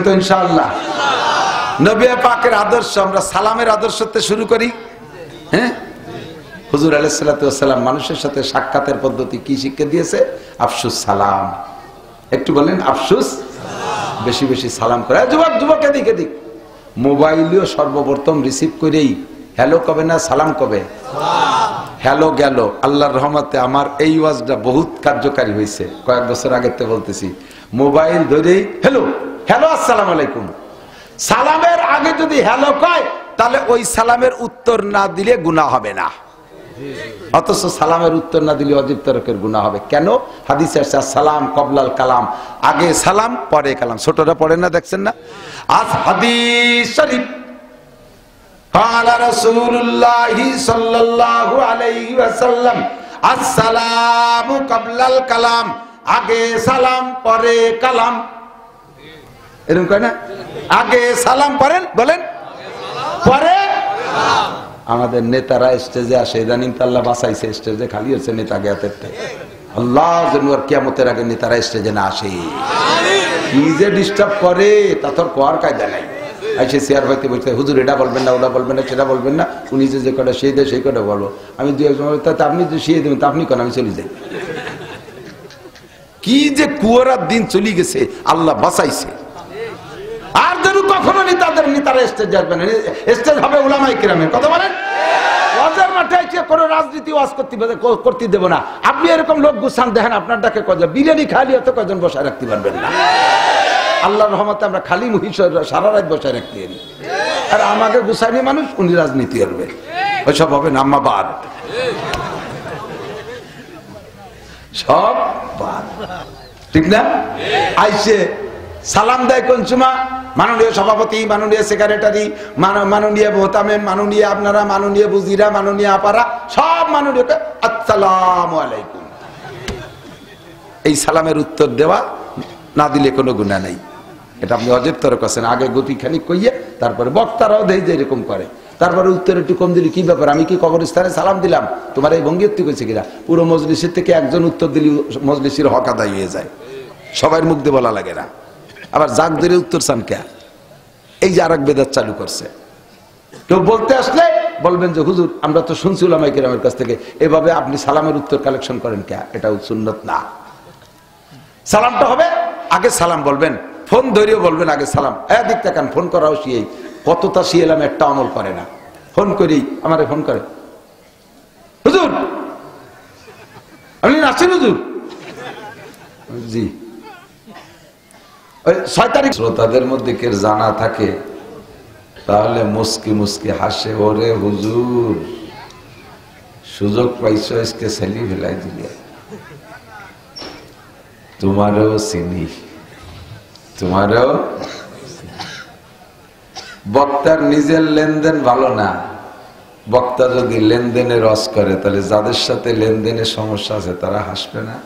তো ইনশাআল্লাহ। নবী পাকের আদর্শ আমরা সালামের আদর্শতে শুরু করি। হ্যাঁ, হুজুর আলাইহিস সালাতু ওয়াস সালাম মানুষের সাথে সাক্ষাতের পদ্ধতি কি শিক্ষা দিয়েছে? আফসুস সালাম। একটু বলেন আফসুস, বেশি বেশি সালাম করে। যুবক যুবক এদিক এদিক, মোবাইলেও সর্বপ্রথম রিসিভ করেই হ্যালো কবে না সালাম কবে? হ্যালো গেল। আল্লাহর রহমতে আমার এই ওয়াজটা বহুত কার্যকারী হয়েছে। কয়েক বছর আগের থেকে বলতেছি, মোবাইল ধরেই হ্যালো হ্যালো আসসালামু আলাইকুম। সালামের আগে যদি হ্যালো কয় তাহলে ওই সালামের উত্তর না দিলে গুনাহ হবে না, অথচ সালামের উত্তর না দিলে অজীব তরকের গুনাহ হবে। কেন? হাদিসে আছে সালাম কবলাল কালাম, আগে সালাম পরে কালাম। ছোটরা পড়ে না, দেখছেন না? আজ হাদিস শরীফ قال رسول الله صلى الله عليه وسلم السلام قبل الكلام, আগে সালাম পরে কালাম। এরকম কয় না? আগে সালাম পড়েন, বলেন পরে। আমাদের নেতারা স্টেজে আসে, ইদানিং তো আল্লাহ বাঁচাইছে, স্টেজে খালি হচ্ছে নেতা জ্ঞাতের থেকে। আল্লাহ যেন আর কিয়ামতের আগে নেতারা স্টেজে না আসে। কি যে ডিস্টার্ব করে তা তোর কোয়ার কায়দা নাই। এসে চেয়ার হইতে বলতে, হুজুর এটা বলবেন না, ওটা বলবেন না, সেটা বলবেন না, উনি যে কটা সেই দেয় সেই কটা বলবো। আমি দু একজন আপনি যে শিয়ে দেবেন তা আপনি কেন, আমি চলে যাই। কি যে কুয়ারার দিন চলে গেছে, আল্লাহ বাঁচাইছে। আর যেন কখনো তাদের নেতারা স্টেজ আসবে না, স্টেজ হবে উলামায়ে কিরামের। কথা বলেন, ওয়াজের মাঠে এসে কোনো রাজনীতি ওয়াজ করতে দেব না। আপনি এরকম লোক গুছান দেখেন, আপনার ডাকে কয়জন বিরিয়ানি খালি হতে কয়জন বসায় রাখতে পারবেন না। আল্লাহর রহমতে আমরা খালি মহিষের সারা রাত বসায় রাখতে পারি। আর আমাকে গুছানি মানুষ, উনি রাজনীতি করবে, ওইসব হবে না। আম্মা বাদ, সব বাদ, ঠিক না? আইসে সালাম দেয় কোন সময়? মাননীয় সভাপতি, মাননীয় সেক্রেটারি, মাননীয় মোহতামেম, মাননীয় আপনারা, মাননীয় বুজিরা, মাননীয় আপারা, সব মাননীয় আসসালামু আলাইকুম। এই সালামের উত্তর দেওয়া না দিলে কোনো গুনাহ নাই। এটা আপনি অজেব তরক আছেন। আগে গতি খানিক কইয়ে তারপরে বক্তারাও দেয় যে এরকম করে, তারপরে উত্তর একটু কম দিলি কি ব্যাপার, আমি কি কবরস্থানে সালাম দিলাম, তোমার এই ভঙ্গি তুই কইছে কিনা? পুরো মজলিসের থেকে একজন উত্তর দিলি মজলিসের হক আদায় হয়ে যায়, সবার মুখ দিয়ে বলা লাগে না। আবার জাগ ধরে উত্তর চান কে? এই যে আরেক বেদাত চালু করছে। কেউ বলতে আসলে বলবেন যে হুজুর আমরা তো শুনছি উলামায়ে কিরামের কাছ থেকে, এভাবে আপনি সালামের উত্তর কালেকশন করেন কে? এটা সুন্নত না। সালামটা হবে আগে সালাম বলবেন, ফোন ধরেও বলবেন আগে সালাম। এদিক তাকান, ফোন করাও শিয়েই কতটা শিয়েলাম, একটা আমল করে না। ফোন করি, আমারে ফোন করে, হুজুর আপনি আসছেন হুজুর? জি। 6 তারিখ শ্রোতাদের মধ্যে কে জানা থাকে তাহলে মুস্কি মুস্কি হাসে, ওরে হুজুর সুযোগ পাইছো আজকে সেলি ফেলাই দিলে, তোমারও চিনি, তোমারও। বক্তার নিজের লেনদেন ভালো না। বক্তা যদি লেনদেনে রস করে তাহলে যাদের সাথে লেনদেনে সমস্যা আছে তারা হাসবে না।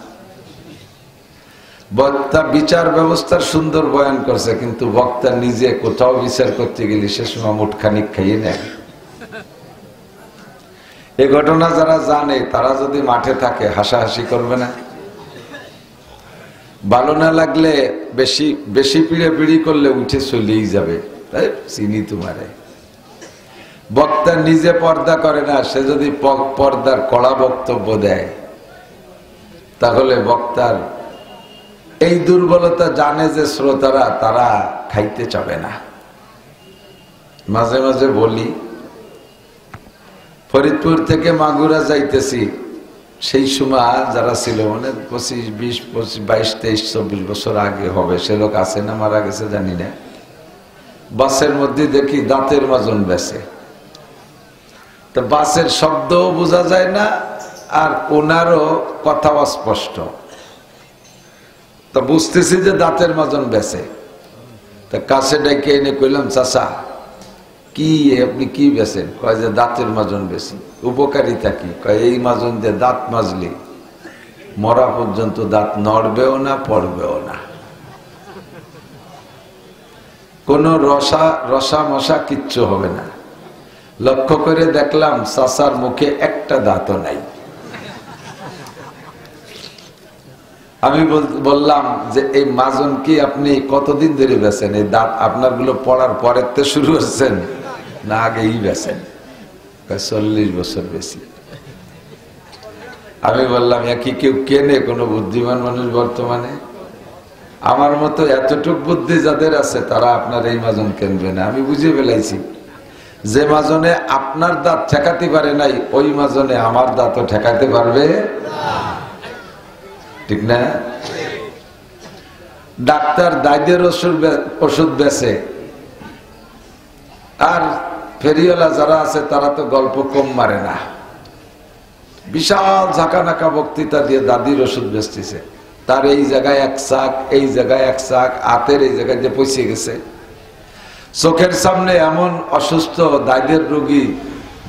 বক্তা বিচার ব্যবস্থার সুন্দর বয়ান করছে, কিন্তু বক্তা নিজে কোথাও বিচার করতে গেলে সে সময় মুঠখানিক খাইয়ে নেয়। এ ঘটনা যারা জানে তারা যদি মাঠে থাকে হাসাহাসি করবে না? ভালো না লাগলে বেশি বেশি পিড়ে পিড়ি করলে উঠে চলেই যাবে, তাই চিনি তোমারে। বক্তা নিজে পর্দা করে না, সে যদি পর্দার কড়া বক্তব্য দেয় তাহলে বক্তার এই দুর্বলতা জানে যে শ্রোতারা তারা খাইতে চাবে না। মাঝে মাঝে বলি, ফরিদপুর থেকে মাগুরা যাইতেছি, সেই সময় যারা ছিল মানে 25, 20, 22, 23, 24 বছর আগে হবে, সে লোক আছে না মারা গেছে জানি না। বাসের মধ্যে দেখি দাঁতের মাজন বেচে, তো বাসের শব্দও বোঝা যায় না আর ওনারও কথা অস্পষ্ট। তা বুঝতেছি যে দাঁতের মাজন বেচে। তা কাছে ডেকে এনে কইলাম, চাচা কি আপনি কি বেচেন? কয় যে দাঁতের মাজন বেশি। উপকারিতা কি? কয় এই মাজন দিয়ে দাঁত মাজলে মরা পর্যন্ত দাঁত নড়বেও না পড়বেও না, কোন রসা মশা কিচ্ছু হবে না। লক্ষ্য করে দেখলাম চাচার মুখে একটা দাঁতও নাই। আমি বললাম যে এই মাজন কি আপনি কতদিন ধরে বেছেন? এই দাঁত আপনার গুলো পড়ার পরের তো শুরু করছেন না আগেই বেছেন? 40 বছর বেশি। আমি বললাম একই কেউ কেনে কোনো বুদ্ধিমান মানুষ বর্তমানে? আমার মতো এতটুক বুদ্ধি যাদের আছে তারা আপনার এই মাজন কিনবে না। আমি বুঝে ফেলাইছি যে মাজনে আপনার দাঁত ঠেকাতে পারে নাই ওই মাজনে আমার দাঁতও ঠেকাতে পারবে, ঠিক না? ডাক্তার দাঁতের ওষুধ বেচে, আর ফেরিওয়ালা যারা আছে তারা তো গল্প কম মারে না। বিশাল ঝাঁকানাকা বক্তৃতা দিয়ে দাদির ওষুধ বেচতেছে। তার এই জায়গায় এক চাক, এই জায়গায় এক চাক, হাতের এই জায়গায় যে পৌঁছে গেছে। চোখের সামনে এমন অসুস্থ দাঁতের রোগী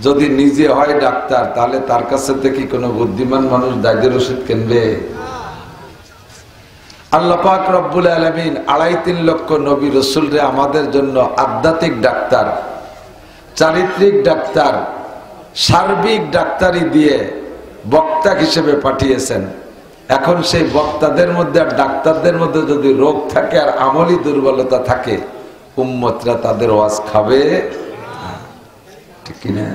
যদি নিজে হয় ডাক্তার, তাহলে তার কাছে থেকে কোনো বুদ্ধিমান মানুষ দাঁতের ওষুধ কিনবে? আল্লাহ পাক রব্বুল আলামিন 2.5-3 লক্ষ নবী রাসূলরে আমাদের জন্য আধ্যাত্মিক ডাক্তার, চারিত্রিক ডাক্তার, সার্বিক ডাক্তারি দিয়ে বক্তা হিসেবে পাঠিয়েছেন। এখন সেই বক্তাদের মধ্যে আর ডাক্তারদের মধ্যে যদি রোগ থাকে আর আমলি দুর্বলতা থাকে, উম্মতরা তাদের ওয়াজ খাবে, ঠিক কিনা?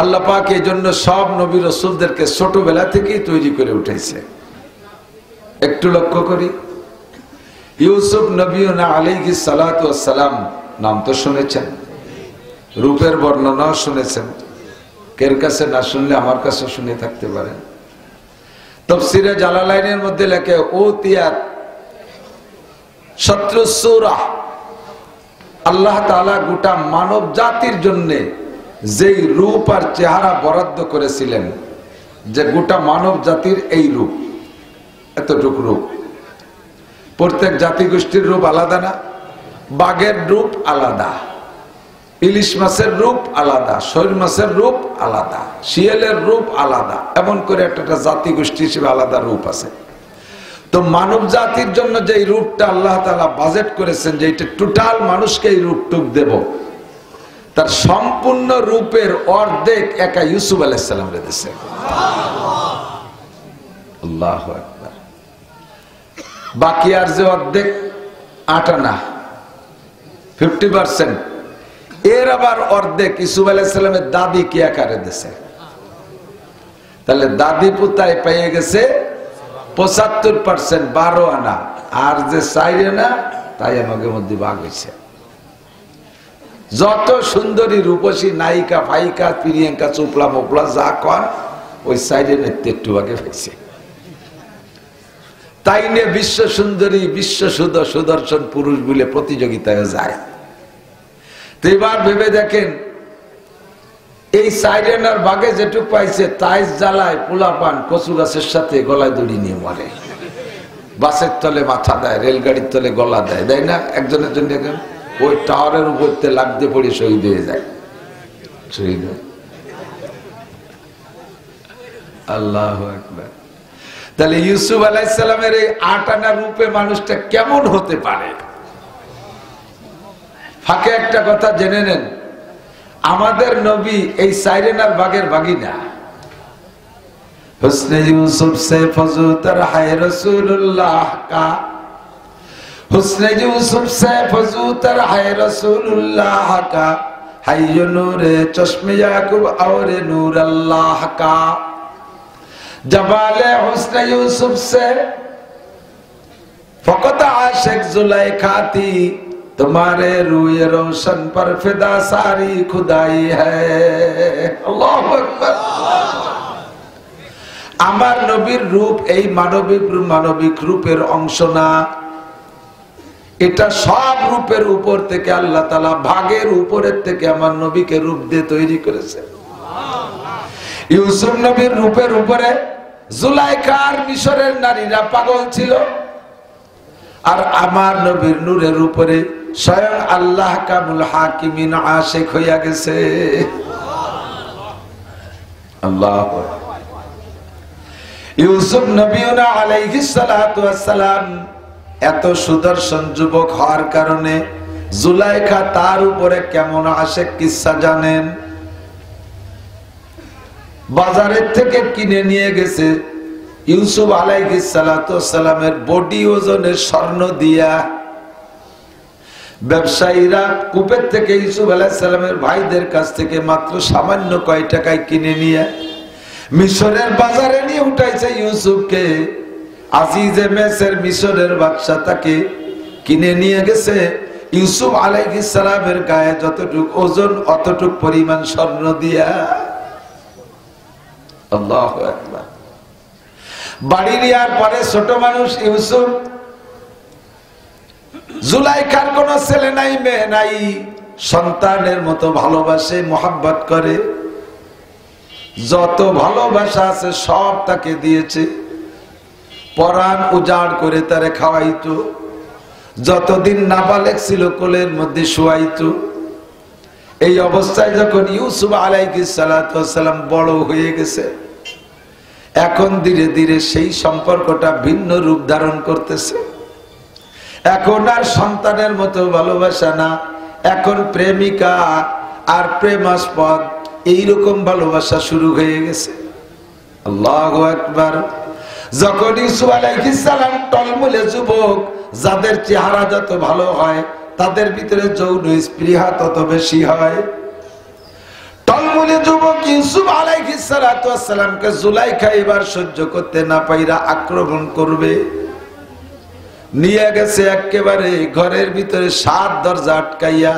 আল্লাহ পাক এই জন্য সব নবী রাসূলদেরকে ছোটবেলা থেকেই তৈরি করে উঠেছে। একটু লক্ষ্য করি, ইউসুফ নবীনা আলাইহিস সালাতু ওয়াস সালাম নাম তো শুনেছেন, রূপের বর্ণনাও শুনেছেন। কের কাছে না শুনলে আমার কাছে শুনে থাকতে পারেন। তাফসীরে জালালাইনের মধ্যে লেখে উতিয়াত শাত্রুস সূরা, আল্লাহ তাআলা গোটা মানব জাতির জন্য যেই রূপ আর চেহারা বরাদ্দ করেছিলেন, যে গোটা মানব জাতির এই রূপ, এতটুকু রূপ। প্রত্যেক জাতিগোষ্ঠীর রূপ আলাদা না? বাঘের রূপ আলাদা, ইলিশ মাছের রূপ আলাদা, শৈল মাছের রূপ আলাদা, শিয়ালের রূপ আলাদা, এমন করে একটা জাতিগোষ্ঠী হিসেবে আলাদা রূপ আছে। তো মানব জাতির জন্য যে রূপটা আল্লাহ তাআলা বাজেট করেছেন, যে এটা টোটাল মানুষকে এই রূপটুক দেব, তার সম্পূর্ণ রূপের অর্ধেক একা ইউসুফ আলাইহিস সালাম দিয়েছে। আল্লাহু আকবার। বাকি আর যে অর্ধেক 8 আনা 50%, এর আবার অর্ধেক ইউসুফ আলাইহিস সালামের দাদি কি আকারে দিয়েছে। তাহলে দাদি পুতায় পেয়ে গেছে 75%, 12 আনা, আর যে 4 আনা তাই আমাদের মধ্যে ভাগ হয়েছে। যত সুন্দরী রূপসী নায়িকা ফাইকা প্রিয়াঙ্কা চোপড়া মোপলা যা কন, ওই 4 আনা একটু আগে পাইছে। তাই নিয়ে বিশ্ব সুন্দরী, বিশ্ব সুদর্শন পুরুষ বলে প্রতিযোগিতায় যায়। তো এবার ভেবে দেখেন, এই 4 আনার বাগে যেটুক পাইছে তাই জ্বালায় পোলাপান কচু গাছের সাথে গলায় দড়ি নিয়ে মরে। বাসের তলে মাথা দেয়, রেলগাড়ির তলে গলা দেয়, দেয় না? একজনের জন্য ওই টাওয়ারের উপর লাগতে পড়ে শহীদ হয়ে যায়, শহীদ হয়। আল্লাহু আকবার। তাহলে ইউসুফ আলাইহিস সালামের এই 8 আনা রূপে মানুষটা কেমন হতে পারে? ফাঁকে একটা কথা জেনে নেন, আমাদের নবী এই 4 আনার বাগের বাগি না। হুসনে ইউসুফ সে ফজুতর হায় রাসূলুল্লাহ কা, হুসনে ইউসুফ সে ফজুতর হায় রাসূলুল্লাহ কা, হায় নূরে চশমে ইয়াকুব और नूर अल्लाह का, जमाले हुस्न यूसुफ से फकत आशिक जुलेखा थी, तुम्हारे रूए रोशन पर फिदा सारी खुदाई है। अल्लाहु আকবার। আমার নবীর রূপ এই মানবিক রূপের অংশ না, এটা সব রূপের উপর থেকে আল্লাহ তাআলা ভাগের উপরের থেকে আমার নবীকে রূপ দিয়ে তৈরি করেছে। ইউসুফ নবীর রূপের উপরে জুলাইখার মিশরের নারীরা পাগল ছিল, আর আমার নবীর নূরের উপরে স্বয়ং আল্লাহ কামুল হাকিমিন আশিক হইয়া গেছে। আল্লাহু ইউসুফ নবীনা আলাইহিস সালাতু ওয়াস সালাম এত সুদর্শন যুবক হওয়ার কারণে জুলাইখা তার উপরে কেমন আশিক কিসসা জানেন? বাজারের থেকে কিনে নিয়ে গেছে ইউসুফ আলাইহিস সালাতু ওয়াস সালামের বডি ওজনের স্বর্ণ দিয়া ব্যবসায়ীরা কূপের থেকে ইউসুফ আলাইহিস সালামের ভাইদের কাছ থেকে মাত্র সামান্য কয় টাকায় কিনে নিয়ে মিশরের বাজারে নিয়ে উঠাইছে ইউসুফকে। আজিজে মিসর মিশরের বাদশা তাকে কিনে নিয়ে গেছে ইউসুফ আলাইহিস সালামের গায়ে যতটুক ওজন অতটুক পরিমাণ স্বর্ণ দিয়া। আল্লাহু আকবার। বাড়ি নেওয়ার পরে ছোট মানুষ ইউসুফ, জুলাইখার কোন ছেলে নাই মেয়ে নাই, সন্তানের মতো ভালোবাসে মোহাব্বত করে, যত ভালোবাসা আছে সব তাকে দিয়েছে, পরাণ উজাড় করে তারে খাওয়াইতো, যতদিন নাবালেগ ছিল কোলের মধ্যে শোয়াইতো। এই অবস্থায় যখন ইউসুফ আলাইহিস সালাতু ওয়াস সালাম বড় হয়ে গেছে, এখন ধীরে ধীরে সেই সম্পর্কটা ভিন্ন রূপ ধারণ করতেছে। এখন আর সন্তানের মতো ভালোবাসা না, এখন প্রেমিকা আর প্রেমাস্পদ এইরকম ভালোবাসা শুরু হয়ে গেছে। আল্লাহু আকবার। যখন ইউসুফ আলাইহিস সালাম টলমলে যুবক, যাদের চেহারা যত ভালো হয় তাদের ভিতরে যৌন স্পৃহা তত বেশি হয়। টলমলে যুবক ইউসুফ আলাইহিস সালাতু ওয়াস সালামকে জুলাইখা এবার সহ্য করতে না পাইরা আক্রমণ করবে, নিয়ে গেছে একেবারে ঘরের ভিতরে 7 দরজা আটকাইয়া।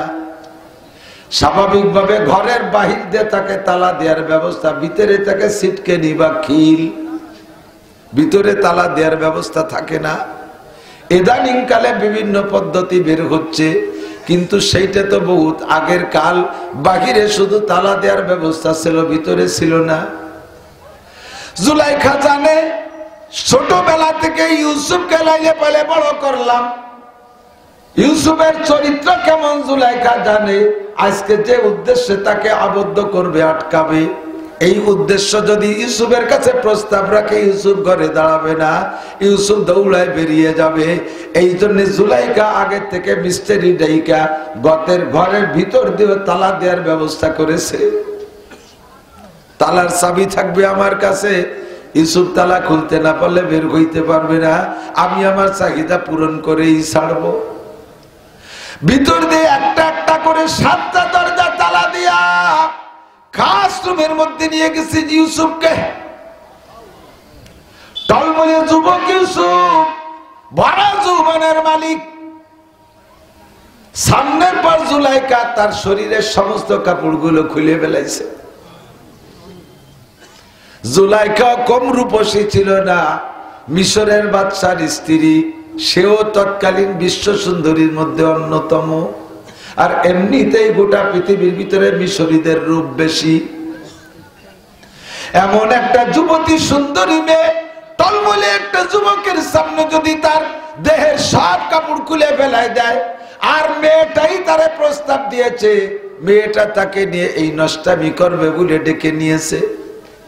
স্বাভাবিকভাবে ঘরের বাহির দিয়ে তাকে তালা দেওয়ার ব্যবস্থা, ভিতরে তাকে সিটকে নিবা খিল, ভিতরে তালা দেওয়ার ব্যবস্থা থাকে না। ইদানিং কালে বিভিন্ন পদ্ধতি বের হচ্ছে, কিন্তু সেইটা তো বহুত আগের কাল। বাহিরে শুধু তালা দেওয়ার ব্যবস্থা ছিল, ভিতরে ছিল না। জুলাইখা জানে ছোটবেলা থেকে ইউসুফকে লাইলে পালে বড় করলাম, ইউসুফের চরিত্র কেমন জুলাইখা জানে। আজকে যে উদ্দেশ্যে তাকে আবদ্ধ করবে, আটকাবে, এই উদ্দেশ্য যদি ইউসুফের কাছে প্রস্তাব রাখে, ইউসুফ ঘরে দাঁড়াবে না, ইউসুফ দৌড়ায় বেরিয়ে যাবে। এই জন্য জুলাইখা আগে থেকে মিস্টারি ডাইকা ঘরের ভিতর দিয়ে তালা দেওয়ার ব্যবস্থা করেছে। তালার চাবি থাকবে আমার কাছে, ইউসুফ তালা খুলতে না পারলে বের হইতে পারবে না, আমি আমার চাহিদা পূরণ করেই ছাড়বো। ভিতর দিয়ে একটা একটা করে 7টা দরজা তালা দিয়া খাস রুমের মধ্যে নিয়ে গেছে ইউসুফকে। টলমলে যুবক ইউসুফ, বড় যৌবনের মালিক। সামনের পর জুলাইখা তার শরীরের সমস্ত কাপড়গুলো খুলে ফেলাইছে। জুলাইখা কম রূপসী ছিল না, মিশরের বাদশার স্ত্রী, সেও তৎকালীন বিশ্ব সুন্দরীর মধ্যে অন্যতম। আর এমনিতেই গোটা পৃথিবীর ভিতরে মিশরীদের রূপ বেশি। এমন একটা যুবতী সুন্দরী মেয়ে, টলমলে একটা যুবকের সামনে যদি তার দেহের সব কাপড় খুলে ফেলাই দেয়, আর মেয়েটাই তারে প্রস্তাব দিয়েছে, মেয়েটা তাকে নিয়ে এই নষ্টামি করবে বলে ডেকে নিয়েছে,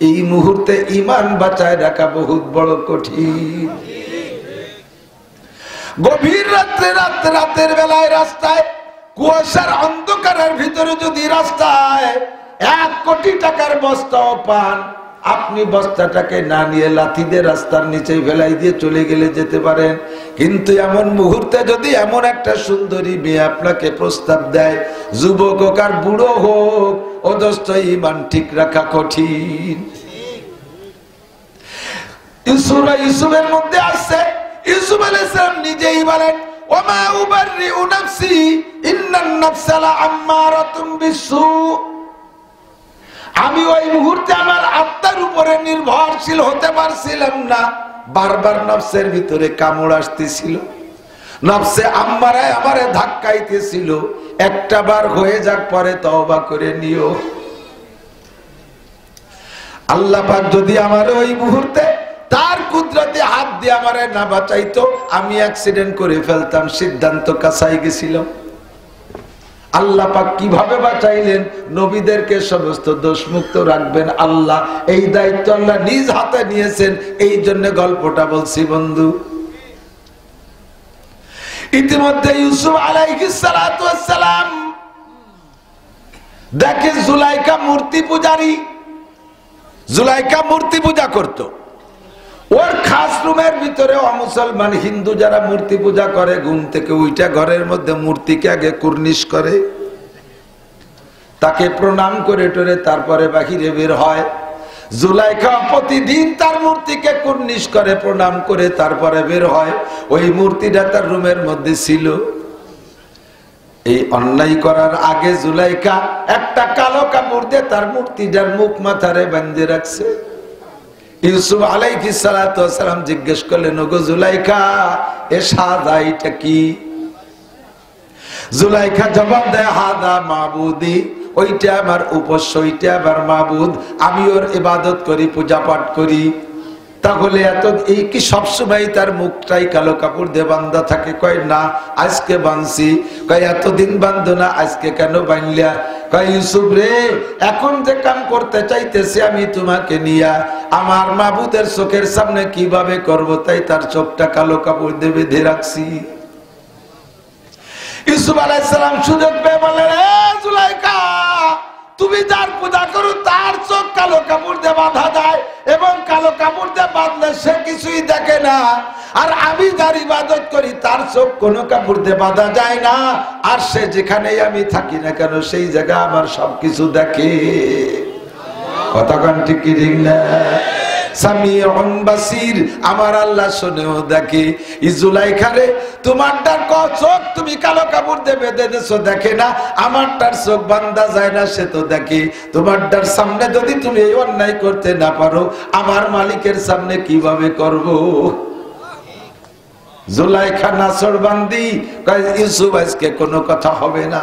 এই মুহূর্তে ঈমান বাঁচায় রাখা বহুত বড় কঠিন। গভীর রাতের বেলায় রাস্তায়, কুয়াশার অন্ধকারের ভিতরে যদি রাস্তায় 1 কোটি টাকার বস্তাও পান, আপনি বস্তাটাকে না নিয়ে লাথি দিয়ে রাস্তার নিচে ফেলাই দিয়ে চলে গেলে যেতে পারেন। কিন্তু এমন মুহূর্তে যদি এমন একটা সুন্দরী মেয়ে আপনাকে প্রস্তাব দেয়, যুবক হোক আর বুড়ো হোক, অদস্ত ঈমান ঠিক রাখা কঠিন। ইউসুফের মধ্যে আসছে, ইউসুফ আলাইহিস সালাম নিজেই বলেন, ওমা উবাররিউ নাফসি ইন্নান নাফসা লাআম্মারাতুম বিসু। আমি ওই মুহূর্তে আমার আত্মার উপরে নির্ভরশীল হতে পারছিলাম না, বারবার নফসের ভিতরে কামড় আসতেছিল, নফসে আম্মারায় আমারে ধাক্কাইতেছিল। একটা বার হয়ে যাক, পরে তওবা করে নিও। আল্লাহ পাক যদি আমার ওই মুহূর্তে তার কুদরতে হাত দিয়ে আমারে না বাঁচাইতো, আমি অ্যাক্সিডেন্ট করে ফেলতাম, সিদ্ধান্ত কাছাই গেছিল। আল্লাহ পাক কিভাবে বাঁচাইলেন? নবীদেরকে সমস্ত দোষ মুক্ত রাখবেন আল্লাহ, এই দায়িত্ব আল্লাহ নিজ হাতে নিয়েছেন। এই জন্য গল্পটা বলছি বন্ধু। ইতিমধ্যে ইউসুফ আলাইহিস সালাতু ওয়াস সালাম দেখে জুলাইখা মূর্তি পূজারী, জুলাইখা মূর্তি পূজা করত। ওর খাস রুমের ভিতরে অমুসলমান হিন্দু যারা মূর্তি পূজা করে ঘুম থেকে উইটা ঘরের মধ্যে মূর্তিকে আগে কুর্নিশ করে, তাকে প্রণাম করে টরে তারপরে বাহিরে বের হয়। জুলাইখা প্রতিদিন তার মূর্তিকে কুর্নিশ করে প্রণাম করে তারপরে বের হয়। ওই মূর্তিটা তার রুমের মধ্যে ছিল। এই অন্যায় করার আগে জুলাইখা একটা কালো কাপড় দিয়ে তার মূর্তিটার মুখ মাথারে বাঁধে রাখছে। ইউসুফ আলাইহিস সালাতু ওয়াস সালাম জিজ্ঞেস করলেন, ওগো জুলাইখা, এ সাদা এটা কি? জুলাইখা জবাব দেয়, হাদা মাবুদি, ওইটা আমার উপাস্য, ওইটা আমার মাবুদ, আমি ওর ইবাদত করি, পূজা পাঠ করি। তাহলে এত এই কি সবসময় তার মুখটাই কালো কাপড় দিয়ে বান্ধা থাকে? কয় না, আজকে বাঁধছি। কয় এতদিন বান্ধ না, আজকে কেন বাঁধলা? কয় ইউসুফ রে, এখন যে কাম করতে চাইতেছি আমি তোমাকে নিয়া আমার মাবুদের চোখের সামনে কিভাবে করব, তাই তার চোখটা কালো কাপড় দিয়ে বেঁধে রাখছি। ইউসুফ আলাইহিস সালাম সুযোগ পেয়ে বললেন, এ জুলাইখা, তুমি যার পূজা করো তার চোখ কালো কাপড় দিয়ে বাঁধা যায়, এবং কালো কাপড় দিয়ে বাঁধলে সে কিছুই দেখে না। আর আমি যার ইবাদত করি তার চোখ কোনো কাপড় দিয়ে বাঁধা যায় না, আর সে যেখানেই আমি থাকি না কেন সেই জায়গা আমার সবকিছু দেখে। কতক্ষণ ঠিক কি ঠিক না? সামিউন বাসির, আমার আল্লাহ শুনেও দেখে। জুলাইখারে, তোমারটার চোখ তুমি কালো কাপড় দিয়ে বেঁধে দিয়েছো দেখে না, আমারটার চোখ বান্ধা যায় না সে তো দেখে। তোমারটার সামনে যদি তুমি এই অন্যায় করতে না পারো, আমার মালিকের সামনে কিভাবে করব? জুলাইখা নাসর বান্দি কয়, ইউসুফ আজকে কোনো কথা হবে না,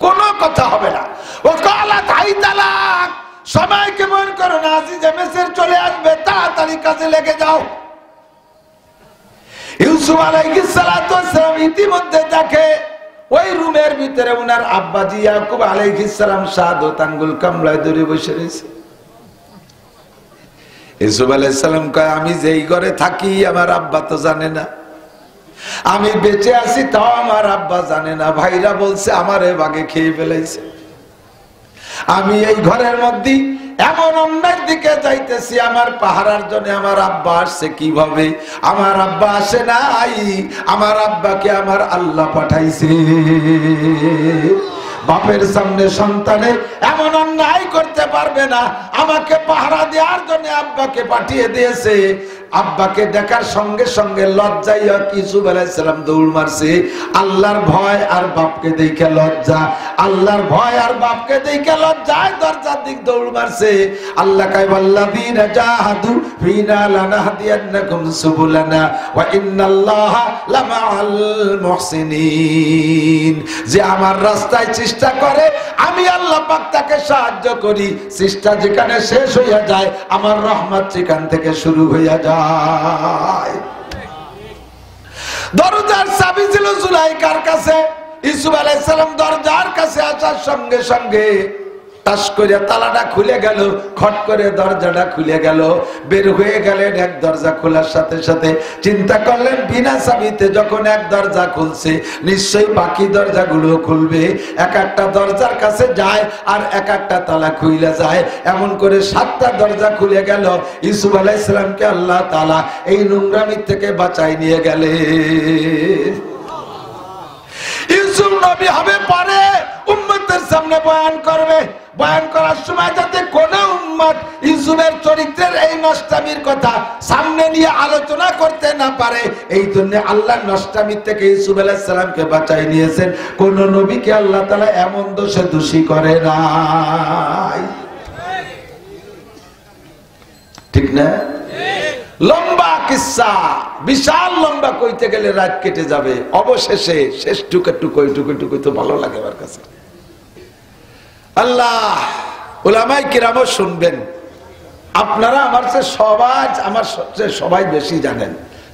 কোনো কথা হবে না। ও কালা তাই তালাক, সময় কেমন করো না, আজিজে মেসের চলে আসবে, তাড়াতাড়ি কাজে লেগে যাও। ইউসুফ আলাইহিস সালাতু ওয়াস সালাম ইতিমধ্যে দেখে ওই রুমের ভিতরে ওনার আব্বাজি ইয়াকুব আলাইহিস সালাম শাহাদাত আঙ্গুল কামড়ায় ধরে বসে রয়েছে। ইউসুফ আলাইহিস সালাম কয়, আমি যেই ঘরে থাকি আমার আব্বা তো জানে না, আমি বেঁচে আছি তাও আমার আব্বা জানে না। ভাইরা বলছে আমারে বাগে খেয়ে ফেলেছে। আমি এই ঘরের মধ্যে এমন অন্যের দিকে যাইতেছি, আমার পাহারার জন্য আমার আব্বা আসছে কিভাবে? আমার আব্বা আসে নাই, আমার আব্বাকে আমার আল্লাহ পাঠাইছে। বাপের সামনে সন্তানে এমন অন্যায় করতে পারবে না, আমাকে পাহারা দেওয়ার জন্য আব্বাকে পাঠিয়ে দিয়েছে। আব্বাকে দেখার সঙ্গে সঙ্গে লজ্জায় ইউসুফ আলাইহিস সালাম দৌড় মারছে। আল্লাহর ভয় আর বাপকে দেখে লজ্জা, আল্লাহর ভয় আর বাপকে দেখে লজ্জায় দরজার দিক দৌড় মারছে। আল্লাহ কয়, ওয়াল্লাযীনা জাহাদু ফীনা লানাহদিয়ান্নাকুম সুবুলানা ওয়া ইন্নাল্লাহা লামাআল মুহসিনিন। যে আমার রাস্তায় চেষ্টা করে আমি আল্লাহ পাক তাকে সাহায্য করি। চেষ্টা যেখানে শেষ হইয়া যায় আমার রহমত সেখান থেকে শুরু হইয়া যায়। দরজার চাবি ছিল জুলাইখার কাছে। ইউসুফ আলাইহিস সালাম দরজার কাছে আসার সঙ্গে সঙ্গে টাস করে তালাটা খুলে গেল, খট করে দরজাটা খুলে গেল। বের হয়ে গেলেন, এক দরজা খোলার সাথে সাথে চিন্তা করলেন বিনা চাবিতে যখন এক দরজা খুলছে নিশ্চয়ই বাকি দরজাগুলো খুলবে। এক একটা দরজার কাছে যায় আর এক একটা তালা খুলে যায়, এমন করে 7টা দরজা খুলে গেল। ইউসুফ আলাইহিস সালামকে আল্লাহ তাআলা এই নোংরামি থেকে বাঁচায় নিয়ে গেলেন। ইউসুফ নবী হবে পরে উম্মতের সামনে বয়ান করবে। বয়ান করার সময় যাতে কোন উম্মত ইউসুফের চরিত্রের এই নষ্টামির কথা সামনে নিয়ে আলোচনা করতে না পারে, এই জন্য আল্লাহ নষ্টামির থেকে ইউসুফ আলাইহিস সালামকে বাঁচাই নিয়েছেন। কোন নবীকে আল্লাহ তাআলা এমন দোষে দোষী করে নাই। ঠিক না? লম্বা কিসসা, বিশাল লম্বা, কইতে গেলে রাত কেটে যাবে। অবশেষে শেষ টুকু তো ভালো লাগে আমার কাছে। আল্লাহ, উলামায়ে কিরামও শুনবেন। আপনারা আমার চেয়ে সবাই বেশি জানেন,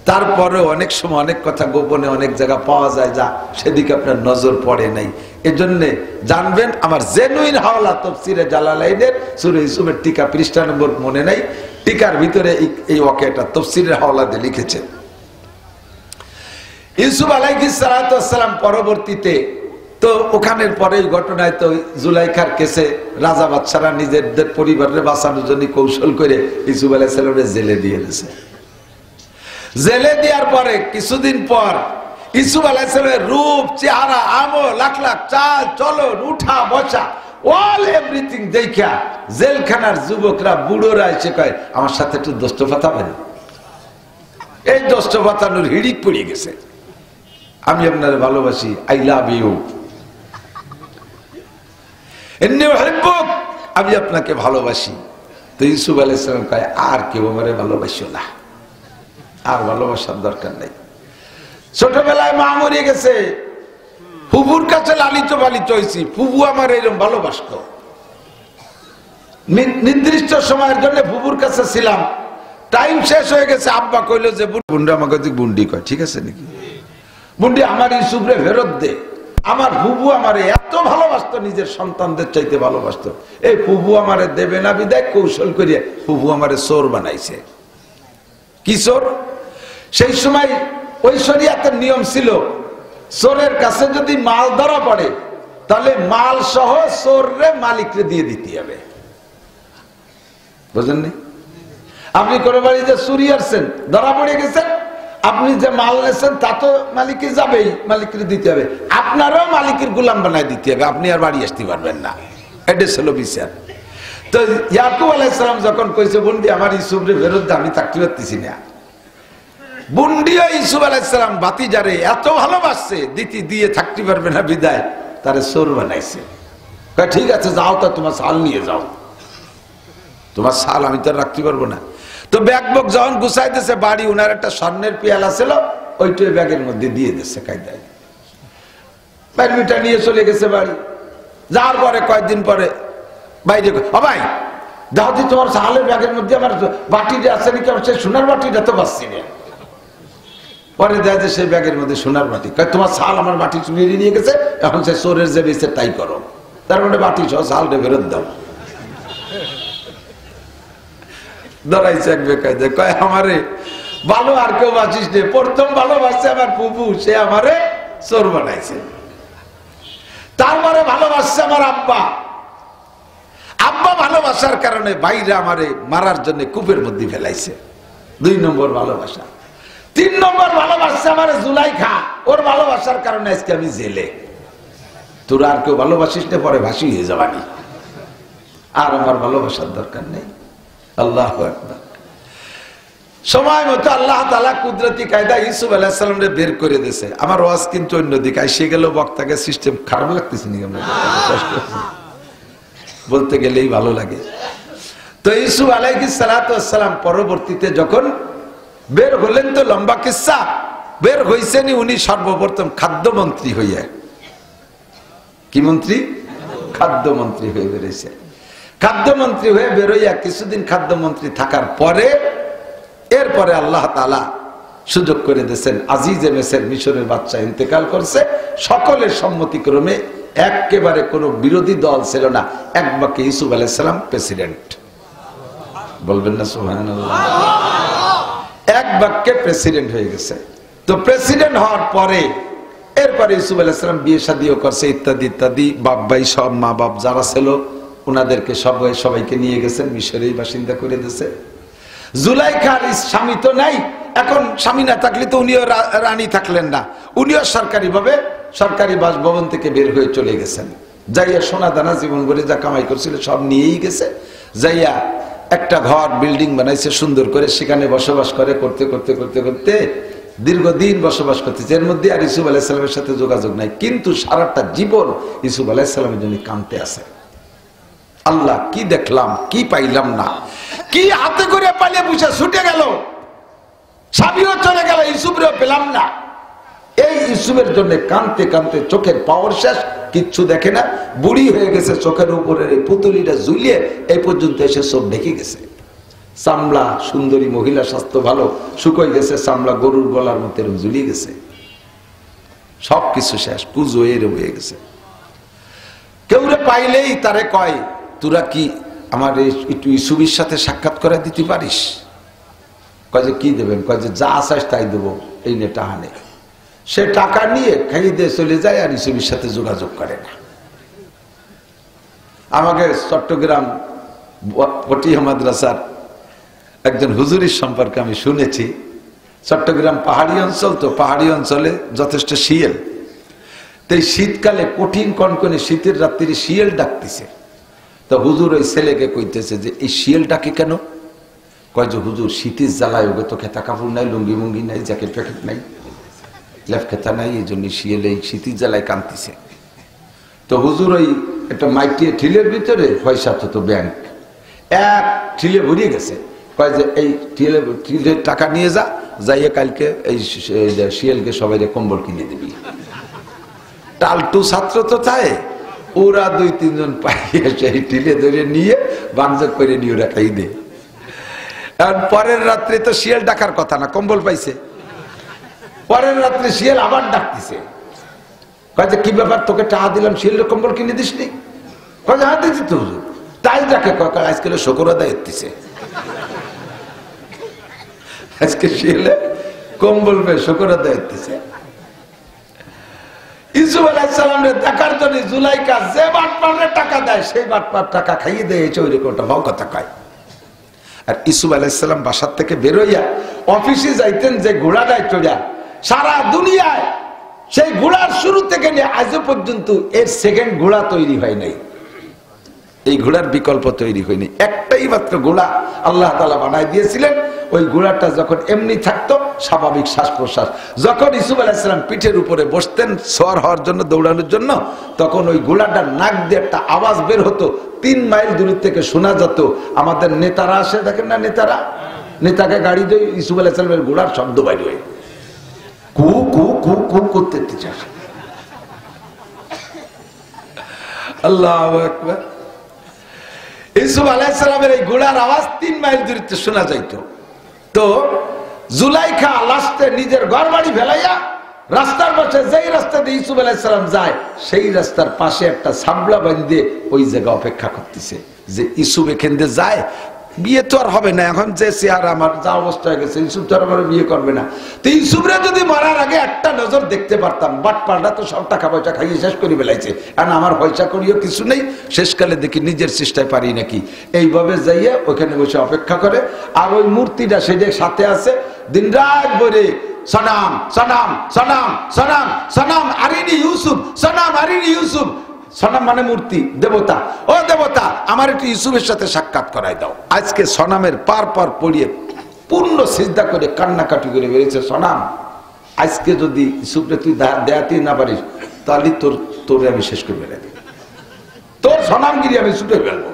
তারপরেও অনেক সময় অনেক কথা গোপনে অনেক জায়গা পাওয়া যায় যা সেদিকে আপনার নজর পড়ে নাই। এজন্য জানবেন, আমার জেনুইন হাওলা তাফসীরে জালালাইনের সূরা ইউসুফের টিকা পৃষ্ঠা নম্বর মনে নাই, টিকার ভিতরে এই ওয়াকিয়াটা তাফসীরের হাওলা দিয়ে লিখেছেন। ইউসুফ আলাইহিস সালাতু ওয়াস সালাম পরবর্তীতে তো ওখানের পরে ঘটনায় তো জুলাইখার কেসে রাজা বাদশারা নিজেদের পরিবারের বাঁচানোর জন্য কৌশল করে ইউসুফ আলাইহিস সালামের জেলে দিয়ে দিয়েছে। জেলে দেওয়ার পরে কিছুদিন পর ইউসুফ আলাইহিস সালামের রূপ, চেহারা, আমল, লাখ লাখ চাল চলন, উঠা বসা, অল এভরিথিং দেখা জেলখানার যুবকরা বুড়োরা এসে কয় আমার সাথে একটু দোস্ত পাতাবেন। এই দোস্ত পাতানোর হিড়িক পড়ে গেছে, আমি আপনার ভালোবাসি, আই লাভ ইউ, আমি আপনাকে ভালোবাসি। তো ইউসুফ আলাইহিস সালাম কয় আর কেউ আমারে ভালোবাসিও না, আর ভালোবাসার দরকার নাই। ছোটবেলায় মা মরে গেছে, ফুবুর কাছে লালিত পালিত হয়েছি, ফুবু আমার এরকম ভালোবাসত। নির্দিষ্ট সময়ের জন্য ফুবুর কাছে ছিলাম, টাইম শেষ হয়ে গেছে, আব্বা কইলো যে বুন্ডি আমাকে বুন্ডি কয়, ঠিক আছে নাকি বুন্ডি আমার ইউসুফরে ফেরত দে। আমার ফুবু আমারে এত ভালোবাসতো, নিজের সন্তানদের চাইতে ভালোবাসতো। এই ফুবু আমারে দেবে না বিদায় কৌশল করিয়া ফুবু আমারে চোর বানাইছে। কি চোর? সেই সময় ওই শরিয়াতের নিয়ম ছিল, চোরের কাছে যদি মাল ধরা পড়ে তাহলে মাল সহ চোররে মালিকরে দিয়ে দিতে হবে। বুঝলেন? আপনি কোন বাড়িতে চুরি আসছেন, ধরা পড়ে গেছেন, আপনি যে মাল নেছেন তা তো মালিকে যাবেই, মালিকরে দিতে হবে, আপনারও মালিকের গোলাম বানায় দিতে হবে, আপনি আর বাড়ি আসতে পারবেন না। এটা ছিল বিচার। তো ইয়াকুব আলাইহিস সালাম যখন কইছে বুন্ডি আমার ইউসুফরে ফেরত দে, আমি থাকতে পারতেছি না, বুন্ডিও ইউসুফ আলাইহিস সালাম ভাতিজারে এত ভালোবাসছে, দিয়ে থাকতে পারবে না বিদায় তারে চোর বানাইছে। ঠিক আছে যাও, তো তোমার শাল নিয়ে যাও, তোমার শাল আমি তো রাখতে পারবো না। তো ব্যাগ বক যখন গুছাইতেছে বাড়ি, উনার একটা স্বর্ণের পেয়ালা ছিল, ওইটা ব্যাগের মধ্যে দিয়ে দিচ্ছে কায়দায়, ব্যাগটা নিয়ে চলে গেছে বাড়ি। যাওয়ার পরে কয়েকদিন পরে বাইরে ভাই যাও দি তোমার শালের ব্যাগের মধ্যে আমার বাটিটা আছে নাকি, আমার সেই সোনার বাটিটা তো পাচ্ছি না। পরে দেখা যায় সেই ব্যাগের মধ্যে সোনার বাটি, তোমার শাল আমার বাটি চুরিয়ে নিয়ে গেছে, এখন সে চোরের যে বেঁচে তাই করো, তার মানে বাটি সহ শালটা ফেরত দাও। ধরাইছে এক বেকায়দা, কয় আমারে ভালো আর কেউ বাঁচিস নে, প্রথম ভালোবাসছে আমার ফুফু, সে আমারে চোর বানাইছে। তারপরে ভালোবাসছে আমার আব্বা, আব্বা ভালোবাসার কারণে ভাইরা আমারে মারার জন্য কূপের মধ্যে ফেলাইছে, 2 নম্বর ভালোবাসা। 3 নম্বর ভালোবাসছে আমার জুলাইখা, ওর ভালোবাসার কারণে আজকে আমি জেলে। তোরা আর কেউ ভালোবাসিস না, পরে ভাসি হয়ে যাবানি, আর আমার ভালোবাসার দরকার নেই। আল্লাহু আকবার। সময় মতো আল্লাহ তাআলা কুদরতি কায়দা ইউসুফ আলাইহিস সালামকে বের করে দিয়েছে। আমার ওয়াজ কিন্তু অন্যদিকে এসে গেল, বক্তাকে সিস্টেম খারাপ লাগতেছে নাকি? আমরা বলতে গেলেই ভালো লাগে। তো ইউসুফ আলাইহিস সালাম পরবর্তীতে যখন বের হলেন, তো লম্বা কিসসা, বের হইছেন উনি সর্বপ্রথম খাদ্যমন্ত্রী হইয়া। কি মন্ত্রী? খাদ্যমন্ত্রী হয়ে বেরিয়েছে। খাদ্যমন্ত্রী হয়ে বেরোইয়া কিছুদিন খাদ্যমন্ত্রী থাকার পরে এরপরে আল্লাহ তাআলা সুযোগ করে দিয়েছেন, আজিজে মিসর মিশরের বাদশা ইন্তেকাল করছে, সকলের সম্মতিক্রমে একেবারে কোনো বিরোধী দল ছিল না, এক বাক্যে ইউসুফ আলাইহিস সালাম প্রেসিডেন্ট। বলবেন না সুবহানাল্লাহ? এক বাক্যে প্রেসিডেন্ট হয়ে গেছে। তো প্রেসিডেন্ট হওয়ার পরে এরপরে ইউসুফ আলাইহিস সালাম বিয়ে শাদিও করছে, ইত্যাদি ইত্যাদি। বাপ ভাই সব, মা বাপ যারা ছিল ওনাদেরকে সবাইকে নিয়ে গেছেন, মিশরেই বাসিন্দা করে দিয়েছে। জুলাইখার স্বামী তো নাই, এখন স্বামী না থাকলে তো উনিও রানী থাকলেন না, উনিও সরকারিভাবে সরকারি বাসভবন থেকে বের হয়ে চলে গেছেন। যাইয়া সোনা দানা জীবন ভরে যা কামাই করছিল সব নিয়েই গেছে, যাইয়া একটা ঘর বিল্ডিং বানাইছে সুন্দর করে, সেখানে বসবাস করতে করতে করতে করতে দীর্ঘদিন বসবাস করতেছে। এর মধ্যে আর ইউসুফ আলাইহিস সালামের সাথে যোগাযোগ নাই, কিন্তু সারাটা জীবন ইউসুফ আলাইহিস সালামের জন্য কাঁদতে আছে। আল্লাহ কি দেখলাম, কি পাইলাম না, কি হাতে করে পালিয়ে বুঝে ছুটে গেল, স্বামীও চলে গেল, ইউসুফরেও পেলাম না। এই ইউসুফের জন্য কাঁদতে কাঁদতে চোখের পাওয়ার শেষ, কিচ্ছু দেখে না, বুড়ি হয়ে গেছে, চোখের উপরে এই পুতুলিটা ঝুলিয়ে এই পর্যন্ত এসে চোখ ঢেকে গেছে। চামড়া সুন্দরী মহিলা, স্বাস্থ্য ভালো, শুকোই গেছে, চামড়া গরুর গলার মতো এরকম ঝুলিয়ে গেছে, সবকিছু শেষ, পুজো এরকম হয়ে গেছে। কেউ পাইলেই তারে কয় তোরা কি আমার একটু ইউসুফের সাথে সাক্ষাৎ করে দিতে পারিস? কয় যে কি দেবেন? কয় যে যা আসাস তাই দেবো, এই নে টাহা নে। সে টাকা নিয়ে খাইয়ে দিয়ে চলে যায় আর ইসুফের সাথে যোগাযোগ করে না। আমাকে চট্টগ্রাম পটিয়া মাদ্রাসার একজন হুজুরের সম্পর্কে আমি শুনেছি। চট্টগ্রাম পাহাড়ি অঞ্চল, তো পাহাড়ি অঞ্চলে যথেষ্ট শিয়াল, তো এই শীতকালে কঠিন কনকনে শীতের রাত্রি শিয়াল ডাকতেছে। তো হুজুর ওই ছেলেকে কইতেছে যে এই শিয়াল ডাকে কেন? কয় যে হুজুর শীতের জ্বালায় ওকে তো খেতা কাপড় নাই, লুঙ্গি মুঙ্গি নাই, জ্যাকেট প্যাকেট নাই, লেফ খেতা নাই, এই জন্য শিয়াল এই শীতের জ্বালায় কাঁদতেছে। তো হুজুর ওই একটা মাইটিয়ে ঠিলের ভিতরে পয়সা তো ব্যাংক এক ঠিলে ভরিয়ে গেছে। কয় যে এই ঠিলের টাকা নিয়ে যা, যাইয়ে কালকে এই শিয়ালকে সবাই কম্বল কিনে দিবি। টালটু ছাত্র তো চায়, ওরা 2-3 জন পাইয়ে সেই ঠিলে ধরে নিয়ে বাংজক করে নিয়ে ওরা খাই দে। কারণ পরের রাত্রে তো শিয়াল ডাকার কথা না, কম্বল পাইছে। পরের রাত্রে শিয়াল আবার ডাকতেছে। কয় যে কি ব্যাপার, তোকে টাকা দিলাম শিয়ালের কম্বল কিনে দিস নি? কয় যে হ্যাঁ দিচ্ছি তো হুজুর। তাই ডাকে, আজকে শুকর আদায় হচ্ছে, আজকে শিয়ালে কম্বল পেয়ে শুকর আদায় হচ্ছে। ইউসুফ আলাইহিস সালামের দেখার জন্য জুলাইখা যে বাটপারের টাকা দেয় সেই বাটপার টাকা খাইয়ে দেয়, ওইরকমটা ভাও কথা কয়। আর ইউসুফ আলাইহিস সালাম বাসার থেকে বেরোইয়া অফিসে যাইতেন যে ঘোড়াটায় চড়া, সারা দুনিয়ায় সেই ঘোড়ার শুরু থেকে নিয়ে আজও পর্যন্ত এর সেকেন্ড ঘোড়া তৈরি হয় নাই, এই ঘোড়ার বিকল্প তৈরি হয়নি। একটাই মাত্র ঘোড়া আল্লাহ তাআলা বানায় দিয়েছিলেন। ওই ঘোড়াটা যখন এমনি থাকতো স্বাভাবিক শ্বাস প্রশ্বাস, যখন ইউসুফ আলাইহিস সালাম পিঠের উপরে বসতেন সওয়ার হওয়ার জন্য, দৌড়ানোর জন্য, তখন ওই ঘোড়াটার নাক দিয়ে একটা আওয়াজ বের হতো, 3 মাইল দূর থেকে শোনা যেত। আমাদের নেতারা আসে, দেখেন না নেতারা, নেতাকে গাড়ি দিয়ে ইউসুফ আলাইহিস সালামের ঘোড়ার শব্দ বাইরে হয়, কু কু কু কু করতে চাষ। আল্লাহু আকবার। ইউসুফ আলাইহিস সালামের এই ঘোড়ার আওয়াজ 3 মাইল দূরত্বে শোনা যাইতো। তো জুলাইখা লাস্টে নিজের ঘর বাড়ি ফেলাইয়া রাস্তার পাশে, যেই রাস্তা দিয়ে ইউসুফ আলাইহিস সালাম যায় সেই রাস্তার পাশে একটা সাবলা বাঁধে ওই জায়গা অপেক্ষা করতেছে যে ইউসুফ এখান দিয়ে যায়, বিয়ে তো আর হবে না, এখন যে চেহারা আমার যা অবস্থা হয়ে গেছে, ইউসুফ তো আর আমার বিয়ে করবে না। তো ইউসুফরে যদি মারার আগে একটা নজর দেখতে পারতাম, বাটপাড়া তো সব টাকা পয়সা খাইয়ে শেষ করে ফেলাইছে, কারণ আমার পয়সা করিও কিছু নেই, শেষকালে দেখি নিজের চেষ্টায় পারি নাকি। এইভাবে যাইয়া ওখানে বসে অপেক্ষা করে। আর ওই মূর্তিটা সেটা সাথে আছে, দিন রাত ভরে সনাম সনাম সনাম সনাম সনাম আরিনি ইউসুফ, সনাম আরিনি ইউসুফ। সনাম মানে মূর্তি, দেবতা। ও দেবতা, আমার একটু ইউসুফের সাথে সাক্ষাৎ করাই দাও। আজকে সনামের পার পড়িয়ে পূর্ণ সিজদা করে কান্নাকাটি করে বেরিয়েছে, সনাম আজকে যদি ইউসুফরে তুই দেয়াতে না পারিস তাহলে তোর আমি শেষ করে ফেলে দিই, তোর সনামগিরি আমি ছুটে ফেলবো।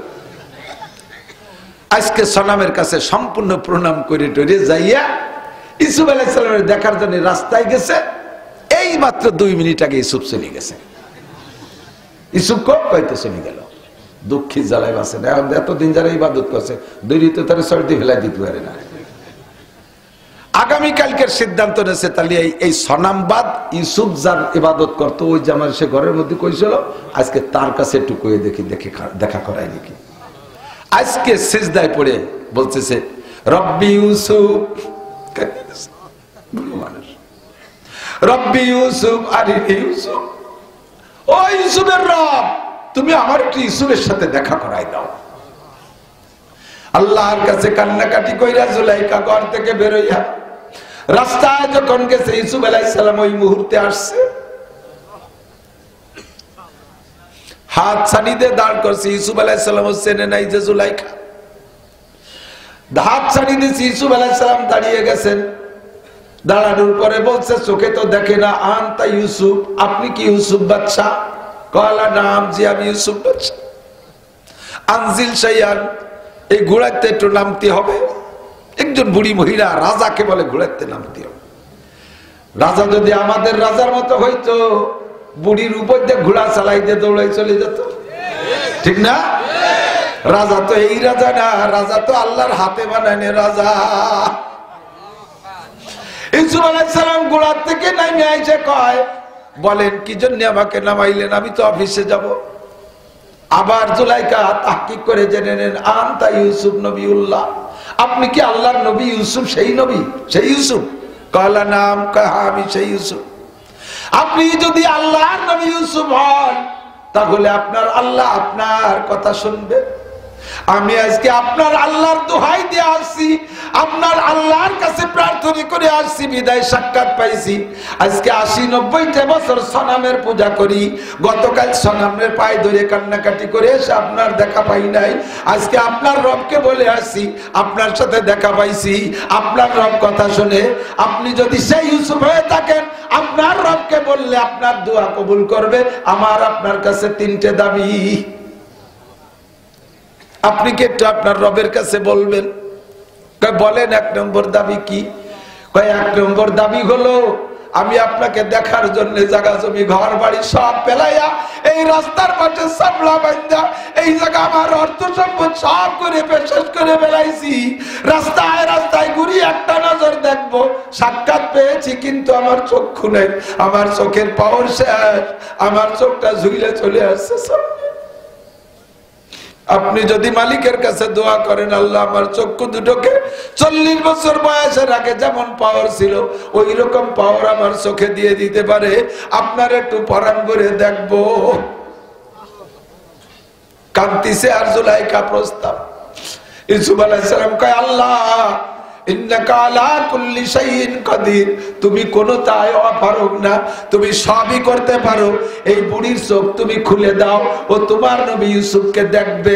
আজকে সনামের কাছে সম্পূর্ণ প্রণাম করে টরে যাইয়া ইউসুফ আলাইহিস সালামের দেখার জন্য রাস্তায় গেছে। এই মাত্র 2 মিনিট আগে ইউসুফ চলে গেছে। ইউসুফ কইতে চলে গেল, দুঃখী জ্বালায় বাসে না। এতদিন যারা ইবাদত করছে দৈরিত তারা সর্দি ফেলাই দিতে পারে না। আগামীকালকের সিদ্ধান্ত নেছে তাহলে এই সনামবাদ ইউসুফ যার ইবাদত করতো, ওই যে আমার সে ঘরের মধ্যে কইছিল, আজকে তার কাছে একটু কয়ে দেখি, দেখা করাই দেখি। আজকে সিজদায় পড়ে বলতেছে রব্বি ইউসুফ, মানুষ রব্বি ইউসুফ আরিনি ইউসুফ, ও ইউসুফের রব, তুমি আমার একটু ইউসুফের সাথে দেখা করাই দাও। আল্লাহর কাছে কান্নাকাটি কইরা জুলাইখা ঘর থেকে বেরোইয়া রাস্তায় যখন গেছে, ইউসুফ আলাইহিস সালাম ওই মুহূর্তে আসছে, হাত ছানি দিয়ে দাঁড় করছে। ইউসুফ আলাইহিস সালাম চেনে নাই যে জুলাইখা, হাত ছানি দিয়েছে। ইউসুফ আলাইহিস সালাম দাঁড়িয়ে গেছেন, দাঁড়ানোর পরে বলছে চোখে তো দেখে না, আনতা ইউসুফ, আপনি কি ইউসুফ বাদশা? কলা নাম, জি আমি ইউসুফ বাদশা। আনজিল শাইয়ান, এই ঘোড়াতে একটু নামতে হবে। একজন বুড়ি মহিলা রাজাকে বলে ঘোড়াতে নামতে হবে। রাজা যদি আমাদের রাজার মতো হইতো, বুড়ির উপর দিয়ে ঘোড়া চালাই দিয়ে দৌড়াই চলে যেত, ঠিক না? রাজা তো এই রাজা না, রাজা তো আল্লাহর হাতে বানায় রাজা। ইউসুফ আলাইহিস সালাম ঘোড়ার থেকে নামে আইসে কয়, বলেন কি জন্য আমাকে নামাইলেন? আমি তো অফিসে যাব। আবার জুলাইখা তাহকিক করে জেনে নেন, আনতা ইউসুফ নবিউল্লাহ, আপনি কি আল্লাহর নবী ইউসুফ? সেই নবী, সেই ইউসুফ? কলা নাম, কাহা আমি সেই ইউসুফ। আপনি যদি আল্লাহর নবী ইউসুফ হন তাহলে আপনার আল্লাহ আপনার কথা শুনবে। আমি আজকে আপনার আল্লাহর দোহাই দিয়ে আসছি, আপনার আল্লাহর কাছে প্রার্থনা করে আসছি, বিদায় সাক্ষাৎ পাইছি। আজকে 80-90টা বছর সনামের পূজা করি, গতকাল সনামের পায়ে ধরে কান্নাকাটি করে এসে আপনার দেখা পাই নাই। আজকে আপনার রবকে বলে আসছি, আপনার সাথে দেখা পাইছি, আপনার রব কথা শুনে। আপনি যদি সেই ইউসুফ হয়ে থাকেন, আপনার রবকে বললে আপনার দোয়া কবুল করবে। আমার আপনার কাছে 3টে দাবি, আপনি কি একটু আপনার রবের কাছে বলবেন? বলেন 1 নম্বর দাবি কি? 1 নম্বর দাবি হলো আমি আপনাকে দেখার জন্য জায়গা জমি ঘর বাড়ি সব পেলাইয়া এই রাস্তার পাশে সামলা বান্ধা এই জায়গা আমার অর্থ সম্পদ সব করে শেষ করে বেলাইছি। রাস্তায় রাস্তায় ঘুরি একটা নজর দেখবো। সাক্ষাৎ পেয়েছি কিন্তু আমার চক্ষু নেই, আমার চোখের পাওয়ার শেষ, আমার চোখটা ঝুলে চলে আসছে। আপনি যদি মালিকের কাছে দোয়া করেন, আল্লাহ আমার চক্ষু দুটোকে 40 বছর বয়সের আগে যেমন পাওয়ার ছিল ওই রকম পাওয়ার আমার চোখে দিয়ে দিতে পারে, আপনার একটু পরাণ করে দেখবো। কান্তিছে আর জুলাইকা প্রস্তাব। ইউসুফ আলাইহিস সালাম কয়, আল্লাহ ইন্নাকা আলা কুল্লি শাইইন কাদির, তুমি কোনটাই অপারগ না, তুমি সবই করতে পারো। এই বুড়ির চোখ তুমি খুলে দাও, ও তোমার নবী ইউসুফকে দেখবে।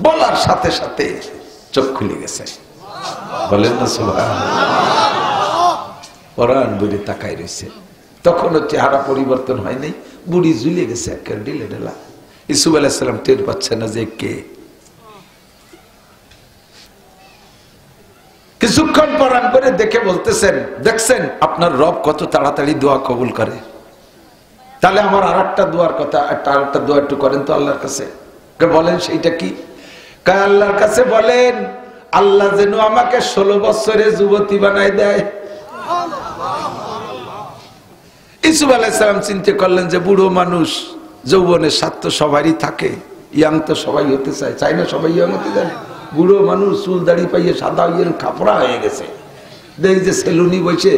বলার সাথে সাথে চোখ খুলে গেছে। বলেন না সুবহানাল্লাহ। পরাণ বুড়ি তাকাই রয়েছে, তখনও চেহারা পরিবর্তন হয় নাই, বুড়ি ঝুলে গেছে একেবারে ঢিলে ঢেলা। ইউসুফ আলাইহিস সালাম টের পাচ্ছে না যে কে। কিছুক্ষণ পরাণ করে দেখে বলতেছেন, দেখছেন আপনার রব কত তাড়াতাড়ি দোয়া কবুল করে। তাহলে আমার আরেকটা দোয়ার কথা, আরেকটা দোয়া একটু করেন তো আল্লাহর কাছে। বলেন সেইটা কি? আল্লাহর কাছে বলেন, আল্লাহ যেন আমাকে 16 বছরে যুবতী বানাই দেয়। ইউসুফ আলাইহিস সালাম চিন্তা করলেন যে বুড়ো মানুষ, যৌবনের স্বাদ তো সবারই থাকে, ইয়াং তো সবাই হতে চায়, চাই না সবাই ইয়াং হতে জানে। বুড়ো মানুষ চুল দাড়ি পাইয়ে সাদা হইয়ে খাপড়া হয়ে গেছে, দেখ যে সেলুনি বসে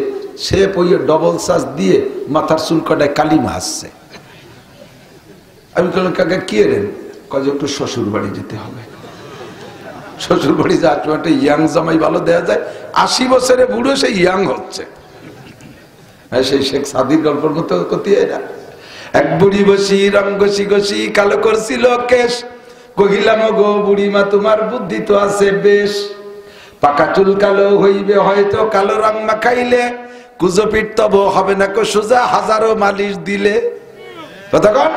সে পইয়ে ডবল চার্জ দিয়ে মাথার চুল কাটায় কালিমা আসছে। আমি বললাম, কাকা কি এলেন? কাজে একটু শ্বশুর বাড়ি যেতে হবে। শ্বশুর বাড়ি যা একটু একটা ইয়াং জামাই ভালো দেওয়া যায়। 80 বছরে বুড়ো সে ইয়াং হচ্ছে। হ্যাঁ, সেই শেখ সাদির গল্পের মতো করতে না। এক বুড়ি বসি রং ঘষি ঘষি কালো করছিল কেশ, কহিলাম গো বুড়িমা তোমার বুদ্ধি তো আছে বেশ, পাকা চুল কালো হইবে হয়তো কালো রং মাখাইলে, কুজো পিঠ তব হবে না কো সোজা হাজারো মালিশ দিলে। কথা কন?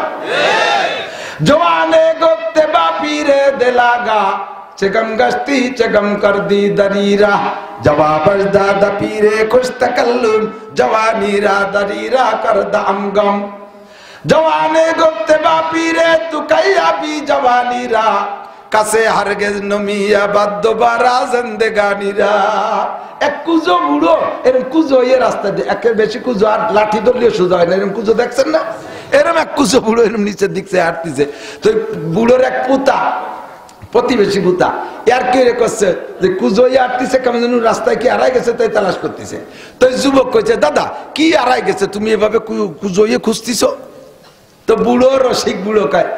জওয়ানে গোতে বাপিরে দেলাগা চেগম গস্তি চেগম কর দি দরিরা, জবাব দাদা পীরে খুশ তাকাল্লুম জওয়ানিরা দরিরা কর দাম গম। জওয়ানে গোতে বাপিরে তু কাইয়াবি জওয়ানিরা, কাছে হারগেজ নমিয়া বাদ্য বারা জিন্দেগানিরা। এক কুজো বুড়ো এরকম কুজো এই রাস্তা দিয়ে একের বেশি কুজো আর লাঠি ধরলে সোজা হয় না, এরকম কুজো দেখছেন না? এরকম এক কুজো বুড়ো এরকম নিচের দিকে হাঁটতেছে। তো বুড়োর এক পুতা, প্রতিবেশী পুতা, আর কে রে করছে যে কুজো হাঁটতেছে কেমন যেন রাস্তায় কি হারাই গেছে তাই তালাশ করতেছে। তো যুবক কইছে, দাদা কি হারাই গেছে, তুমি এভাবে কুজো খুঁজতেছ? তো বুড়ো রসিক বুড়ো কয়,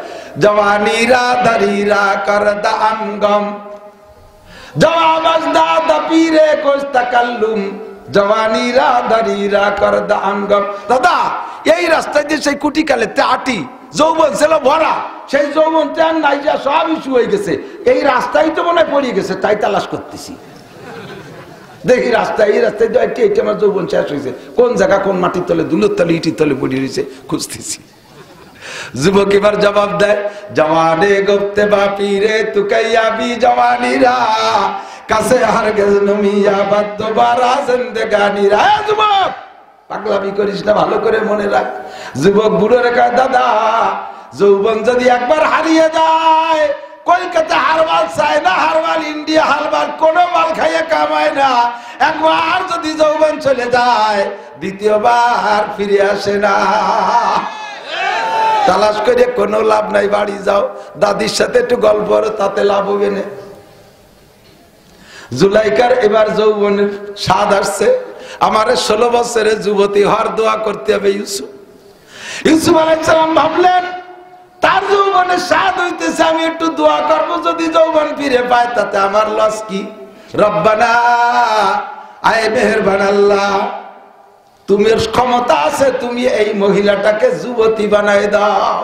জওয়ানিরা দরিরা কর দাম গম, জওয়াবাজ দাদা পীরে কোশ তাকাল্লুম জওয়ানিরা দরিরা কর দাম গম। দাদা এই রাস্তায় যে সেই কুটি কালে আটি যৌবন ছিল ভরা, সেই যৌবন ট্রেন নাই যা সব ইস্যু হয়ে গেছে, এই রাস্তায় তো মনে হয় পড়ে গেছে তাই তালাশ করতেছি। দেখি রাস্তায় এই রাস্তায় এইটা আমার যৌবন শেষ হয়েছে, কোন জায়গা কোন মাটির তলে দুলোর তলে ইটির তলে পড়ে রয়েছে খুঁজতেছি। যুবক এবার জবাব দেয়, জওয়ানে গোপ্তে বাপিরে তু কাইয়াবি জওয়ানিরা, কাছে হারগেজ নমিয়া বাদ্য বারা জিন্দেগানিরা। যুবক পাগলামি করিস না, ভালো করে মনে রাখ। যুবক বুড়ো রেখা, দাদা যৌবন যদি একবার হারিয়ে যায়, কলকাতা হারবাল চায় না, হারবাল ইন্ডিয়া হারবাল কোনো মাল খাইয়ে কামায় না। একবার যদি যৌবন চলে যায় দ্বিতীয়বার ফিরে আসে না। তালাশ করে কোনো লাভ নাই, বাড়ি যাও, দাদির সাথে একটু গল্প তাতে লাভ হবে না। জুলাইকার এবার যৌবনের স্বাদ আসছে, আমারে 16 বছরের যুবতী হওয়ার দোয়া করতে হবে। ইউসুফ আলাইহিস সালাম ভাবলেন তার যৌবনে স্বাদ হইতেছে, আমি একটু দোয়া করবো, যদি যৌবন ফিরে পায় তাতে আমার লস কি? রব্বানা, আয় মেহেরবান আল্লাহ, তুমি ক্ষমতা আছে, তুমি এই মহিলাটাকে যুবতী বানাই দাও।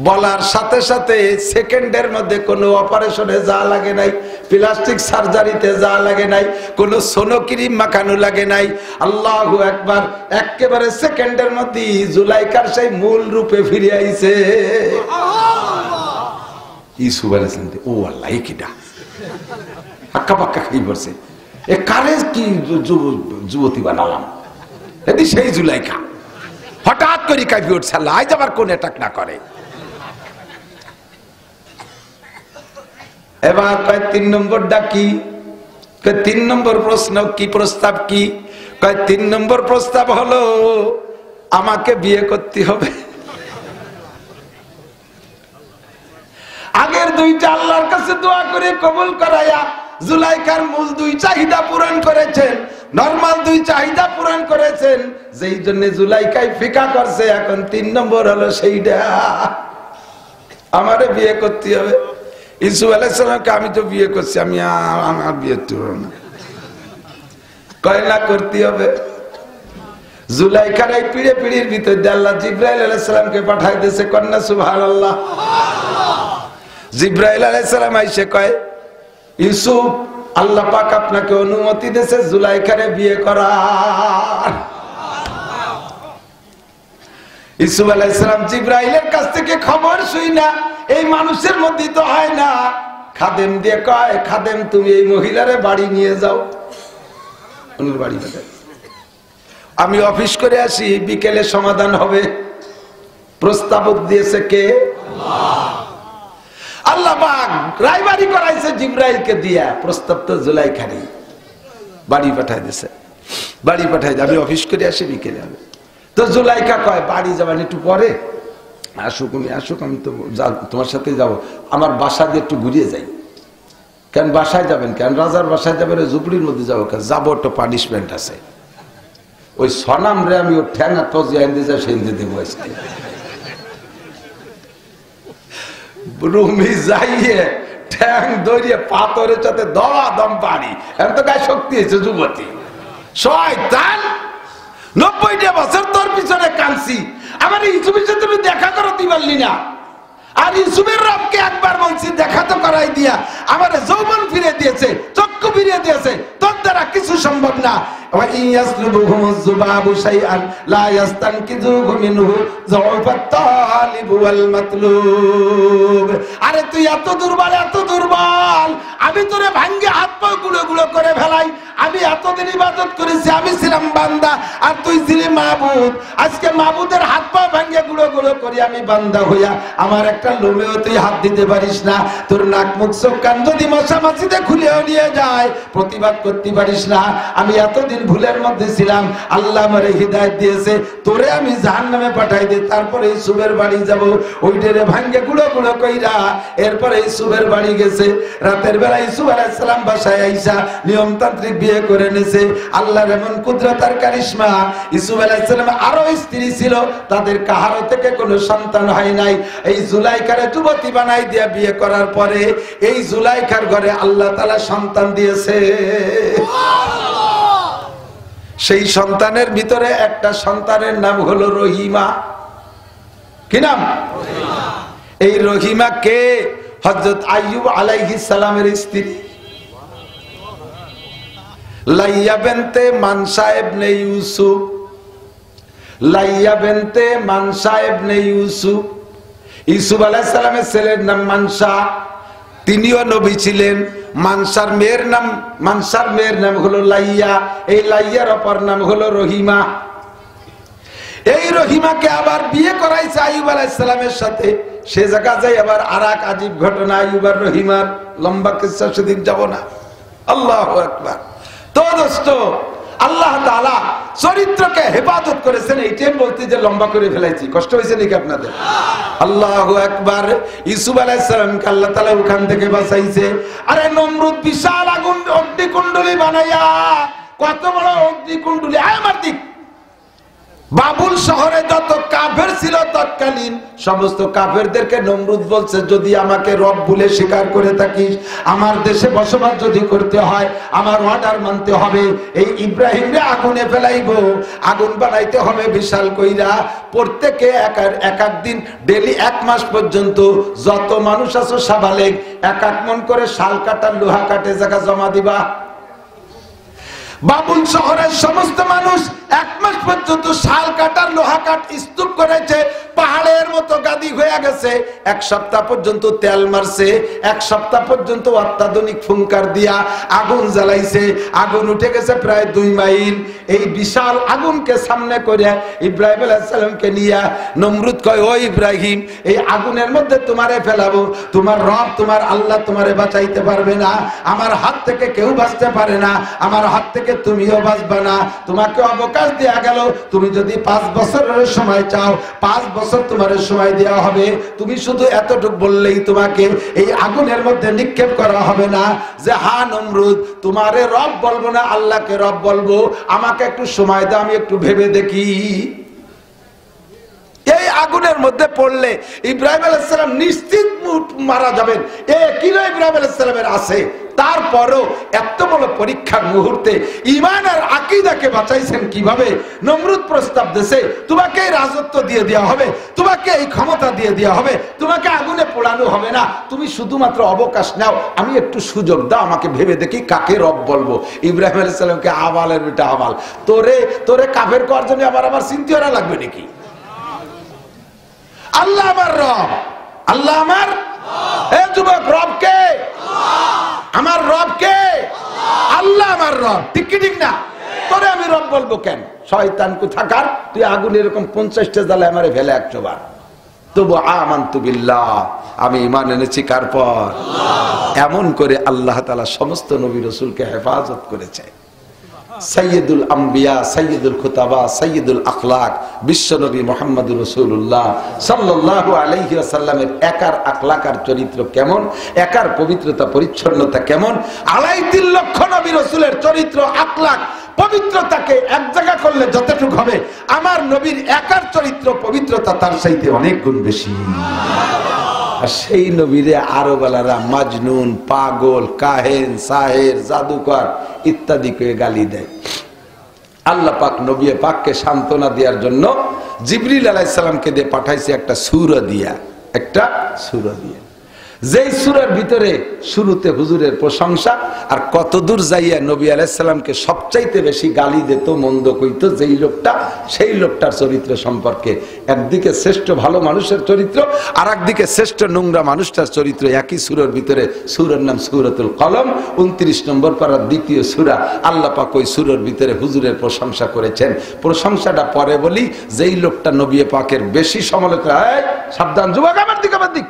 বলার সাথে সাথে সেকেন্ডের মধ্যে কোনো অপারেশনে যা লাগে নাই, প্লাস্টিক সার্জারিতে যা লাগে নাই, কোনো সোনো ক্রিম মাখানো লাগে নাই। আল্লাহু আকবার, একেবারে সেকেন্ডের মধ্যে জুলাইকার সেই মূল রূপে ফিরে আইছে। ইউসুফ আলাইহিস সালাম, ও আল্লাহ, এই কিটা হাক্কা পাক্কা খাই পড়ছে, এ কারে কি যুবতী বানালাম? এটি সেই জুলাইকা। হঠাৎ করে কাঁপি উঠছে, আল্লাহ আজ আবার কোন অ্যাটাক না করে। এবার কয় 3 নম্বরটা কি? 3 নম্বর প্রশ্ন কি, প্রস্তাব কি? কয় 3 নম্বর প্রস্তাব হলো আমাকে বিয়ে করতে হবে। আগের 2টা আল্লাহর কাছে দোয়া করে কবুল করায়া জুলাইখার মূল 2 চাহিদা পূরণ করেছেন, নরমাল 2 চাহিদা পূরণ করেছেন, যেই জন্য জুলাইখাই ফিকা করছে। এখন 3 নম্বর হলো সেইটা, আমারে বিয়ে করতে হবে। ইউসুফ আলাইহিস সালামকে আমি তো বিয়ে করছি, আমি আমার বিয়ে তো না, কয়লা করতে হবে। জুলাইখার এই পিড়ির ভিতর আল্লাহ জিবরাইল আলাইহিস সালামকে পাঠাই দিয়েছে। কন্যা সুবহানাল্লাহ। জিবরাইল আলাইহিস সালাম আইসে কয়, ইউসুফ, আল্লাহ পাক আপনাকে অনুমতি দিয়েছে জুলাইখারে বিয়ে করার। ইউসুফ আলাইহিস সালাম জিবরাইলের কাছ থেকে খবর শুই না, এই মানুষের মধ্যে তো হয় না, খাদেম দিয়ে কয়, খাদেম তুমি এই মহিলারে বাড়ি নিয়ে যাও। বাড়ি আমি অফিস করে আসি, বিকেলে সমাধান হবে। প্রস্তাবক দিয়েছে কে? আল্লাহ পাক রায়বাড়ি করাইছে জিবরাইলকে দিয়া। প্রস্তাব তো জুলাইখারই, বাড়ি পাঠাই দিয়েছে। বাড়ি পাঠাই, আমি অফিস করে আসি, বিকেলে হবে। তো জুলাইখা কয়, বাড়ি যাবেন একটু পরে, আসুক আমি আসুক, আমি তো তোমার সাথে যাবো, আমার বাসা দিয়ে একটু ঘুরিয়ে যাই। কেন বাসায় যাবেন? কেন রাজার বাসায় যাবেন? ঝুপড়ির মধ্যে যাবো। যাবো, একটা পানিশমেন্ট আছে, ওই সনাম রে আমি ওর ঠ্যাঙা টজিয়ে আনতে যাই, সেনতে দেবো আজকে। রুমি যাইয়ে ঠ্যাং দড়িয়ে পাথরের সাথে দমা দম পানি, এখন তো গায়ে শক্তি হয়েছে যুবতী। শয়তান, 90টা বছর তোর পিছনে কাঁদছি, আমার ইউসুফের সাথে তুমি দেখা করতে পারলি না। আর ইউসুফের রবকে একবার বলছি দেখা তো করাই দিয়া, আমার যৌবন ফিরে দিয়েছে, চক্ষু ফিরে দিয়েছে, তোর দ্বারা কিছু সম্ভব না। আরে তুই এত দুর্বল, এত দুর্বল, আমি তোরে ভাঙ্গে হাত পা গুঁড়ো গুঁড়ো করে ফেলাই। আমি এতদিন ইবাদত করেছি, আমি ছিলাম বান্দা আর তুই ছিলি মাবুদ। আজকে মাবুদের হাত পা ভাঙ্গে গুঁড়ো গুঁড়ো করি আমি বান্দা হইয়া, আমার একটা লোমেও তুই হাত দিতে পারিস না। তোর নাক মুখ চোখ কান যদি মশা মাছিতে খুলেও নিয়ে যায়, প্রতিবাদ করতে পারিস না। আমি এতদিন ভুলের মধ্যে ছিলাম, আল্লাহ আমারে হিদায়াত দিয়েছে, তোরে আমি জাহান্নামে পাঠাই দিই, তারপরে ইউসুফের বাড়ি যাব। ওইটারে ভাঙ্গে গুঁড়ো গুঁড়ো কইরা এরপরে ইউসুফের বাড়ি গেছে। রাতের বেলা ইউসুফ আলাইহিস সালাম বাসায় আইসা নিয়মতান্ত্রিক বিয়ে করে নেছে। আল্লাহর এমন কুদরত আর কারিশমা, ইউসুফ আলাইহিস সালাম আরো স্ত্রী ছিল, তাদের কাহারো থেকে কোনো সন্তান হয় নাই। এই জুলাইখারে যুবতী বানাই দিয়া বিয়ে করার পরে এই জুলাইখার ঘরে আল্লাহ তাআলা সন্তান দিয়েছে। সেই সন্তানের ভিতরে একটা সন্তানের নাম হলো রহিমা। কি নাম? এই রহিমা কে? হযরত আইয়ুব আলাইহিস সালামের স্ত্রী, লাইয়া বিনতে মানসা ইবনে ইউসুফ। লাইয়া বিনতে মানসা ইবনে ইউসুফ, ইউসুফ আলাইহিস সালামের ছেলের নাম মানসা, তিনিও নবী ছিলেন। মানসার মেয়ের নাম হলো লাইয়া, এই লাইয়ার অপর নাম হলো রহিমা। এই রহিমাকে আবার বিয়ে করাইছে আইয়ুব আলাইহিস সালামের সাথে। সে জায়গা যাই আবার আর এক আজীব ঘটনা আইয়ুব আর রহিমার, লম্বা কিসসা, সেদিন যাব না। আল্লাহু আকবার। তো দোস্ত, আল্লাহ তাআলা চরিত্রকে হেফাজত করেছেন, এইটাই বলতে যে লম্বা করে ফেলাইছি। কষ্ট হয়েছে নাকি আপনাদের? আল্লাহু আকবার। ইউসুফ আলাইহিস সালামকে আল্লাহ তাআলা ওখান থেকে বাঁচাইছে। আরে নমরুদ বিশাল আগুন অগ্নিকুণ্ডলী বানাইয়া কত বড় অগ্নিকুণ্ডলী, আমার দিক। বাবুল শহরে যত কাফের ছিল তৎকালীন সমস্ত কাফেরদেরকে নমরুদ বলছে, যদি আমাকে রব বলে স্বীকার করে থাকিস, আমার দেশে বসবাস যদি করতে হয়, আমার অর্ডার মানতে হবে, এই ইব্রাহিমরে আগুনে ফেলাইব, আগুন বানাইতে হবে বিশাল কইরা, প্রত্যেকে এক এক দিন ডেলি 1 মাস পর্যন্ত যত মানুষ আছো সাবালেগ 1 মন করে শাল কাটার লোহা কাটে জায়গা জমা দিবা। বাবুল শহরের সমস্ত মানুষ 1 মাস পর্যন্ত শাল কাটার লোহা কাঠ স্তূপ করেছে, পাহাড়ের মতো গাদি হয়ে গেছে। 1 সপ্তাহ পর্যন্ত তেল মারছে, 1 সপ্তাহ পর্যন্ত অত্যাধুনিক ফুঙ্কার দিয়া আগুন জ্বালাইছে, আগুন উঠে গেছে প্রায় 2 মাইল। এই বিশাল আগুনকে সামনে করে ইব্রাহিম আলাইহিস সালামকে নিয়ে নমরুদ কয়, ও ইব্রাহিম, এই আগুনের মধ্যে তোমারে ফেলাবো, তোমার রব তোমার আল্লাহ তোমারে বাঁচাইতে পারবে না, আমার হাত থেকে কেউ বাঁচতে পারে না, আমার হাত থেকে তুমিও বাঁচবে না, তোমাকে অবকাশ দেয়া গেল, তুমি যদি 5 বছরের সময় চাও 5 বছর তোমার সময় দেওয়া হবে, তুমি শুধু এতটুকু বললেই তোমাকে এই আগুনের মধ্যে নিক্ষেপ করা হবে না যে হ্যাঁ নমরুদ তোমারে রব বলবো না, আল্লাহকে রব বলবো, আমাকে একটু সময় দাও, আমি একটু ভেবে দেখি। এই আগুনের মধ্যে পড়লে ইব্রাহিম আলাইহিস সালাম নিশ্চিত মারা যাবেন, কিলো ইব্রাহিম আলাইহিস সালামের আছে। তারপরও এত বড় পরীক্ষার মুহূর্তে ঈমান আর আকীদাকে বাঁচাইছেন কিভাবে? নমরুদ প্রস্তাব দিয়েছে, তোমাকে এই রাজত্ব দিয়ে দেওয়া হবে, তোমাকে এই ক্ষমতা দিয়ে দেওয়া হবে, তোমাকে আগুনে পোড়ানো হবে না, তুমি শুধুমাত্র অবকাশ নাও, আমি একটু সুযোগ দাও, আমাকে ভেবে দেখি কাকে রব বলবো। ইব্রাহিম আলাইহিস সালামকে আবালের বেটা আবাল, তোরে কাফের করার জন্য আবার চিন্তা করা লাগবে নাকি? আল্লাহ আমার রব, আল্লাহ আমার যুবক রবকে, আমার রবকে, আল্লাহ আমার রব, ঠিক কি ঠিক না? তোরে আমি রব বলবো কেন? শয়তান কোথাকার, তুই আগুন এরকম 50টা জ্বালায় আমারে ফেলে 100 বার, তবু আমানতু বিল্লাহ, আমি ঈমান এনেছি কার পর? এমন করে আল্লাহ তাআলা সমস্ত নবী রাসূলকে হেফাজত করেছে। সাইয়্যিদুল আম্বিয়া, সাইয়্যিদুল খুতাবা, সাইয়্যিদুল আখলাক বিশ্বনবী মুহাম্মদুর রাসূলুল্লাহ সাল্লাল্লাহু আলাইহি ওয়াসাল্লামের একার আখলাক আর চরিত্র কেমন, একার পবিত্রতা পরিচ্ছন্নতা কেমন, 2.5 লক্ষ নবী রাসূলের চরিত্র আখলাক পবিত্রতাকে এক জায়গা করলে যতটুকু হবে, আমার নবীর একার চরিত্র পবিত্রতা তার চাইতে অনেক গুণ বেশি। আর সেই নবীরে আরবওয়ালারা মাজনুন, পাগল, কাহেন, সাহের, জাদুকর ইত্যাদি করে গালি দেয়। আল্লাহ পাক নবী পাককে সান্ত্বনা দেওয়ার জন্য জিবরিল আলাইহিস সালামকে দিয়ে পাঠাইছে একটা সূরা দিয়া, যেই সূরার ভিতরে শুরুতে হুজুরের প্রশংসা, আর কতদূর যাইয়া নবী আলাইহিস সালামকে সবচাইতে বেশি গালি দিত, মন্দ কইতো যেই লোকটা, সেই লোকটার চরিত্র সম্পর্কে। একদিকে শ্রেষ্ঠ ভালো মানুষের চরিত্র, আর একদিকে শ্রেষ্ঠ নোংরা মানুষটার চরিত্র, একই সূরার ভিতরে। সূরার নাম সূরাতুল কলম, 29 নম্বর পারার 2য় সূরা। আল্লাহ পাক ওই সূরার ভিতরে হুজুরের প্রশংসা করেছেন। প্রশংসাটা পরে বলি, যেই লোকটা নবী পাকের বেশি সমালোচনা, সাবধান যুবক, আমার দিক, আমার দিক,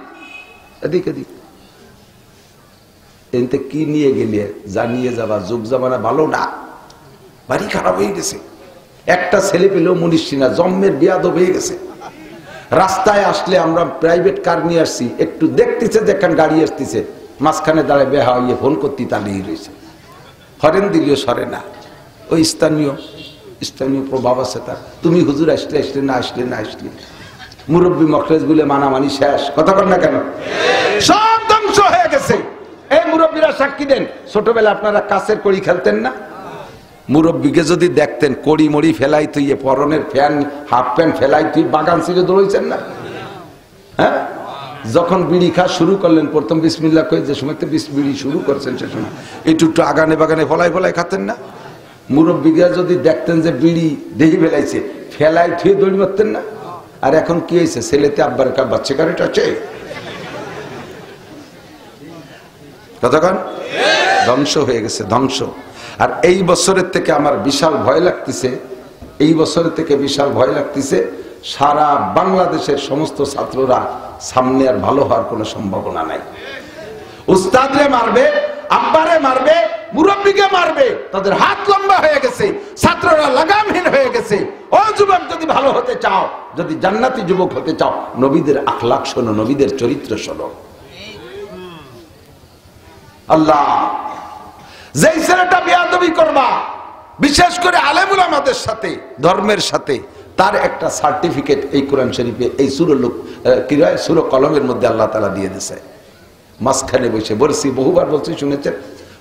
এদিক এদিক, এতে কি নিয়ে গেলে জানিয়ে যাবা, যুগ জামানা ভালো না, বাড়ি খারাপ হয়ে গেছে, একটা ছেলে পেলেও মনীষী না, জন্মের বিয়াদব হয়ে গেছে। রাস্তায় আসলে আমরা প্রাইভেট কার নিয়ে আসছি, একটু দেখতেছে দেখেন গাড়ি আসতেছে, মাঝখানে দাঁড়ায় বেহা হইয়ে ফোন করতে তালিয়ে রয়েছে, হরেন দিলেও সরে না। ওই স্থানীয় প্রভাব আছে তার, তুমি হুজুর আসলে না আসলে মুরব্বী মখলেজ গুলে মানামানি শেষ, কথা বল না কেন? সব ধ্বংস হয়ে গেছে। এই মুরব্বীরা সাক্ষী দেন, ছোটবেলা আপনারা কাছের কড়ি খেলতেন না? মুরব্বীকে যদি দেখতেন কড়ি মড়ি ফেলাই তুই, পরনের ফ্যান হাফ প্যান্ট ফেলাই তুই বাগান ছিঁড়ে দৌড়াইছেন না? হ্যাঁ, যখন বিড়ি খাওয়া শুরু করলেন, প্রথম বিসমিল্লাহ কই যে সময় বিড়ি শুরু করছেন, সে সময় একটু আগানে বাগানে ফলাই খাতেন না? মুরব্বীরা যদি দেখতেন যে বিড়ি দেহি ফেলাইছে, ফেলাই থুয়ে দৌড়ি মারতেন না? আর এখন কি হয়েছে, ছেলেতে আব্বার বাচ্চা কারেট আছে, কতক্ষণ ধ্বংস হয়ে গেছে, ধ্বংস। আর এই বছরের থেকে আমার বিশাল ভয় লাগতেছে, সারা বাংলাদেশের সমস্ত ছাত্ররা সামনে আর ভালো হওয়ার কোনো সম্ভাবনা নাই। উস্তাদরে মারবে, আব্বারে মারবে, মুরব্বীকে মারবে, তাদের হাত লম্বা হয়ে গেছে, ছাত্ররা লাগামহীন হয়ে গেছে। ও যুবক, যদি ভালো হতে চাও, যদি জান্নাতি যুবক হতে চাও, নবীদের আখলাক শোনো, নবীদের চরিত্র শোনো। আল্লাহ, যেই ছেলেটা বেয়াদবি করবা, বিশেষ করে আলেমুল আমাদের সাথে ধর্মের সাথে তার একটা সার্টিফিকেট এই কোরআন শরীফে এই সূরা কলমের মধ্যে আল্লাহ তাআলা দিয়ে দিয়েছে। মাঝখানে বসে বলছি, বহুবার বলছি, শুনেছেন,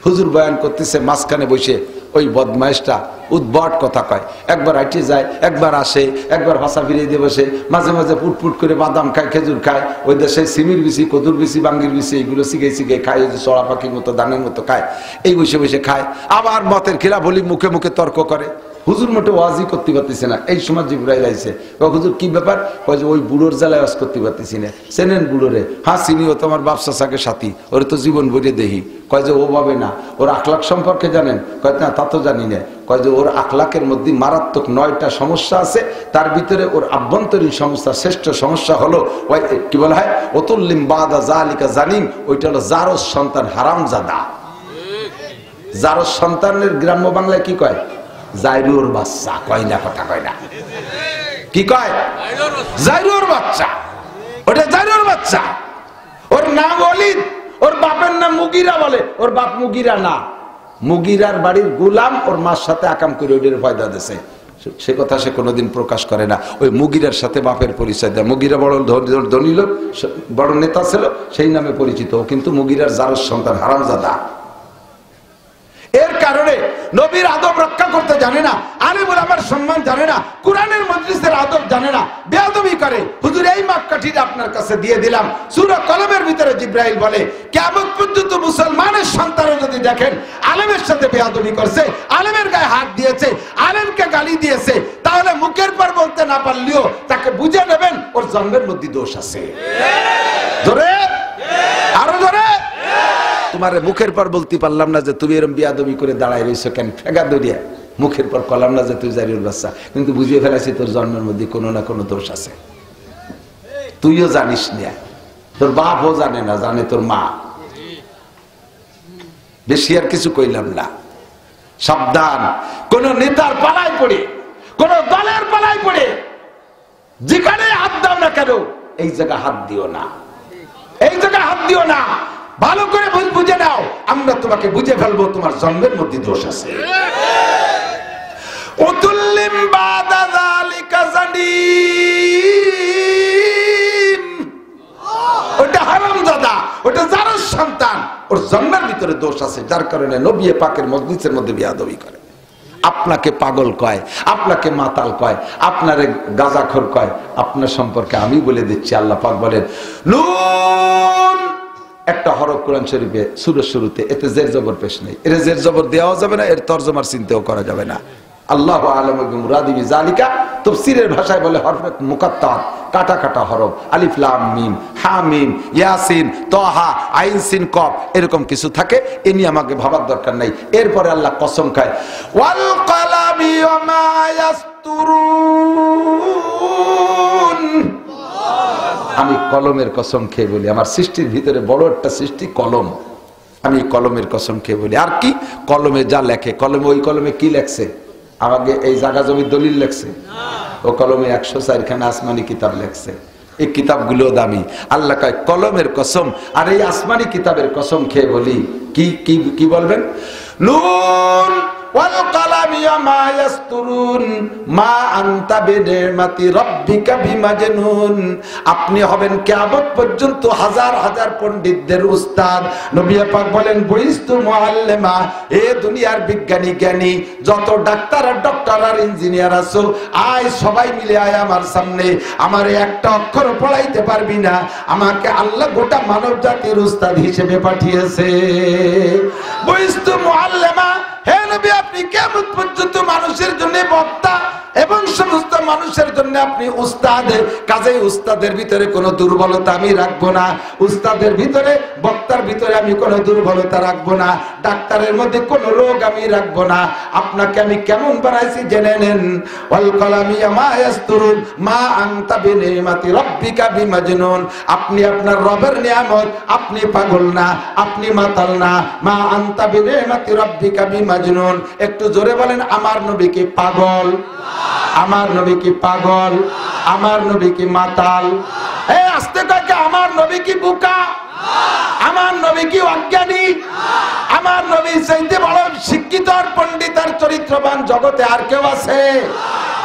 হুজুর বয়ান করতেছে, মাঝখানে বসে ওই বদমাইশটা উদ্ভট কথা কয়, একবার আইটে যায়, একবার আসে, একবার ভাষা ফিরিয়ে দিয়ে বসে, মাঝে মাঝে পুটপুট করে বাদাম খায়, খেজুর খায়, ওই দেশে সিমির বিচি, কদুর বিচি, বাঙ্গির বিচি, এইগুলো শিখে শিখে খায়, ওই যে চড়া পাখির মতো দানের মতো খায়, এই বসে বসে খায়। আবার মতের খিলাফ বলি মুখে মুখে তর্ক করে। হুজুর মোটে ওয়াজই করতে পারতেছে না। এই সময় জিবরাইল আইছে, হুজুর কি ব্যাপার? কয় যে ওই বুড়োর জ্বালায় ওয়াজ করতে পারতেছি না। চেনেন বুড়োরে? হ্যাঁ চিনি, ও তোমার বাপ চাচাকে সাথী, ওরে তো জীবন ভরে দেখি। কয় যে ও ভাবে না, ওর আখলাক সম্পর্কে জানেন? কয় না, তা তো জানি না। কয় যে ওর আখলাকের মধ্যে মারাত্মক 9টা সমস্যা আছে, তার ভিতরে ওর আভ্যন্তরীণ সমস্যা, শ্রেষ্ঠ সমস্যা হলো ওই কি বলা হয়, অতুল্লিম বাদা জালিকা জানিম, ওইটা হলো জারজ সন্তান হারামজাদা। জারজ সন্তানের গ্রাম্য বাংলায় কি কয়? জাইরুর বাচ্চা। কয় না, কথা কয় না, কি কয়? জাইরুর বাচ্চা। ওটা জাইরুর বাচ্চা। ওর নাম ওয়ালিদ, ওর বাপের নাম মুগিরা বলে, ওর বাপ মুগিরা না, মুগিরার বাড়ির গোলাম ওর মার সাথে আকাম করে ওইটার ফায়দা দিয়েছে। সে কথা সে কোনোদিন প্রকাশ করে না। ওই মুগিরার সাথে বাপের পরিচয় দেয়। মুগিরা বড় ধনী লোক, বড় নেতা ছিল, সেই নামে পরিচিত। কিন্তু মুগিরার জারজ সন্তান হারামজাদা। এর কারণে নবীর আদব রক্ষা করতে জানে না, আলেমুল আমার সম্মান জানে না, কোরআনের মজলিসের আদব জানে না, বেয়াদবি করে। হুজুর এই মাপকাঠিটা আপনার কাছে দিয়ে দিলাম। সূরা কলমের ভিতরে জিবরাইল বলে, কিয়ামত পর্যন্ত মুসলমানের সন্তানও যদি দেখেন আলেমের সাথে বেয়াদবি করছে, আলেমের গায়ে হাত দিয়েছে, আলেমকে গালি দিয়েছে, তাহলে মুখের পর বলতে না পারলেও তাকে বুঝে নেবেন ওর জন্মের মধ্যে দোষ আছে। ধরে আরো ধরে, তোমার মুখের পর বলতে পারলাম না যে তুমি এরকম বিয়াদবি করে দাঁড়ায় রয়েছো কেন, ফেগা দরিয়া। মুখের পর কলাম না যে তুই জারির বাচ্চা, কিন্তু বুঝিয়ে ফেলেছি তোর জন্মের মধ্যে কোনো না কোনো দোষ আছে। তুইও জানিস না, তোর বাপও জানে না, জানে তোর মা। বেশি আর কিছু কইলাম না। সাবধান, কোন নেতার পালায় পড়ে, কোন দলের পালায় পড়ে যেখানে হাত দাও না কেন, এই জায়গায় হাত দিও না, এই জায়গায় হাত দিও না। ভালো করে বুঝে নাও, আমরা তোমাকে বুঝে ফেলবো তোমার জন্মের মধ্যে দোষ আছে। উতুল্লিম বাদা যালিকা জানিম, ওটা হারামজাদা, ওটা জারজ সন্তান, ওর জন্মের ভিতরে দোষ আছে, যার কারণে নবী পাকের মজলিসের মধ্যে বিয়াদবি করে। আপনাকে পাগল কয়, আপনাকে মাতাল কয়, আপনারে গাঁজাখোর কয়, আপনার সম্পর্কে আমি বলে দিচ্ছি। আল্লাহ পাক বলেন, নুন একটা হরফ কোরআন শরীফে সূরার শুরুতে, এতে জের জবর পেশ নেই, এর জের জবর দেওয়া যাবে না, এর তরজমার চিন্তাও করা যাবে না। আল্লাহু আ'লামু বিমুরাদি বিযালিকা, তাফসীরের ভাষায় বলে হরফে মুকাত্তার, কাটা কাটা হরফ, আলিফ লাম মিম, হা মিম, ইয়াসিন, তাহা, আইন সিন কফ, এরকম কিছু থাকে। এ নিয়ে আমাকে ভাবার দরকার নাই। এরপরে আল্লাহ কসম খায়, ওয়াল কলামি ওয়া মা ইয়াসতুরুন, আমি কলমের কসম খেয়ে বলি, আমার সৃষ্টির ভিতরে বড় একটা সৃষ্টি কলম, আমি কলমের কসম খেয়ে বলি। আর কি কলমে যা লেখে, কলমে ওই কলমে কি লেখছে? আমাকে এই জায়গা জমির দলিল লেখছে, ও কলমে 104 খানা আসমানি কিতাব লেখছে। এই কিতাবগুলো দামি। আল্লাহ কয় কলমের কসম, আর এই আসমানি কিতাবের কসম খেয়ে বলি, কি কি কি বলবেন? নুন ওয়াল কালামি ওয়া মা ইয়াসতুরুন মা আনতা বিনিমাতি রাব্বিকা বিমাজনুন। আপনি হবেন কিয়ামত পর্যন্ত হাজার হাজার পণ্ডিতদের উস্তাদ। নবী পাক বলেন, বইস্তু মুআল্লিমা, এ দুনিয়ার বিজ্ঞানী জ্ঞানী যত ডাক্তার আর ডক্টর আর ইঞ্জিনিয়ার আছো, আয় সবাই মিলে আয় আমার সামনে। আমারে একটা অক্ষর পড়াইতে পারবি না, আমাকে আল্লাহ গোটা মানব জাতির উস্তাদ হিসেবে পাঠিয়েছে। বইস্তু মুআল্লিমা, হে নবী আপনি কিয়ামত পর্যন্ত মানুষের জন্য বক্তা এবং সমস্ত মানুষের জন্য আপনি উস্তাদ। কাজেই উস্তাদের ভিতরে কোনো দুর্বলতা আমি রাখবো না, উস্তাদের ভিতরে বক্তার ভিতরে আমি কোনো দুর্বলতা রাখবো না, ডাক্তারের মধ্যে কোনো রোগ আমি রাখবো না। আপনাকে আমি কেমন বানাইছি জেনে নেন। ওয়াল কলামি মা ইয়াসতুরুন মা আনতা বিনিমাতি রাব্বিকা বিমাজনুন। আপনি আপনার রবের নিয়ামত, আপনি পাগল না, আপনি মাতাল না। মা আনতা বিনিমাতি রাব্বিকা বিমাজনুন। একটু জোরে বলেন, আমার নবী কি পাগল? আমার নবী কি পাগল? আমার নবী কি মাতাল? এই আস্তে কয়, আমার নবী কি বোকা? আমার নবী কি অজ্ঞানী? আমার নবী চাইতে বড় শিক্ষিত আর পণ্ডিত আর চরিত্রবান জগতে আর কেউ আছে?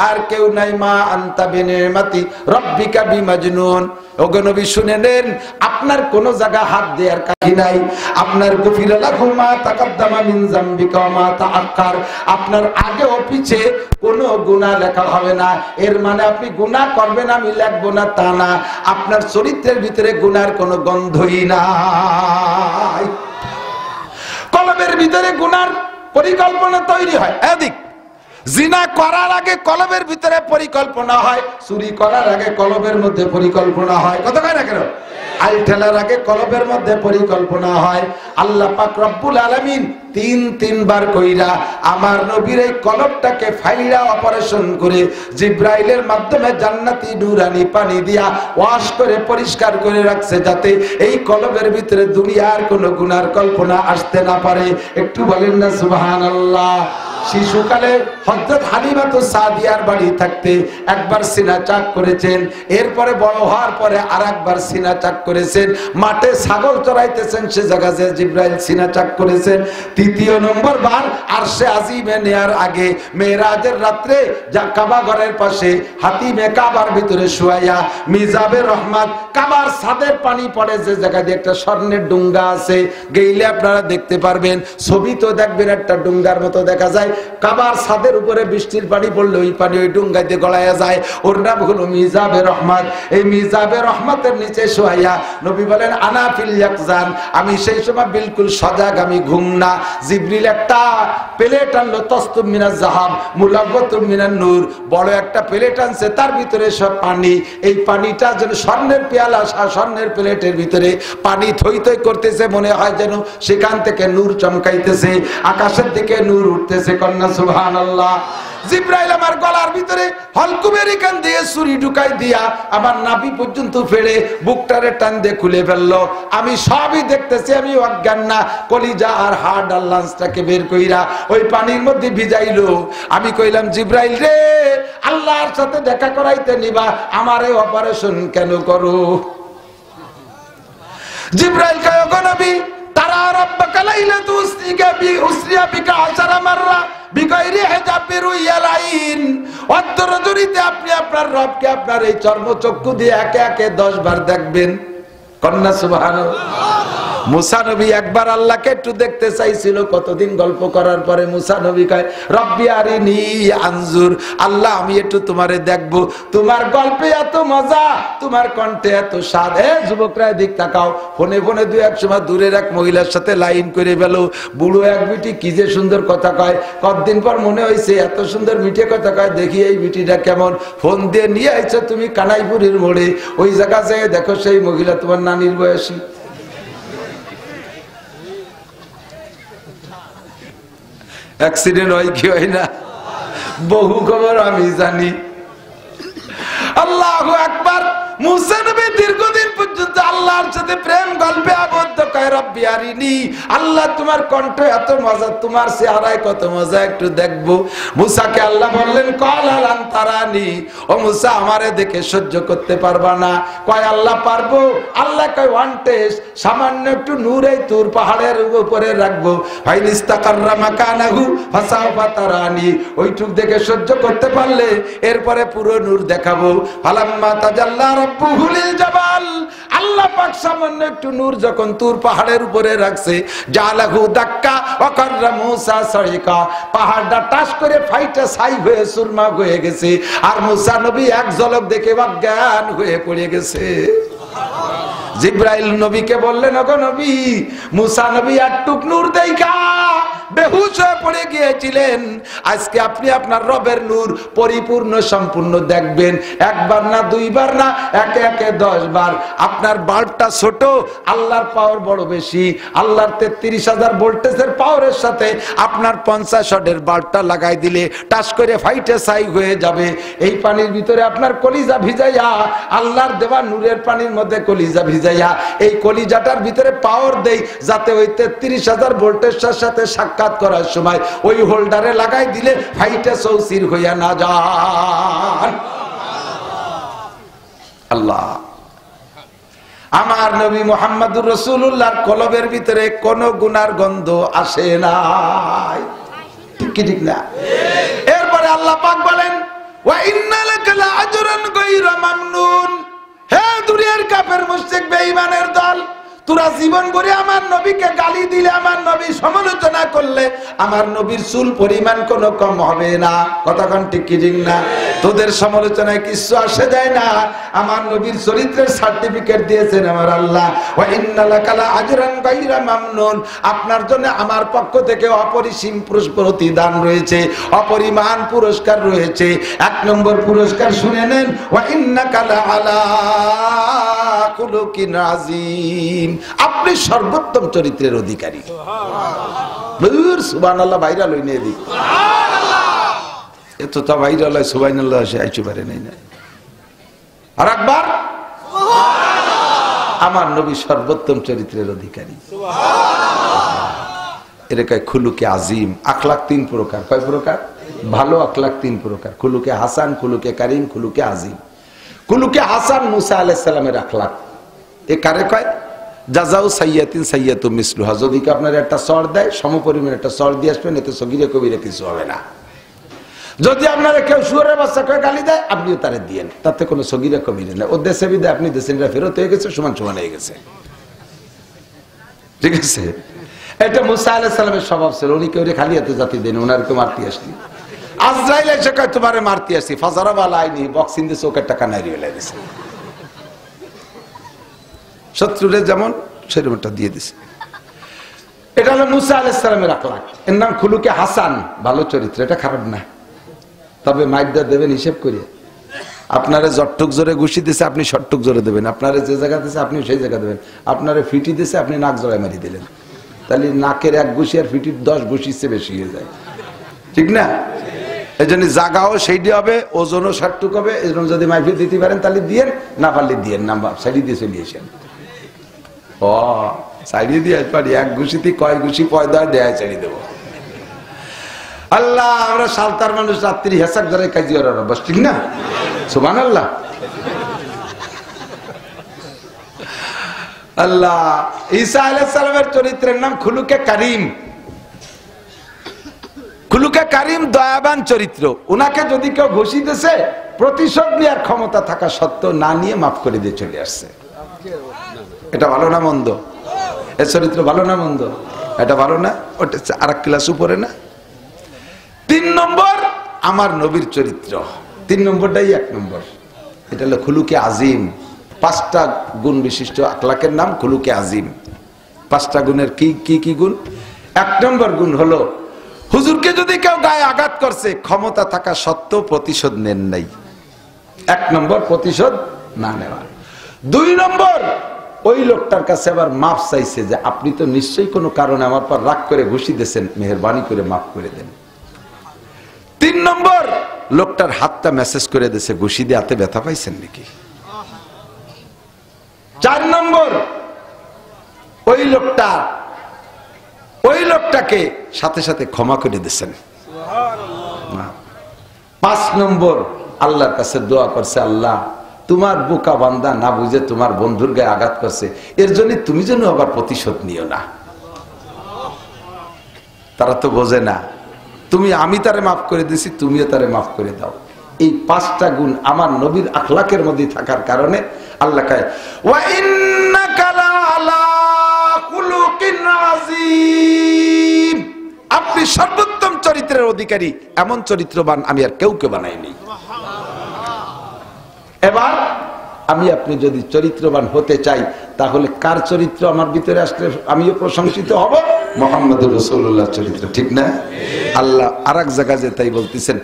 আর কেউ নাই। মা আনতা বিনিমাতি রব্বিকা বিমাজনুন। ওগো নবী শুনে নেন, আপনার কোন জায়গা হাত দেওয়ার কাহি নাই। আপনার গফিরা লাহু মা তাকাদ্দামা মিন যামবিকা ওয়া মা তাআক্কার। আপনার আগে ও পিছে কোনো গুনাহ লেখা হবে না। এর মানে আপনি গুনাহ করবেন আমি লিখবো না তা না। আপনার চরিত্রের ভিতরে গুনার কোনো গন্ধই নাই। কলবের ভিতরে গুনার পরিকল্পনা তৈরি হয়। এদিক জিনা করার আগে কলবের ভিতরে পরিকল্পনা হয়, চুরি করার আগে কলবের মধ্যে পরিকল্পনা হয়। কথা কয় না কেন? আল ঠেলার আগে কলবের মধ্যে পরিকল্পনা হয়। আল্লাহ পাক রব্বুল আলামিন তিনবার কইরা আমার নবীর এই কলবটাকে ফাইলা অপারেশন করে জিব্রাইলের মাধ্যমে জান্নাতি নূরানি পানি দিয়া ওয়াশ করে পরিষ্কার করে রাখছে, যাতে এই কলবের ভিতরে দুনিয়ার কোনো গুনার কল্পনা আসতে না পারে। একটু বলেন না সুবহানাল্লাহ। শিশুকালে হযরত হালিমাতুস সাদিয়ার বাড়ি থাকতে একবার সিনা চাক করেছেন, এরপরে বড় হওয়ার পরে আরেকবার সিনা চাক করেছেন। মাঠে ছাগল চড়াইতেছেন, সে জায়গায় জিব্রাইল সিনা চাক করেছেন। তৃতীয় নম্বর বার আরশে আজিমে নেয়ার আগে মেরাজের রাত্রে যা কাবা ঘরের পাশে হাতিমে কাবার ভিতরে শুয়াইয়া মিজাবে রহমত কাবার ছাদের পানি পড়ে যে জায়গায় একটা স্বর্ণের ডুঙ্গা আছে, গেইলে আপনারা দেখতে পারবেন, ছবি তো দেখবেন একটা ডুঙ্গার মতো দেখা যায়। কাবার ছাদের উপরে বৃষ্টির পানি পড়লে ওই পানি ওই ডুঙ্গাইতে গড়াইয়া যায়। ওর নাম হলো মিজাবে রহমত। এই মিজাবে রহমতের নিচে শুয়াইয়া নবী বলেন আনা ফিল ইয়াকজান, আমি সেই সময় বিলকুল সজাগ, আমি ঘুম না। জিবরিল একটা প্লেট আনলো, তসতুম মিনাজ যাহাব মুলাব্বাতুম মিনান নূর, বড় একটা প্লেট আনছে, তার ভিতরে সব পানি। এই পানিটা যেন স্বর্ণের পেয়ালা, স্বর্ণের প্লেটের ভিতরে পানি থই থই করতেছে, মনে হয় যেন সেখান থেকে নূর চমকাইতেছে, আকাশের দিকে নূর উঠতেছে। কন্যা সুবহানাল্লাহ। জিব্রাইল আমার গলার ভিতরে হলকুমের এখান দিয়ে ছুরি ঢুকাই দিয়া আমার নাভি পর্যন্ত ফেড়ে বুকটারে টান দিয়ে খুলে ফেললো। আমি সবই দেখতেছি, আমি অজ্ঞান না। কলিজা আর হাড় আর লাঞ্চটাকে বের কইরা ওই পানির মধ্যে ভিজাইলো। আমি কইলাম জিব্রাইল রে, আল্লাহর সাথে দেখা করাইতে নিবা, আমারে অপারেশন কেন করো? জিব্রাইল কয় ওগো নবী, তারা রাব্বাকা লাইলাতু উসরিকা বি উসরিয়া বিকা 10 মাররা বিগাইরি হিজাব বিরুয়ালাইন। অন্তরজরিতে আপনি আপনার রবকে আপনার এই চর্মচক্ষু দিয়ে একে একে 10 বার দেখবেন। কন্যা সুবহানাল্লাহ। মুসা নবী একবার আল্লাহকে একটু দেখতে চাইছিল, কতদিন গল্প করার পরে মুসা নবী কয় রব্বি আরিনি আনজুর, আল্লাহ আমি একটু তোমারে দেখবো, তোমার গল্পে এত মজা, তোমার কণ্ঠে এত স্বাদ। যুবকরা দিক তাকাও, ফোনে ফোনে দুই এক সময় দূরের এক মহিলার সাথে লাইন করে ফেলো, বুড়ো এক বিটি কি যে সুন্দর কথা কয়। কতদিন পর মনে হয়েছে এত সুন্দর মিঠে কথা কয়, দেখি এই বিটিটা কেমন। ফোন দিয়ে নিয়ে আইছো তুমি কানাইপুরের মোড়ে, ওই জায়গা যেয়ে দেখো সেই মহিলা তোমার নানির বয়সী। অ্যাক্সিডেন্ট হয় কি হয় না, বহু খবর আমি জানি। আল্লাহু আকবার। মুসা নবী দীর্ঘদিন পর্যন্ত আল্লাহর সাথে প্রেম গল্পে আবদ্ধ। কয় রব্বি আরিনি, আল্লাহ তোমার কণ্ঠ এত মজা, তোমার চেহারায় কত মজা, একটু দেখবো। মুসাকে আল্লাহ বললেন কল আলান তারানি, ও মুসা আমারে দেখে সহ্য করতে পারবা না? কয় আল্লাহ পারবো। আল্লাহ কয় ওয়ান টেস্ট, সামান্য একটু নূর এই তুর পাহাড়ের উপরে রাখবো, ফাইন ইস্তাকাররা মাকানাহু ফাসাওফা তারানি, ওইটুক দেখে সহ্য করতে পারলে এরপরে পুরো নূর দেখাবো। ফালাম্মা তাজাল্লা রাব্বুহু লিল জাবাল, আল্লাহ পাক সামান্য একটু নূর যখন তুর পাহাড়ের উপরে রাখছে, জালাহু দাক্কা ওয়া কাররা মুসা সাইকা, পাহাড়টা টাস করে ফাইটা ছাই হয়ে সুরমা হয়ে গেছে, আর মুসা নবী এক ঝলক দেখে অজ্ঞান হয়ে পড়ে গেছে। জিব্রাইল নবীকে বললেন ওগো নবী, মুসা নবী একটুক নূর দেখা বেহুশ হয়ে পড়ে গিয়েছিলেন, আজকে আপনি আপনার রবের নূর পরিপূর্ণ সম্পূর্ণ দেখবেন। একবার না, দুইবার না, একে একে 10 বার। আপনার বাল্বটা ছোট, আল্লাহর পাওয়ার বড় বেশি। আল্লাহর 33,000 ভোল্টেজের পাওয়ারের সাথে আপনার 50 ওয়াটের বাল্বটা লাগাই দিলে টাস করে ফাইটে ছাই হয়ে যাবে। এই পানির ভিতরে আপনার কলিজা ভিজাইয়া, আল্লাহর দেওয়া নূরের পানির মধ্যে কলিজা ভিজাইয়া, এই কলিজাটার ভিতরে পাওয়ার দেই, যাতে ওই 33,000 ভোল্টেজের সাথে সাক্ষাৎ করার সময় ওই হোল্ডারে লাগাই দিলে ফাইটে চৌচির হইয়া না যান। আল্লাহ। আমার নবী মুহাম্মদুর রাসূলুল্লাহর কলবের ভিতরে কোনো গুনার গন্ধ আসে নাই। ঠিক কি ঠিক না? এরপরে আল্লাহ পাক বলেন ওয়া ইন্না লাকা লাআজরান গায়রা মামনুন। হে দুনিয়ার কাফের মুশরিক বেঈমানের দল, তোরা জীবন ভরে আমার নবীকে গালি দিলে, আমার নবী সমালোচনা করলে আমার নবীর চুল পরিমাণ কোনো কম হবে না। কতক্ষণ ঠিক কি ঠিক না? তোদের সমালোচনায় কিছু আসে যায় না। আমার নবীর চরিত্রের সার্টিফিকেট দিয়েছেন আমার আল্লাহ। ওয়া ইন্না লাকা লাআজরান গায়রা মামনুন। আপনার জন্য আমার পক্ষ থেকে অপরিসীম প্রতিদান রয়েছে, অপরিমাণ পুরস্কার রয়েছে। এক নম্বর পুরস্কার শুনে নেন, ওয়া ইন্নাকা লাআলা খুলুকিন আযীম। আপনি সর্বোত্তম চরিত্রের অধিকারী। সুবহানাল্লাহ ভাইরাল হই নিয়ে দিই, এত তা ভাইরাল হয় সুবহানাল্লাহ সে আইতে পারে নাই না। আর একবার আমার নবী সর্বোত্তম চরিত্রের অধিকারী। এরকম খুলুকে আজিম। আখলাক তিন প্রকার। কয় প্রকার? ভালো আখলাক তিন প্রকার, খুলুকে হাসান, খুলুকে কারিম, খুলুকে আজিম। খুলুকে হাসান মুসা আলাইহিস সালামের আখলাক। এ কারে কয়? জাযাউ সাইয়্যাতিন সাইয়্যাতু মিসলুহা। যদি কি আপনার একটা চড় দেয়, সমপরিমাণ একটা চড় দিয়ে আসবেন, এতে সগীরা কবিরা কিছু হবে না। যদি আপনারা কেউ শুয়োরের বাচ্চা করে গালি দেয়, আপনিও তারে দিয়েন, তাতে কোনো সগীরা কবিরা না। ও দেশে বিদে আপনি দেশের ফেরত হয়ে গেছে, সমান সমান হয়ে গেছে। ঠিক আছে? এটা মুসা আলাইহিস সালামের স্বভাব ছিল। উনি কেউ খালি হাতে জাতি দেন, ওনারকে মারতে আসলি। আজরাইল এসে কয় তোমারে মারতে আসি, ফাজারাবা আলাইনি, বক্সিং দিয়ে চোখের টাকা নাইরি হয়ে গেছে। শত্রুরে যেমন সেরকমটা দিয়ে দিছে। এটা হলো মুসা আলাইহিস সালামের আখলাক। এর নাম খুলুকে হাসান, ভালো চরিত্র। এটা খারাপ না, তবে মাইকদা দেবেন হিসেব করে। আপনারে জটটুক জোরে ঘুষি দিছে, আপনি শটটুক জোরে দেবেন। আপনারে যে জায়গা দিছে আপনি সেই জায়গা দেবেন। আপনারে ফিটি দিছে, আপনি নাক জোড়ায় মারি দিলেন, তাহলে নাকের এক ঘুষি আর ফিটির 10 ঘুষির চেয়ে বেশি হয়ে যায়। ঠিক না? এই জন্য জাগাও সেইটি হবে, ওজনও শটটুক হবে। এই জন্য যদি মাইফি দিতে পারেন তাহলে দিয়েন, না পারলে দিয়েন না, সাইডি দিয়ে চলে আসেন। ও সাইডি দিয়ে পারি, এক ঘুষিতে কয় ঘুষি পয়দা দেয় চালিয়ে দেবো। আল্লাহ, আমরা সালতার মানুষ, রাত্রি হেসাক ধরে কাজী ওরা বস। ঠিক না? সুবহানাল্লাহ। আল্লাহ ঈসা আলাইহিস সালামের চরিত্রের নাম খুলুকে কারিম। খুলুকে কারিম দয়াবান চরিত্র। উনাকে যদি কেউ ঘুষি দিয়েছে, প্রতিশোধ নেওয়ার ক্ষমতা থাকা সত্ত্বেও না নিয়ে মাফ করে দিয়ে চলে আসছে। এটা ভালো না মন্দ? এ চরিত্র ভালো না মন্দ? এটা ভালো না? ওটা আরেক ক্লাস উপরে না? 3 নম্বর আমার নবীর চরিত্র। 3 নম্বরটাই 1 নম্বর। এটা হলো খুলুকে আজিম। 5টা গুণ বিশিষ্ট আখলাকের নাম খুলুকে আজিম। 5টা গুণের কি কি কি গুণ? 1 নম্বর গুণ হলো হুজুরকে যদি কেউ গায়ে আঘাত করছে, ক্ষমতা থাকা সত্ত্বেও প্রতিশোধ নেন নাই। 1 নম্বর প্রতিশোধ না নেওয়া। 2 নম্বর ওই লোকটার কাছে আবার মাফ চাইছে, যে আপনি তো নিশ্চয়ই কোনো কারণে আমার পর রাগ করে ঘুষি দিয়েছেন, মেহেরবানি করে মাফ করে দেন। 3 নম্বর লোকটার হাতটা মেসেজ করে দিয়েছে, ঘুষি দিয়ে হাতে ব্যথা পাইছেন নাকি। 4 নম্বর ওই লোকটাকে সাথে সাথে ক্ষমা করে দিয়েছেন। 5 নম্বর আল্লাহর কাছে দোয়া করছে, আল্লাহ তোমার বোকা বান্দা না বুঝে তোমার বন্ধুর গায়ে আঘাত করছে, এর জন্য তুমি যেন আবার প্রতিশোধ নিও না। তারা তো বোঝে না, আমি তারে মাফ করে দিছি, তুমিও তারে মাফ করে দাও। এই 5টা গুণ আমার নবীর আখলাকের মধ্যে থাকার কারণে আল্লাহ কয় ওয়া ইন্নাকা লাআলা খুলুকিন আযীম। আপনি সর্বোত্তম চরিত্রের অধিকারী। এমন চরিত্রবান আমি আর কেউ বানাইনি। এবার আমি আপনি যদি চরিত্রবান হতে চাই, তাহলে কার চরিত্র আমার ভিতরে আসলে আমিও প্রশংসিত হব? মুহাম্মদুর রাসূলুল্লাহ চরিত্র। ঠিক না? আল্লাহ আরেক জায়গায় যে তাই বলতেছেন,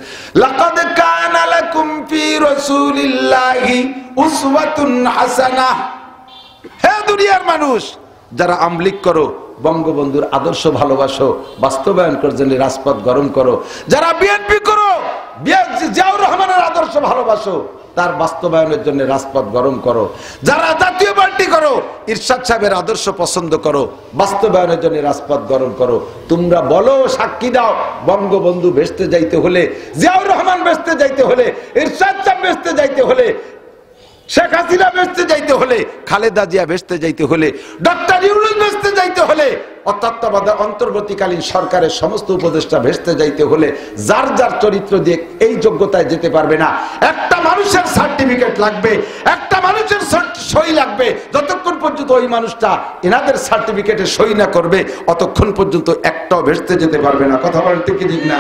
লাকাদ কানা লাকুম ফি রাসূলিল্লাহি উসওয়াতুন হাসানাহ। হে দুনিয়ার মানুষ, যারা আমলিক করো, বঙ্গবন্ধুর আদর্শ ভালোবাসো, বাস্তবায়ন করার জন্য রাজপথ গরম করো। যারা বিএনপি করো, জিয়াউর রহমানের আদর্শ ভালোবাসো, তার বাস্তবায়নের জন্য রাজপথ গরম করো। যারা জাতীয় পার্টি করো, ইরশাদ সাহেবের আদর্শ পছন্দ করো, বাস্তবায়নের জন্য রাজপথ গরম করো। তোমরা বলো, সাক্ষী দাও, বঙ্গবন্ধু বেচতে যাইতে হলে, জিয়াউর রহমান বেচতে যাইতে হলে, ইরশাদ সাহেব বেচতে যাইতে হলে শেখ হাসিনা বেঁচতে যাইতে হলে, খালেদা জিয়া বেঁচতে যাইতে হলে, ডক্টর ইউনূস বেঁচতে যাইতে হলে, অন্তর্বর্তীকালীন সরকারের সমস্ত উপদেষ্টা বেঁচতে যাইতে হলে যার যার চরিত্র দিয়ে এই যোগ্যতায় যেতে পারবে না। একটা মানুষের সার্টিফিকেট লাগবে, একটা মানুষের সই লাগবে। যতক্ষণ পর্যন্ত ওই মানুষটা এনাদের সার্টিফিকেটে সই না করবে অতক্ষণ পর্যন্ত একটাও বেঁচতে যেতে পারবে না। কথা বলতে কি ঠিক না?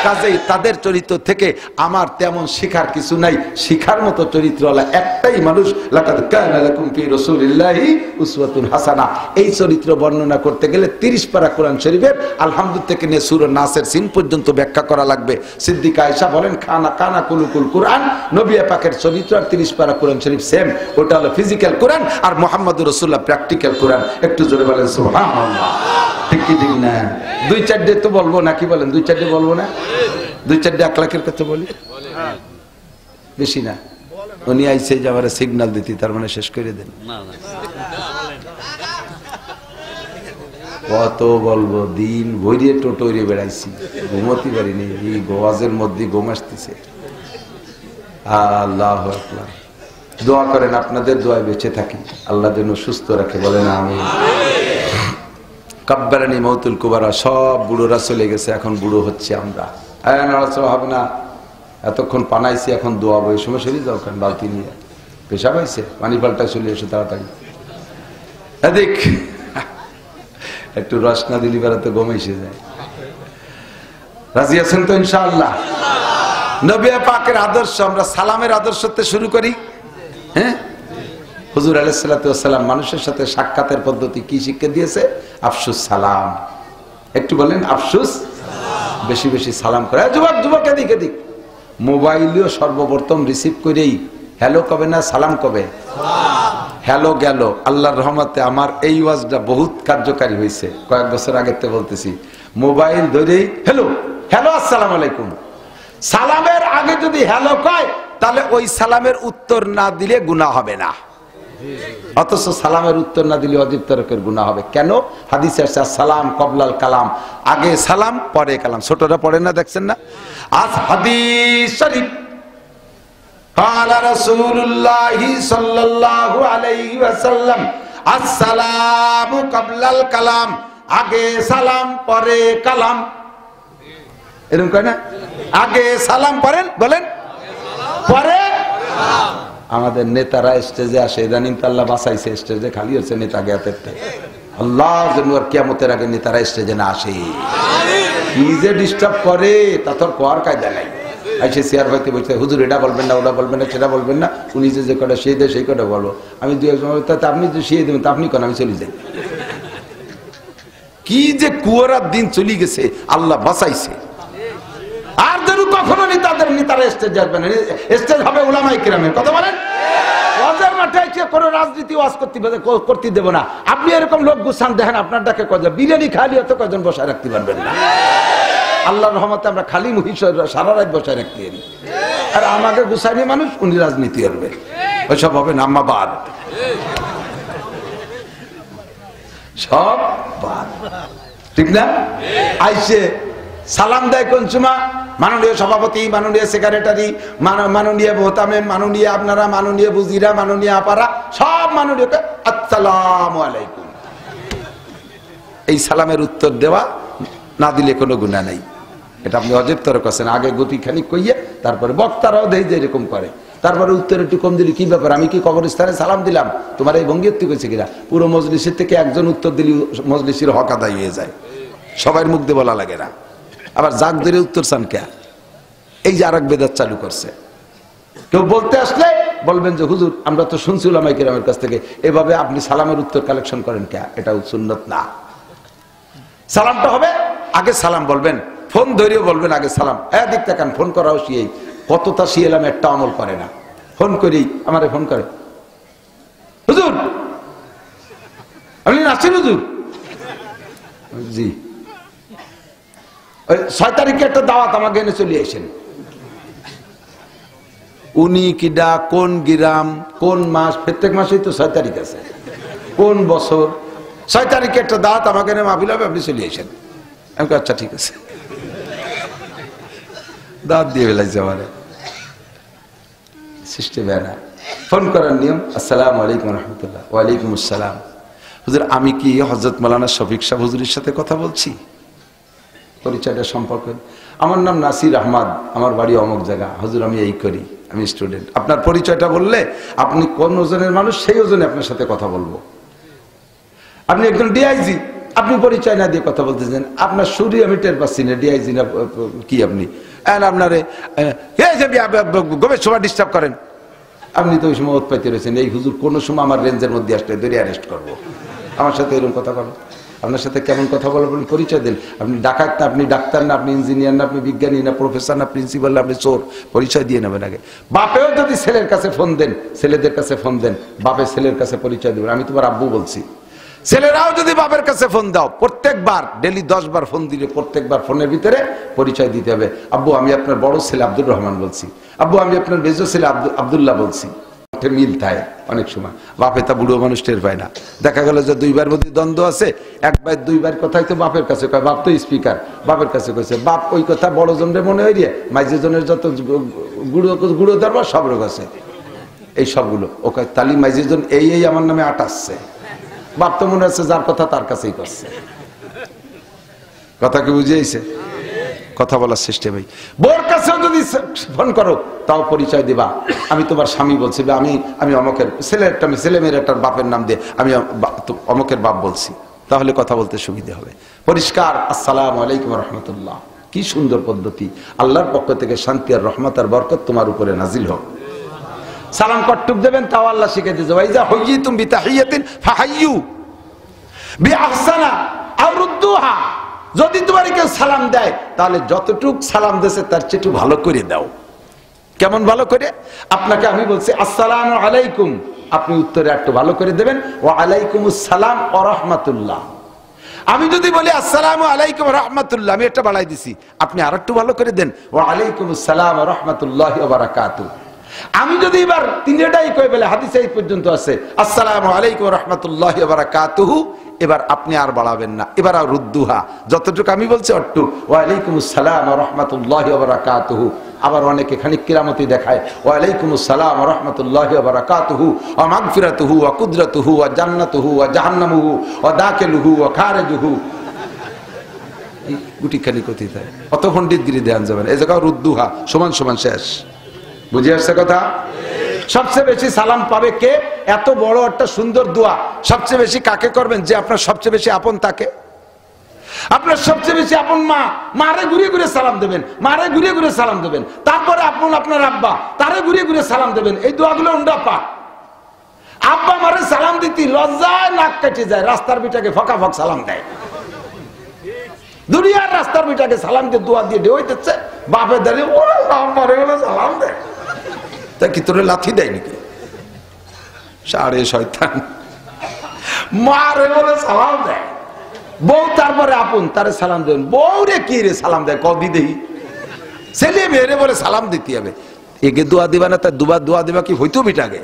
কাজেই তাদের চরিত্র থেকে আমার তেমন শিখার কিছু নাই। শিখার মতো চরিত্রওয়ালা একটাই মানুষ, লাকাদ কানা লাকুম ফি রাসূলিল্লাহি উসওয়াতুন হাসানা। এই চরিত্র বর্ণনা করতে গেলে 30 পারা কোরআন শরীফের আলহামদুলিল্লাহ থেকে নিয়ে সূরা নাসের সিন পর্যন্ত ব্যাখ্যা করা লাগবে। সিদ্দিকা আয়েশা বলেন, খানা কানা কুলুকুল কোরআন। নবী পাকের চরিত্র আর 30 পারা কোরআন শরীফ সেম। ওটা হলো ফিজিক্যাল কোরআন আর মুহাম্মদুর রাসূলুল্লাহ প্র্যাকটিক্যাল কোরআন। একটু জোরে বলেন সুবহানাল্লাহ। ঠিক কি ঠিক না? 2-4 তো বলবো নাকি বলেন? 2-4 বলবো না? 2-4 1 লাখের কথা বলি, বেশি না। উনি আইসে যে আমার সিগন্যাল দিতি, তার মানে শেষ করে দেন। কত বলবো, দিন ভরিয়ে টোটোরে বেড়াইছি, ঘুমোতে পারিনি। এই গোয়াজের মধ্যে ঘুম আসতেছে। আল্লাহু আকবার। দোয়া করেন, আপনাদের দোয়ায় বেঁচে থাকি, আল্লাহ যেন সুস্থ রাখে। বলেন আমিন। কাব্বারানি মৌতুল কুবারা। সব বুড়োরা চলে গেছে, এখন বুড়ো হচ্ছে আমরা। নড়াচড়া হবে না, এতক্ষণ পানাইছি, এখন দোয়াবো। এই সময় সরিয়ে যাও কেন, বালতি নিয়ে পেশা পাইছে, পানি পাল্টায় চলে এসে তাড়াতাড়ি। দেখ একটু রস না দিলি বেড়াতে ঘুমাইছে যায়। রাজি আছেন তো ইনশাআল্লাহ? নবী পাকের আদর্শ, আমরা সালামের আদর্শতে শুরু করি। হ্যাঁ, হুজুর আলাইহিস সালাতু ওয়াস সালাম মানুষের সাথে সাক্ষাতের পদ্ধতি কি শিক্ষা দিয়েছে? আফসুস সালাম। একটু বলেন আফসুস। বেশি বেশি সালাম করে। যুবক যুবক এদিক এদিক। মোবাইলেও সর্বপ্রথম রিসিভ করেই হ্যালো কবে না, সালাম কবে? হ্যালো গেল। আল্লাহর রহমতে আমার এই ওয়াজটা বহুত কার্যকারী হয়েছে। কয়েক বছর আগের থেকে বলতেছি, মোবাইল ধরেই হ্যালো হ্যালো আসসালামু আলাইকুম। সালামের আগে যদি হ্যালো কয় তাহলে ওই সালামের উত্তর না দিলে গুনাহ হবে না, অথচ সালামের উত্তর না দিলে অজীব তরকের গুনাহ হবে। কেন? হাদিসে আছে সালাম কবলাল কালাম, আগে সালাম পরে কালাম। ছোটরা পড়ে না, দেখছেন না? আজ হাদিস শরীফ قال رسول الله صلى الله عليه وسلم السلام قبل الكلام, আগে সালাম পরে কালাম। এরকম কয় না? আগে সালাম পড়েন, বলেন পরে। আমাদের নেতারা স্টেজে আসে, ইদানিং তো আল্লাহ বাঁচাইছে, স্টেজে খালি হচ্ছে নেতা জ্ঞাতের। আল্লাহ যেন আর কিয়ামতের আগে নেতারা স্টেজে না আসে। কি যে ডিস্টার্ব করে তা তোর কোয়ার কায়দা নাই। আইসে চেয়ার হইতে বসে, হুজুর এটা বলবেন না, ওটা বলবেন না, সেটা বলবেন না, উনি যে কটা সেই দেয় সেই কটা বলবো। আমি দু একজন, আপনি যদি শিয়ে দেবেন তা আপনি কেন, আমি চলে যাই। কি যে কুয়ারার দিন চলে গেছে, আল্লাহ বাঁচাইছে। আর যেন কখনো নেতারা স্টেজ আসবে না, স্টেজ হবে উলামায়ে কিরামের। কথা বলেন? ওয়াজের মাঠে এসে কোনো রাজনীতি ওয়াজ করতে দেব না। আপনি এরকম লোক গুছান দেখেন, আপনার ডাকে কজন বিরিয়ানি খালি হতো, কজন বসায় রাখতে পারবেন না। আল্লাহর রহমতে আমরা খালি মহিষের সারা রাত বসায় রাখতে পারি। আর আমাকে গুছাইনি মানুষ, উনি রাজনীতি করবে, ওইসব হবে না। আম্মা বাদ, সব বাদ, ঠিক না? আইসে সালাম দেয় কোন সময়? মাননীয় সভাপতি, মাননীয় সেক্রেটারি, মাননীয় মোহতামেম, মাননীয় আপনারা, মাননীয় বুজিরা, মাননীয় আপারা, সব মাননীয় আসসালামু আলাইকুম। এই সালামের উত্তর দেওয়া না দিলে কোনো গুনাহ নাই। এটা আপনি অজীব তরক আছেন। আগে গতি খানিক কইয়ে তারপরে বক্তারাও দেই যে এরকম করে, তারপরে উত্তর একটু কম দিলি, কি ব্যাপার, আমি কি কবরস্থানে সালাম দিলাম, তোমার এই ভঙ্গি তুই কইছে কিনা? পুরো মজলিসের থেকে একজন উত্তর দিলি মজলিসের হক আদায় হয়ে যায়, সবার মুখ দিয়ে বলা লাগে না। আবার জাগ ধরে উত্তর চান কে? এই যে আরেক বেদাত চালু করছে। কেউ বলতে আসলে বলবেন যে হুজুর আমরা তো শুনছি উলামায়ে কিরামের কাছ থেকে, এভাবে আপনি সালামের উত্তর কালেকশন করেন কে? এটা সুন্নাত না। সালামটা হবে আগে সালাম বলবেন, ফোন ধরেও বলবেন আগে সালাম। দিক তাকান, ফোন করাও শিয়েই কতটা শিয়েলাম, একটা আমল করে না। ফোন করি, আমারে ফোন করে, হুজুর আপনি আসছেন? হুজুর জি, 6 তারিখে একটা দাওয়াত আমাকে এনে চলে আসেন। উনি কিডা, কোন গ্রাম, কোন মাস? প্রত্যেক মাসেই তো 6 তারিখ আছে। কোন বছর? 6 তারিখে একটা দাওয়াত আমাকে এনে মাহফিল হবে, আপনি চলে আসেন। আমি আচ্ছা ঠিক আছে, দাওয়াত দিয়ে ফেলাইছে আমার। সিস্টেম না ফোন করার নিয়ম, আসসালামু আলাইকুম রহমতুল্লাহ। ওয়ালাইকুম আসসালাম। হুজুর আমি কি হযরত মাওলানা শফিক সাহেব হুজুরের সাথে কথা বলছি? পরিচয়টা সম্পর্ক, আমার নাম নাসির আহমদ, আমার বাড়ি অমুক জায়গা, হুজুর আমি এই করি, আমি স্টুডেন্ট। আপনার পরিচয়টা বললে আপনি কোন ওজনের মানুষ সেই ওজনে আপনার সাথে কথা বলবো। আপনি একজন ডিআইজি, আপনি পরিচয় না দিয়ে কথা বলতেছেন, আপনার সুরি আমি টের পাচ্ছি না ডিআইজি না কি আপনি, আপনারে গভীর সময় ডিস্টার্ব করেন। আপনি তো ওই সময় উৎপাইতে রয়েছেন, এই হুজুর কোনো সময় আমার রেঞ্জের মধ্যে আসলে ধরে অ্যারেস্ট করবো, আমার সাথে এরকম কথা বলেন। আপনার সাথে কেমন কথা বলবেন পরিচয় দেন। আপনি ডাকাত না, আপনি ডাক্তার না, আপনি ইঞ্জিনিয়ার না, আপনি বিজ্ঞানী না, প্রফেসর না, প্রিন্সিপাল না, আপনি চোর, পরিচয় দিয়ে নেবেন আগে। বাপেও যদি ছেলের কাছে ফোন দেন, ছেলেদের কাছে ফোন দেন, বাপে ছেলের কাছে পরিচয় দেবেন, আমি তোমার আব্বু বলছি। ছেলেরাও যদি বাপের কাছে ফোন দাও, প্রত্যেকবার ডেলি 10 বার ফোন দিলে প্রত্যেকবার ফোনের ভিতরে পরিচয় দিতে হবে। আব্বু আমি আপনার বড় ছেলে আব্দুর রহমান বলছি, আব্বু আমি আপনার মেজো ছেলে আব্দুল্লাহ বলছি। মিল থাকে অনেক সময়, বাপে তা বুড়ো মানুষ টের পায় না। দেখা গেল যে 2 বার মধ্যে দ্বন্দ্ব আছে, 1 বার 2 বার কথাই তো বাপের কাছে কয়, বাপ তো স্পিকার, বাপের কাছে কইছে, বাপ ওই কথা বড় জনের মনে হয় রে, মাইজে জনের যত গুঁড়ো দরবার সব রোগ আছে, এই সবগুলো ও কয় তালি মাইজে জন এই আমার নামে আটাচ্ছে। বাপ তো মনে হচ্ছে যার কথা তার কাছেই করছে। কথা কি বুঝিয়েছে? কথা বলার সিস্টেম। বোর কাছেও যদি ফোন করো তাও পরিচয় দিবা, আমি তোমার স্বামী বলছি, আমি অমকের ছেলে মেয়ের একটা বাপের নাম দিয়ে আমি অমকের বাপ বলছি, তাহলে কথা বলতে সুবিধা হবে। পরিষ্কার আসসালামু আলাইকুম রহমতুল্লাহ, কি সুন্দর পদ্ধতি। আল্লাহর পক্ষ থেকে শান্তি আর রহমত আর বরকত তোমার উপরে নাজিল হোক। সালাম কটুক দেবেন তাও আল্লাহ শিখে দিয়েছে, ওয়াইজা হুইয়িতুম বিতাহিয়াতিন ফাহাইয়ু বিআহসানা আও রুদ্দুহা। যদি তোমার কেউ সালাম দেয় তাহলে যতটুক সালাম দিয়েছে তার চেয়ে একটু ভালো করে দাও। কেমন ভালো করে? আপনাকে আমি বলছি আসসালামু আলাইকুম, আপনি উত্তরে একটু ভালো করে দেবেন ওয়া আলাইকুমুস সালাম ওয়া রাহমাতুল্লাহ। আমি যদি বলি আসসালামু আলাইকুম ওয়া রাহমাতুল্লাহ, আমি একটা বাড়াই দিছি, আপনি আরেকটু ভালো করে দেন ওয়া আলাইকুমুস সালাম ওয়া রাহমাতুল্লাহি ওয়া বারাকাতুহু। আমি যদি এবার তিনটাই কই বলে হাদিসে এই পর্যন্ত আছে আসসালামু আলাইকুম ওয়া রাহমাতুল্লাহি ওয়া বারাকাতুহু, এবার আপনি আর বাড়াবেন না, এবার আর রুদ্দুহা, যতটুকু আমি বলছি অট্টু ওয়া আলাইকুমুস সালাম ওয়া রাহমাতুল্লাহি ওয়া বারাকাতুহু। আবার অনেকে খানিক কিরামতি দেখায় ওয়া আলাইকুমুস সালাম ওয়া রাহমাতুল্লাহি ওয়া বারাকাতুহু ওয়া মাগফিরাতুহু ওয়া কুদরাতুহু ওয়া জান্নাতুহু ওয়া জাহান্নামুহু ওয়া দাখিলুহু ওয়া খারিজুহু। এই গুটি খালি কথি থাকে, অত পণ্ডিতগিরি ধ্যান যাবেন, এই জায়গা রুদ্দুহা সমান সমান শেষ। বুঝে আসছে কথা? সবচেয়ে বেশি সালাম পাবে কে? এত বড় একটা সুন্দর দোয়া সবচেয়ে বেশি কাকে করবেন? যে আপনার সবচেয়ে বেশি আপন তাকে। আপনার সবচেয়ে বেশি আপন মা, মারে ঘুরিয়ে ঘুরে সালাম দেবেন, মারে ঘুরিয়ে ঘুরে সালাম দেবেন। তারপরে আপন আপনার আব্বা, তারে ঘুরিয়ে ঘুরে সালাম দেবেন। এই দোয়াগুলো উন্ডা পাক। আব্বা মারে সালাম দিতে লজ্জায় নাক কেটে যায়, রাস্তার বিটাকে ফকাফক সালাম দেয়, দুনিয়ার রাস্তার বিটাকে সালাম দিয়ে দোয়া দিয়ে ঢেউ দিচ্ছে, বাপে দাঁড়িয়ে মারে বলে সালাম দেয়। তা কি তোরে লাথি দেয় নাকি? সারে শয়তান, মারে বলে সালাম দেয়। বউ তারপরে আপন তারে সালাম দেন, বউ রে কি রে সালাম দেয় কদি দেই, ছেলে মেয়েরে বলে সালাম দিতে হবে। একে দোয়া দিবা না, তার দুবার দোয়া দিবা কি হইতো বিটাকে?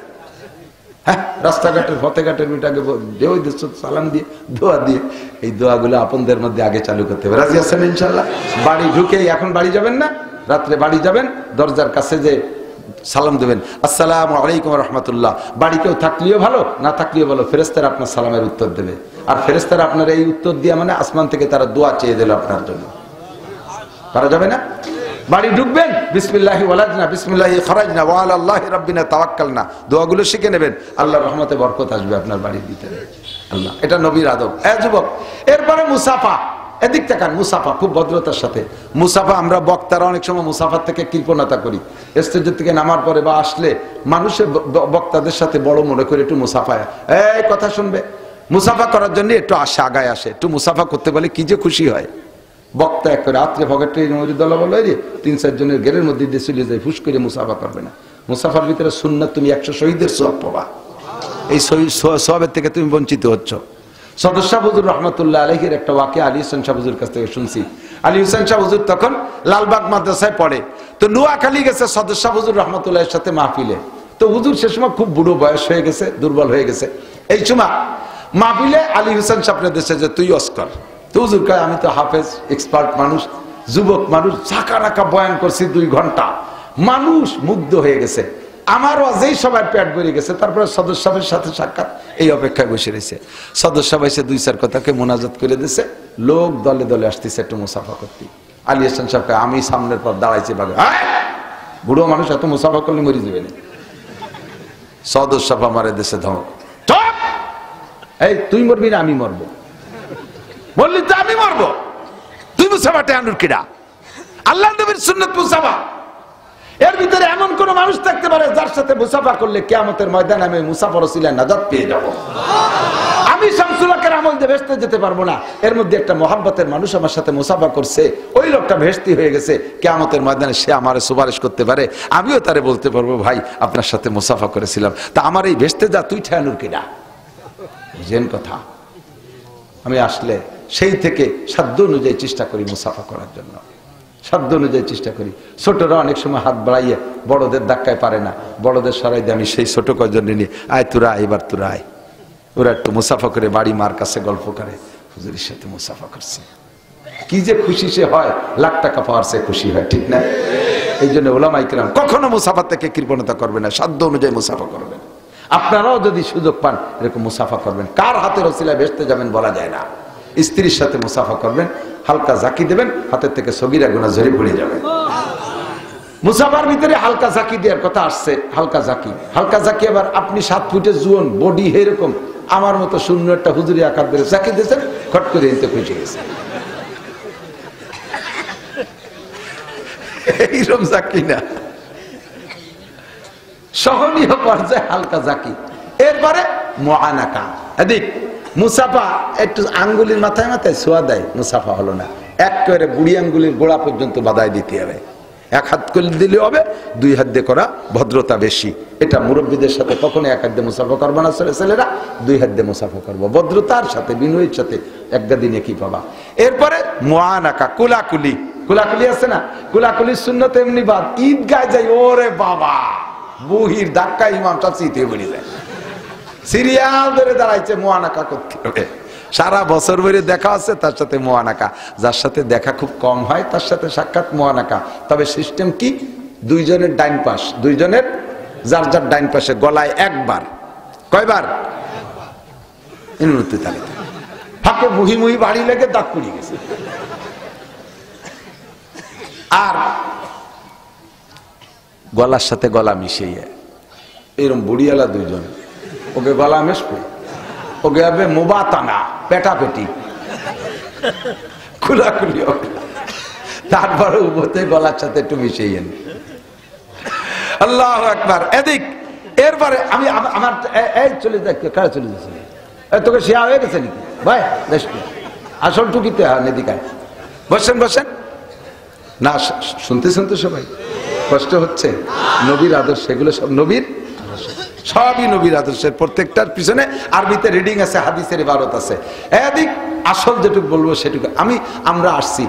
হ্যাঁ, রাস্তাঘাটের ফতেঘাটের বিটাকে ঢেউ দিচ্ছ সালাম দিয়ে দোয়া দিয়ে। এই দোয়াগুলো আপনদের মধ্যে আগে চালু করতে হবে। রাজি আছেন ইনশাল্লাহ? বাড়ি ঢুকে এখন বাড়ি যাবেন না, রাত্রে বাড়ি যাবেন, দরজার কাছে যে সালাম দেবেন আসসালামু আলাইকুম রহমতুল্লাহ। বাড়ি কেউ থাকলেও ভালো, না থাকলেও ভালো, ফেরেশতারা আপনার সালামের উত্তর দেবে। আর ফেরেশতারা আপনার এই উত্তর দিয়ে মানে আসমান থেকে তারা দোয়া চেয়ে দিল আপনার জন্য। পারা যাবে না? বাড়ি ঢুকবেন বিসমিল্লাহি ওয়ালাদনা বিসমিল্লাহি খরাজনা ওয়া আলাল্লাহি রাব্বিনা তাওয়াক্কালনা, দোয়াগুলো শিখে নেবেন, আল্লাহর রহমতে বরকত আসবে আপনার বাড়ির ভিতরে। আল্লাহ, এটা নবীর আদব। যুবক, এরপরে মুসাফা, এদিক তাকান, মুসাফা খুব ভদ্রতার সাথে। মুসাফা আমরা বক্তারা অনেক সময় মুসাফার থেকে কৃপণতা করি, স্টেজের থেকে নামার পরে বা আসলে মানুষের বক্তাদের সাথে বড় মনে করে একটু মুসাফায় এই কথা শুনবে, মুসাফা করার জন্য একটু আসে, আগায় আসে, একটু মুসাফা করতে বলে কি যে খুশি হয়। বক্তা এক রাত্রে ভগেটে দলা বলো রে 3-4 জনের ঘেরের মধ্যে দিয়ে চলে যায়, ফুস করে মুসাফা করবে না। মুসাফার ভিতরে সুন্নাত, তুমি 100 শহীদের সওয়াব পাবা, এই সওয়াবের থেকে তুমি বঞ্চিত হচ্ছ। সদর শাহ হুজুর রহমতুল্লাহ আলাইহির একটা ওয়াকিয়া আলী হোসেন শাহ হুজুর কাছ থেকে শুনছি। আলী হোসেন শাহ হুজুর তখন লালবাগ মাদ্রাসায় পড়ে, তো নোয়াখালী গেছে সদর শাহ হুজুর রহমতুল্লাহের সাথে মাহফিলে। তো হুজুর সে সময় খুব বুড়ো বয়স হয়ে গেছে, দুর্বল হয়ে গেছে। এই সময় মাহফিলে আলী হোসেন সাহেবের দেশে যে তুই অস্কর, তো হুজুর কয় আমি তো হাফেজ, এক্সপার্ট মানুষ, যুবক মানুষ, ঝাঁকা রাখা বয়ান করছি 2 ঘন্টা, মানুষ মুগ্ধ হয়ে গেছে। আমার ওয়াজেই সবার পেট ভরে গেছে, তারপরে সদস্য সাহেবের সাথে সাক্ষাৎ, এই অপেক্ষায় বসে রয়েছে। সদস্য সাহেব এসে 2-4 কথাকে মোনাজাত করে দিয়েছে, লোক দলে দলে আসতেছে একটু মুসাফা করতে। আলী হাসান সাহেবকে আমি সামনের পর দাঁড়াইছি, বাগে বুড়ো মানুষ এত মুসাফা করলে মরে যাবে না। সদস্য সাহেব আমার দেশে ধমক, এই তুই মরবি না আমি মরবো? বললি তো আমি মরবো, তুই মুসাফাটে আনুর কিডা? আল্লাহ নবীর সুন্নাত মুসাফা। এর ভিতরে এমন কোন মানুষ থাকতে পারে যার সাথে মুসাফা করলে কিয়ামতের ময়দানে আমি মুসাফার ওসিলায় নাজাত পেয়ে যাব। আমি শামসুল হকের আমল দিয়ে ভেস্তে যেতে পারবো না, এর মধ্যে একটা মহাব্বতের মানুষ আমার সাথে মুসাফা করছে, ওই লোকটা ভেস্তি হয়ে গেছে, কিয়ামতের ময়দানে সে আমারে সুপারিশ করতে পারে, আমিও তারে বলতে পারবো ভাই আপনার সাথে মুসাফা করেছিলাম, তা আমার এই ভেস্তে যা তুই ঠেয়ানুর কিডা? বুঝেন কথা? আমি আসলে সেই থেকে সাধ্য অনুযায়ী চেষ্টা করি মুসাফা করার জন্য, সাধ্য অনুযায়ী চেষ্টা করি। ছোটরা অনেক সময় হাত বাড়াইয়ে বড়দের ধাক্কায় পারে না, বড়দের সরাই দিয়ে আমি সেই ছোট কয়জন নিয়ে আয় তোরা এবার তোরা আয়, ওরা একটু মুসাফা করে বাড়ি মার কাছে গল্প করে হুজুরের সাথে মুসাফা করছে, কি যে খুশি সে হয়, লাখ টাকা পাওয়ার সে খুশি হয়, ঠিক না? এই জন্য ওলামায়ে কেরাম কখনো মুসাফা থেকে কৃপণতা করবে না, সাধ্য অনুযায়ী মুসাফা করবেন। আপনারাও যদি সুযোগ পান এরকম মুসাফা করবেন। কার হাতের ওসিলায় ভেস্তে যাবেন বলা যায় না। স্ত্রীর সাথে মুসাফা করবেন, হালকা জাকি দেবেন, হাতের থেকে সগীরা গুনাহ ঝরে পড়ে যাবে। মুসাফার ভিতরে হালকা জাকি দেওয়ার কথা আসছে, হালকা জাকি। হালকা জাকি আবার আপনি 7 ফুটের জুয়ন বডি এরকম আমার মতো শূন্য একটা হুজুরি আকার বেড়ে জাকি দিয়েছেন, খট করে এতে খুঁজে গেছে, এইরকম জাকি না, সহনীয় পর্যায়ে হালকা জাকি। এরপরে মুআনাকা, এদিক মুসাফা একটু আঙ্গুলির মাথায় মাথায় ছোঁয়া দেয়, মুসাফা হলো না, একেবারে বুড়ি আঙ্গুলির গোড়া পর্যন্ত বাধাই দিতে হবে। 1 হাত করে দিলে হবে, 2 হাত দিয়ে করা ভদ্রতা বেশি। এটা মুরব্বীদের সাথে কখনো 1 হাত দিয়ে মুসাফা করবো না, ছেলেরা 2 হাত দিয়ে মুসাফা করবো, ভদ্রতার সাথে বিনয়ের সাথে, একটা দিনে কি পাবা। এরপরে মুআনাকা, কুলাকুলি। কুলাকুলি আছে না, কুলাকুলির সুন্নত এমনি বাদ, ঈদগায় যাই, ওরে বাবা বুহির ধাক্কা ইমামটা চিতে বেরিয়ে যায়, সিরিয়াল ধরে দাঁড়াইছে মুআনাকা করতে হবে। সারা বছর ধরে দেখা আছে তার সাথে মুআনাকা, যার সাথে দেখা খুব কম হয় তার সাথে সাক্ষাৎ মুআনাকা। তবে সিস্টেম কি, 2 জনের ডাইন পাশ, 2 জনের যার যার ডাইন পাশে গলায় একবার, কয়বার? ইনুতি তালিকা ফাঁকে মুহি মুহি বাড়ি লেগে দাঁত পুড়িয়ে গেছে। আর গলার সাথে গলা মিশিয়ে এরকম বুড়িয়ালা 2 জন, ওকে গলা মেশবে, ওকে হবে মুবাতানা, পেটাপেটি, খুলাখুলি হবে, তারপরে উভতে গলার সাথে একটু মিশিয়ে নেন। আল্লাহু আকবার। এদিক এরপরে আমি আমার এই চলে যাই, কারা চলে যাচ্ছে, তোকে শিয়া হয়ে গেছে নাকি ভাই? বেশ, আসল টুকিতে হয় এদিকে, বসেন বসেন না, শুনতে শুনতে সবাই কষ্ট হচ্ছে। নবীর আদর্শ, এগুলো সব নবীর আদর্শ, সবই নবীর আদর্শের, প্রত্যেকটার পিছনে আরবিতে রিডিং আছে, হাদিসের ইবারত আছে। এদিক আসল যেটুকু বলবো সেটুকু। আমরা আসছি,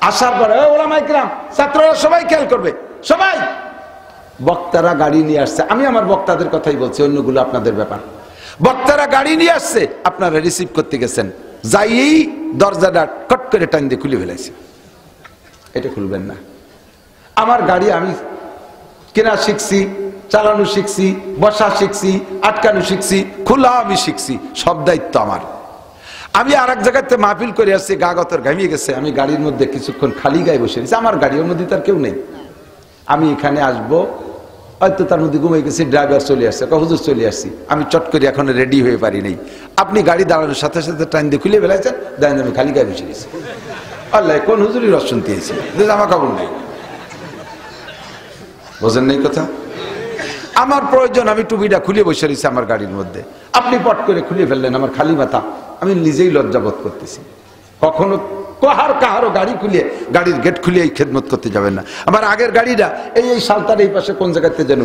আসার পরে ওলামায়ে কেরাম ছাত্ররা সবাই খেয়াল করবে, সবাই বক্তারা গাড়ি নিয়ে আসছে, আমি আমার বক্তাদের কথাই বলছি, অন্যগুলো আপনাদের ব্যাপার। বক্তারা গাড়ি নিয়ে আসছে, আপনারা রিসিভ করতে গেছেন, যাইয়েই দরজাটা কট করে টান দিয়ে খুলে ফেলাইছে। এটা খুলবেন না। আমার গাড়ি আমি কেনা শিখছি, চালানো শিখছি, বসা শিখছি, আটকানো শিখছি, খোলা আমি শিখছি, সব দায়িত্ব আমার। আমি আর এক জায়গাতে মাহফিল করে আসছি, গা গতর ঘামিয়ে গেছে, আমি গাড়ির মধ্যে কিছুক্ষণ খালি গায়ে বসে রয়েছি, আমার গাড়ির মধ্যে তার কেউ নেই। আমি এখানে আসবো, হয়তো তার মধ্যে ঘুমিয়ে গেছি, ড্রাইভার চলে আসছে, হুজুর চলে আসছি, আমি চট করে এখন রেডি হয়ে পারি নাই। আপনি গাড়ি দাঁড়ানোর সাথে সাথে টাইম দিয়ে খুলে ফেলাইছেন, দেখেন আমি খালি গায়ে বসে গেছি। আল্লাহ কোন হুজুরই রস শুনতে এসেছি, জামা কাপড় নেই, বোঝেন নেই কথা। আমার প্রয়োজন, আমি টুপিটা খুলে বসে রয়েছি আমার গাড়ির মধ্যে, আপনি পট করে খুলে ফেললেন, আমার খালি মাথা, আমি নিজেই লজ্জাবোধ করতেছি। কখনো কাহারও গাড়ি খুলিয়ে, গাড়ির গেট খুলিয়ে এই খেদমত করতে যাবেন না। আমার আগের গাড়িটা এই সালতার এই পাশে কোন জায়গাতে যেন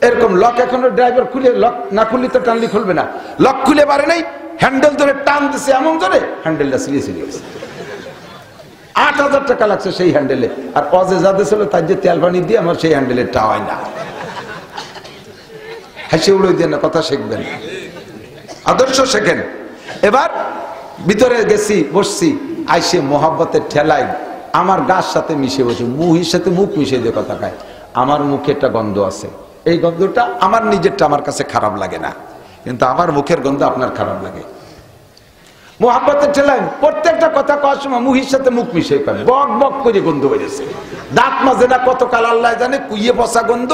এরকম লক, এখনো ড্রাইভার খুলে, লক না খুললে তো টানলি খুলবে না, লক খুলে পারে নাই, হ্যান্ডেল ধরে টান দিছে এমন ধরে হ্যান্ডেলটা ছিঁড়ে গেছে। 8000 টাকা লাগছে সেই হ্যান্ডেলে, আর অজে যাদের ছিল তার যে তেল পানি দিয়ে আমার সেই হ্যান্ডেলের টা হয় না। হাসি উড়ে দিয়ে না, কথা শিখবেন, আদর্শ শেখেন। এবার ভিতরে গেছি, বসছি, আইসে মোহাব্বতের ঠেলায় আমার গাছ সাথে মিশে বসে, মুহির সাথে মুখ মিশিয়ে দিয়ে কথা খায়। আমার মুখে একটা গন্ধ আছে, এই গন্ধটা আমার নিজেরটা আমার কাছে খারাপ লাগে না, কিন্তু আমার মুখের গন্ধ আপনার খারাপ লাগে। মোহাব্বতের ঠেলায় প্রত্যেকটা কথা কওয়ার সময় মুহির সাথে মুখ মিশিয়ে কয়, বক বক করে গন্ধ বেরিয়েছে, দাঁত মাজে না কতকাল আল্লাহ জানে, কুইয়ে বসা গন্ধ।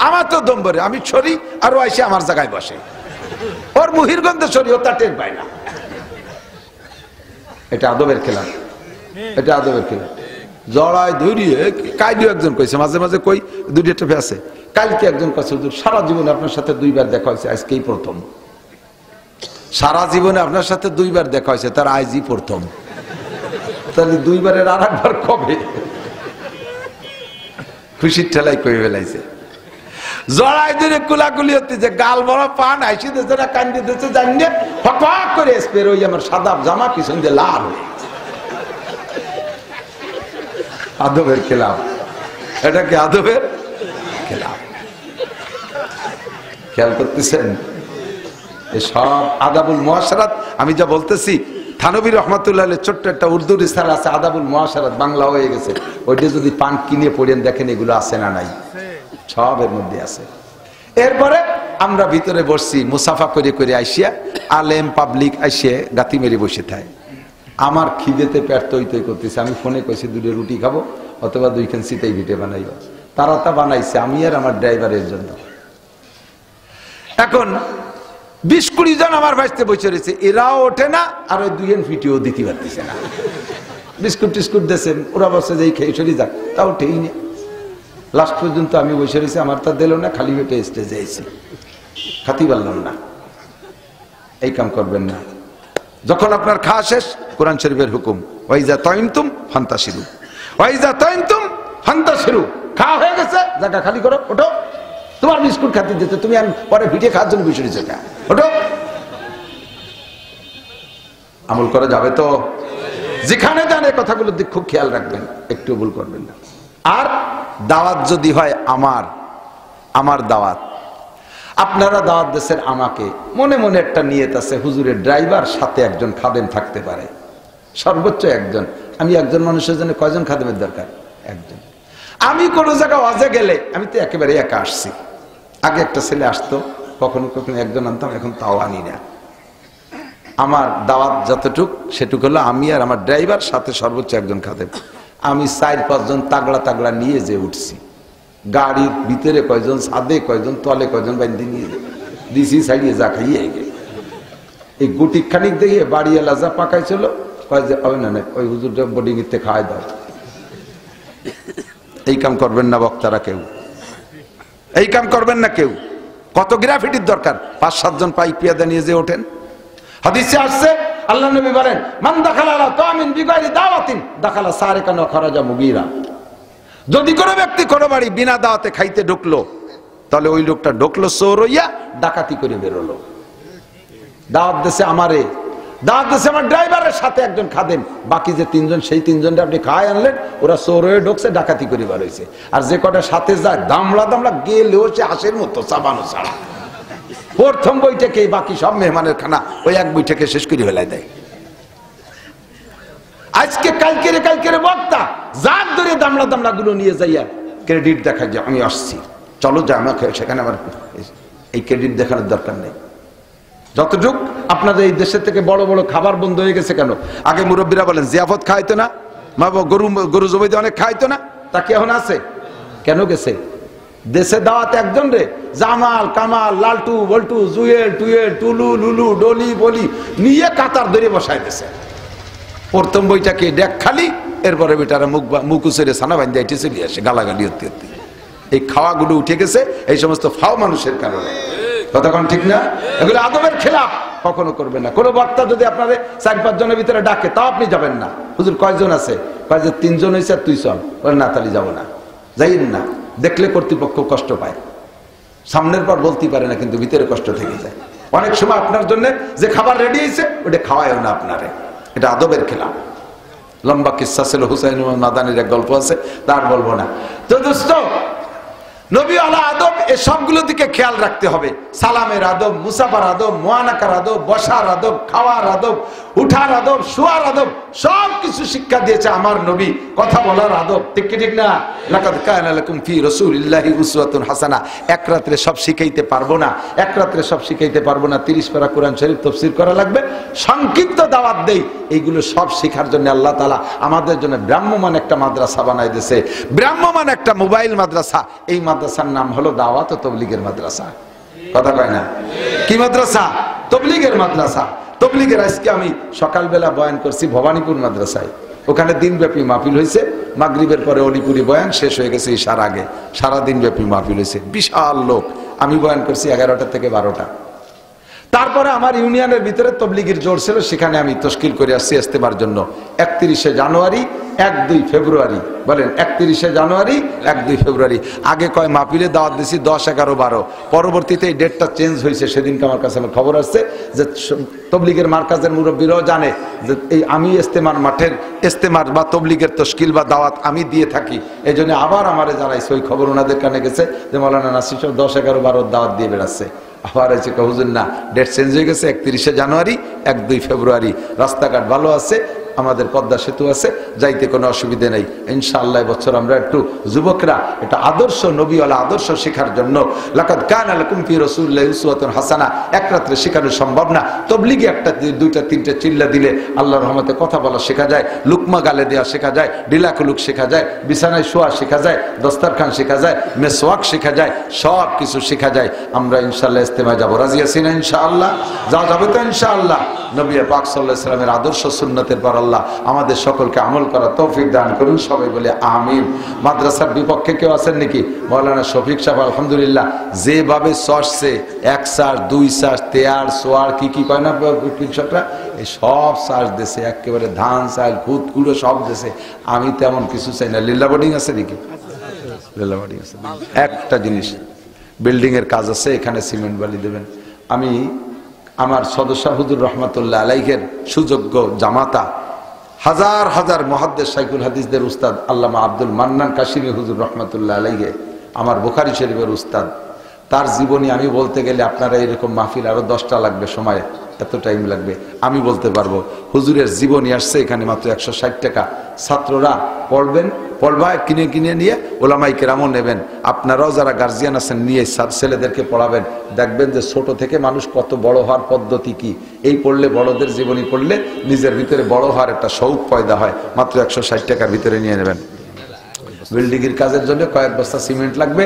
আমার তো দম ভরে, আমি ছড়ি আর ও এসে আমার জায়গায় বসে, ওর মুহির গন্ধ ছড়ি, ও তা টের পায় না। এটা আদবের খেলা, এটা আদবের খেলা। জড়ায় ধরিয়ে কাইডিও একজন কইছে, মাঝে মাঝে কই দুইটা টেপে আছে। কালকে একজন কইছে, সারা জীবনে আপনার সাথে 2 বার দেখা হয়েছে, আজকেই প্রথম। সারা জীবনে আপনার সাথে 2 বার দেখা হয়েছে, তার আজই প্রথম। তাহলে 2 বারের আর একবার কবে? খুশির ঠেলাই কই ফেলাইছে। জড়াই ধরে কুলাকুলি হচ্ছে, যে গাল বড় পান আইসি দিচ্ছে না, কান্দি দিচ্ছে, জানিয়ে ফক করে স্পের ওই আমার সাদা জামা পিছন দিয়ে লাল হয়ে। আদবের খেলাফ, এটা কি আদবের খেলাফ? খেয়াল করতেছেন? সব আদাবুল মুআশারাত আমি যা বলতেছি, থানবী রহমাতুল্লাহ আলাইহির ছোট্ট একটা উর্দু রিসালা আছে, আদাবুল মুআশারাত, বাংলা হয়ে গেছে। ওইটা যদি পান কিনে পড়েন দেখেন এগুলো আছে না নাই, সব এর মধ্যে আছে। এরপরে আমরা ভিতরে বসছি, মুসাফা করে করে আইসিয়া আলেম পাবলিক আইসিয়ে গাতি মেরে বসে থাকে। আমার খিদেতে পেট তৈ তৈ করতেছে, আমি ফোনে কইছি 2 রুটি খাবো অথবা 2 খান সিটাই ভিটে বানাইব। তারা তা বানাইছে আমি আর আমার ড্রাইভারের জন্য। এখন 20-20 জন আমার বাড়িতে বসে রয়েছে, এরাও ওঠে না আর ওই 2 ফিটিও দিতে পারতেছে না। বিস্কুট টিস্কুট দিয়েছে, ওরা বসে যে খেয়ে সরি যাক, তাও উঠেই নেই। লাস্ট পর্যন্ত আমি বসে রয়েছি, আমার তা দিল না, খালি পেটে স্টেজে আইছি, খাতি পারলাম না। এই কাম করবেন না। যখন আপনার খাওয়া শেষ, কোরআন শরীফের হুকুম, ওয়াইজা তাইমতুম ফান্তাশিরু, ওয়াইজা তাইমতুম ফান্তাশিরু। খাওয়া হয়ে গেছে, জায়গা খালি করো, ওঠো। তোমার বিস্কুট খাতে দিতে, তুমি আর পরে ভিটে খাওয়ার জন্য বসে রয়েছে, ওঠো। আমল করা যাবে তো? যেখানে যান এই কথাগুলোর দিক খুব খেয়াল রাখবেন, একটু ভুল করবেন না। আর দাওয়াত যদি হয় আমার দাওয়াত, আপনারা দাওয়াত দেশের, আমাকে মনে মনে একটা নিয়ত আছে, হুজুরের ড্রাইভার সাথে একজন খাদেম থাকতে পারে, সর্বোচ্চ একজন। আমি একজন মানুষের জন্য কয়জন খাদেমের দরকার? একজন। আমি কোনো জায়গায় ওয়াজে গেলে আমি তো একেবারে একা আসছি। আগে একটা ছেলে আসতো, কখনো কখনো একজন আনতাম, এখন তাও আনি না। আমার দাওয়াত যতটুক সেটুক হলো আমি আর আমার ড্রাইভার সাথে সর্বোচ্চ একজন খাদেম। আমি 4-5 জন তাগড়া তাগড়া নিয়ে যে উঠছি, গাড়ির ভিতরে কয়জন, ছাদে কয়জন, তলে কয়জন বাইন্ধে নিয়ে দিছি, সাইডে যা খাইয়ে গে। এই গুটি খানিক দেখে বাড়িওয়ালা যা পাকাইছিল, কয় যে হবে না, ওই হুজুরটা বোর্ডিং এতে খাওয়াই দাও। এই কাম করবেন না বক্তারা, কেউ এই কাম করবেন না কেউ। কত গ্রাফিটির দরকার? 5-7 জন পাইক পিয়াদা নিয়ে যে ওঠেন। হাদিসে আসছে, আল্লাহ নবী বলেন, মান দাখালা আলা তামিন বিগাইরি দাওয়াতিন দাখালা সারিকান ওয়া খারাজা মুগীরা। যদি কোনো ব্যক্তি কোনো বাড়ি বিনা দাওয়াতে খাইতে ঢুকলো, তাহলে ওই লোকটা ঢুকলো চোর হইয়া, ডাকাতি করে বেরোলো। দাওয়াত দেশে আমারে, দাওয়াত দেশে আমার ড্রাইভারের সাথে একজন খাদেম, বাকি যে 3 জন, সেই 3 জনটা আপনি খাওয়াই আনলেন, ওরা চোর হয়ে ঢুকছে, ডাকাতি করে বার হয়েছে। আর যে কটা সাথে যায়, দামলা দামলা গেলেও সে হাসের মতো চাবানো ছাড়া। প্রথম বইটাকে, বাকি সব মেহমানের খানা ওই এক বইটাকে শেষ করে ফেলাই দেয়। আজকে কালকের বক্তা যার ধরে দামলা দামলা গুলো নিয়ে যাইয়া ক্রেডিট দেখা যায়, আমি আসছি, চলো যা, আমাকে সেখানে আমার এই ক্রেডিট দেখানোর দরকার নেই। যতটুক আপনাদের এই দেশের থেকে বড় বড় খাবার বন্ধ হয়ে গেছে কেন? আগে মুরব্বীরা বলেন জিয়াফত খাইতো না, গরু জবাইতে অনেক খাইতো না, তা কি এখন আছে? কেন গেছে? দেশে দাওয়াত একজন রে, জামাল কামাল লালটু বল্টু জুয়েল টুয়েল টুলু লুলু ডলি বলি নিয়ে কাতার ধরে বসাই দিয়েছে। প্রথম বইটাকে ডেক খালি, এরপরে বেটারা মুখ উচেরে ছানা বান্ধে এটি চলে আসে, গালাগালি হতে হতে। এই খাওয়াগুলো উঠে গেছে এই সমস্ত ফাও মানুষের কারণে। কতক্ষণ ঠিক না? এগুলো আদবের খেলাফ, কখনো করবেন না। কোনো বক্তা যদি আপনাদের 4-5 জনের ভিতরে ডাকে, তাও আপনি যাবেন না। হুজুর কয়জন আছে? কয় যে 3 জন হয়েছে, তুই চল। বলে না, তাহলে যাবো না, যাইন না। দেখলে কর্তৃপক্ষ কষ্ট পায়, সামনের পর বলতে পারে না, কিন্তু ভিতরে কষ্ট থেকে যায়। অনেক সময় আপনার জন্য যে খাবার রেডি হয়েছে ওটা খাওয়ায়ও না আপনারে, এটা আদবের খেলাফ। লম্বা কিসসা ছিল, হুসাইন নাদানির এক গল্প আছে, তার বলবো না। তো দোস্ত, নবী আলা আদব, এই সবগুলো দিকে খেয়াল রাখতে হবে। সালামের আদব, মুসাফার আদব, মুআনাকার আদব, বসার আদব, খাওয়ার আদব, উঠার আদব, শোয়ার আদব, সব কিছু শিক্ষা দিয়েছে আমার নবী। কথা বলার আদব, ঠিক কি ঠিক না? লাকাদ কানা লাকুম ফি রাসূলিল্লাহি উসওয়াতুন হাসানা। এক রাত্রে সব শিখাইতে পারবো না, এক রাত্রে সব শিখাইতে পারবো না। 30 পারা কোরআন শরীফ তাফসীর করা লাগবে, সংক্ষিপ্ত দাওয়াত দেই। এইগুলো সব শেখার জন্য আল্লাহ তাআলা আমাদের জন্য ব্রাহ্মমান একটা মাদ্রাসা বানাই দিয়েছে, ব্রাহ্মমান একটা মোবাইল মাদ্রাসা। এই মাদ্রাসার নাম হলো দাওয়াত ও তাবলীগের মাদ্রাসা। কথা কয় না? কি মাদ্রাসা? তাবলীগের মাদ্রাসা। তাবলীগের আজকে আমি সকালবেলা বয়ান করছি ভবানীপুর মাদ্রাসায়, ওখানে দিনব্যাপী মাহফিল হয়েছে। মাগরিবের পরে অলিপুরি বয়ান শেষ হয়ে গেছে ঈশার আগে, সারাদিন ব্যাপী মাহফিল হয়েছে, বিশাল লোক। আমি বয়ান করছি 11টা থেকে 12টা। তারপরে আমার ইউনিয়নের ভিতরে তবলিগের জোর ছিল, সেখানে আমি তশকিল করে আসছি ইস্তেমার জন্য। 31শে জানুয়ারি, 1-2 ফেব্রুয়ারি, বলেন 31শে জানুয়ারি, 1-2 ফেব্রুয়ারি। আগে কয় মাহফিলে দাওয়াত দিছি 10, 11, 12, পরবর্তীতে এই ডেটটা চেঞ্জ হয়েছে। সেদিনকে আমার কাছে খবর আসছে যে তবলিগের মার্কাজের মুরব্বীরাও জানে যে এই আমি ইস্তেমার মাঠের ইস্তেমার বা তবলিগের তশকিল বা দাওয়াত আমি দিয়ে থাকি। এই জন্য আবার আমারে জানাইছে, ওই খবর ওনাদের কানে গেছে যে মৌলানা নাসির সাহেব 10, 11, 12 দাওয়াত দিয়ে বেড়াচ্ছে। আবার আছে হুজুর না, ডেট চেঞ্জ হয়ে গেছে, 31শে জানুয়ারি, 1-2 ফেব্রুয়ারি। রাস্তাঘাট ভালো আছে, আমাদের পদ্মা সেতু আছে, যাইতে কোনো অসুবিধা নেই ইনশাআল্লাহ। বছর আমরা একটু যুবকরা এটা আদর্শ নবীওয়ালা আদর্শ শেখার জন্য, লাকাদ কানা লাকুম ফি রাসূলিল্লাহি উসওয়াতুন হাসানা, এক রাত্রে শেখানো সম্ভব না। তবলিগে একটা 2টা 3টে চিল্লা দিলে আল্লাহর রহমতে কথা বলা শেখা যায়, লুকমা গালে দেওয়া শেখা যায়, ডিলাকুলুক শেখা যায়, বিছানায় শোয়া শেখা যায়, দস্তরখান শেখা যায়, মেসওয়াক শেখা যায়, সব কিছু শেখা যায়। আমরা ইনশাআল্লাহ ইস্তেমায় যাব, রাজি আছি না ইনশাআল্লাহ? যাওয়া যাবে তো ইনশাআল্লাহ? নবী পাক সাল্লাল্লাহু আলাইহি ওয়াসাল্লামের আদর্শ সুন্নতের পর আল্লাহ আমাদের সকলকে আমল করার তৌফিক দান করুন, সবাই বলে আমিন। মাদ্রাসার বিপক্ষে কেউ আছেন নাকি? মাওলানা শফিক সাহেব আলহামদুলিল্লাহ যেভাবে চষছে, 1 চাষ 2 চাষ 13 সোয়ার কি কয় না কৃষকরা, এই সব চাষ দেশে একেবারে ধান চাল খুদ কুড়ো সব দেশে। আমি তেমন কিছু চাই না। লীলা বোর্ডিং আছে নাকি? লীলা বোর্ডিং আছে। একটা জিনিস, বিল্ডিং এর কাজ আছে, এখানে সিমেন্ট বালি দেবেন। আমি আমার সদস্য হুজুর রহমাতুল্লাহ আলাইহির সুযোগ্য জামাতা, হাজার হাজার মুহাদ্দিস শাইখুল হাদিসদের উস্তাদ আল্লামা আব্দুল মান্নান কাশিমি হুজুর রহমাতুল্লাহ আলাইহি, আমার বুখারী শরীফের উস্তাদ। তার জীবনী আমি বলতে গেলে আপনারা এরকম মাহফিল আরো 10টা লাগবে, সময় এত টাইম লাগবে। আমি বলতে পারবো হুজুরের জীবনী আসছে এখানে মাত্র 160 টাকা। ছাত্ররা পড়বেন, পড়বা কিনে কিনে নিয়ে ওলামাই কেরামও নেবেন। আপনারাও যারা গার্জিয়ান আছেন নিয়ে ছেলেদেরকে পড়াবেন। দেখবেন যে ছোট থেকে মানুষ কত বড় হওয়ার পদ্ধতি কি। এই পড়লে, বড়দের জীবনী পড়লে নিজের ভিতরে বড় হওয়ার একটা শৌক পয়দা হয়। মাত্র 160 টাকার ভিতরে নিয়ে নেবেন। বিল্ডিং এর কাজের জন্য কয়েক বস্তা সিমেন্ট লাগবে।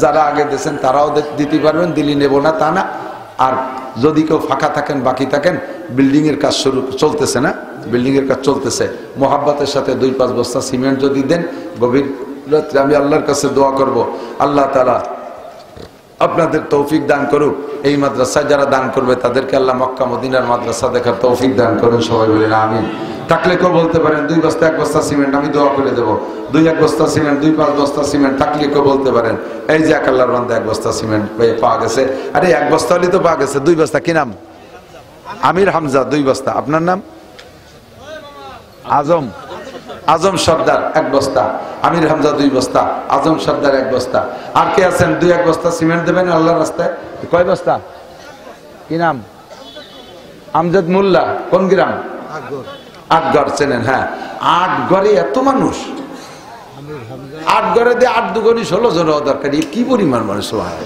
যারা আগে দিয়েছেন তারাও দিতে পারবেন, দিল্লি নেব না তা না। আর যদি কেউ ফাঁকা থাকেন, বাকি থাকেন, বিল্ডিং এর কাজ শুরু চলতেছে না, বিল্ডিং এর কাজ চলতেছে, মোহাব্বতের সাথে 2-5 বস্তা সিমেন্ট যদি দেন, গভীর রাত্রে আমি আল্লাহর কাছে দোয়া করব, আল্লাহ তাআলা আপনাদের তৌফিক দান করুক। এই মাদ্রাসায় যারা দান করবে তাদেরকে আল্লাহ মক্কা মদিনার মাদ্রাসা দেখার তৌফিক দান করুন, সবাই বলেন আমিন। থাকলে কেউ বলতে পারেন 2 বস্তা 1 বস্তা সিমেন্ট, আমি দোয়া করে দেবো। 2-1 বস্তা সিমেন্ট, 2-5 বস্তা সিমেন্ট থাকলে কেউ বলতে পারেন। এই যে এক আল্লাহর বান্দা 1 বস্তা সিমেন্ট পাওয়া গেছে। আরে 1 বস্তা হলে তো পাওয়া গেছে, 2 বস্তা। কি নাম? আমির হামজা, 2 বস্তা। আপনার নাম? আজম, আজম সর্দার 1 বস্তা, আমির হামজা 2 বস্তা, আজম সর্দার 1 বস্তা। আর কে আছেন 2-1 বস্তা সিমেন্ট দেবেন আল্লাহর রাস্তায়? কয় বস্তা? কি নাম? আমজাদ মোল্লা। কোন গ্রাম? আটগড়। চেনেন? হ্যাঁ, আটগড়ে এত মানুষ, আটগড়ে দিয়ে 8 দুগুণী 16 জন দরকার। কি পরিমাণ মানুষ হয়।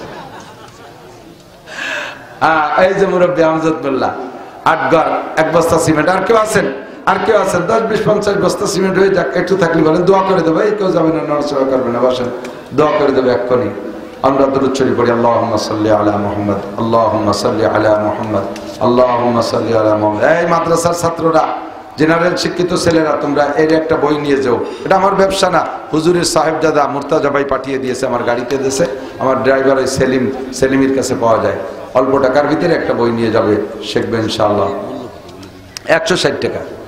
এই যে মুরব্বী আমজাদ মোল্লা, আটগড় 1 বস্তা সিমেন্ট। আর কেউ আছেন? আর কেউ আছেন? 10, 20, 50 বস্তা সিমেন্ট হয়ে যাক, একটু থাকলে বলেন, দোয়া করে দেবো। এই কেউ যাবে না, নড়াচড়া করবে না, বসেন, দোয়া করে দেবে এক্ষুনি। আমরা দরুদ শরীফ পড়ি, আল্লাহুম্মা সাল্লি আলা মুহাম্মদ, আল্লাহুম্মা সাল্লি আলা মুহাম্মদ, আল্লাহুম্মা সাল্লি আলা মুহাম্মদ। এই মাদ্রাসার ছাত্ররা, জেনারেল শিক্ষিত ছেলেরা, তোমরা এর একটা বই নিয়ে যাও। এটা আমার ব্যবসা না, হুজুরের সাহেবজাদা মুর্তাজা ভাই পাঠিয়ে দিয়েছে, আমার গাড়িতে দিয়েছে। আমার ড্রাইভার ওই সেলিমের কাছে পাওয়া যায়। অল্প টাকার ভিতরে একটা বই নিয়ে যাবে, শিখবে ইনশাআল্লাহ। 160 টাকা।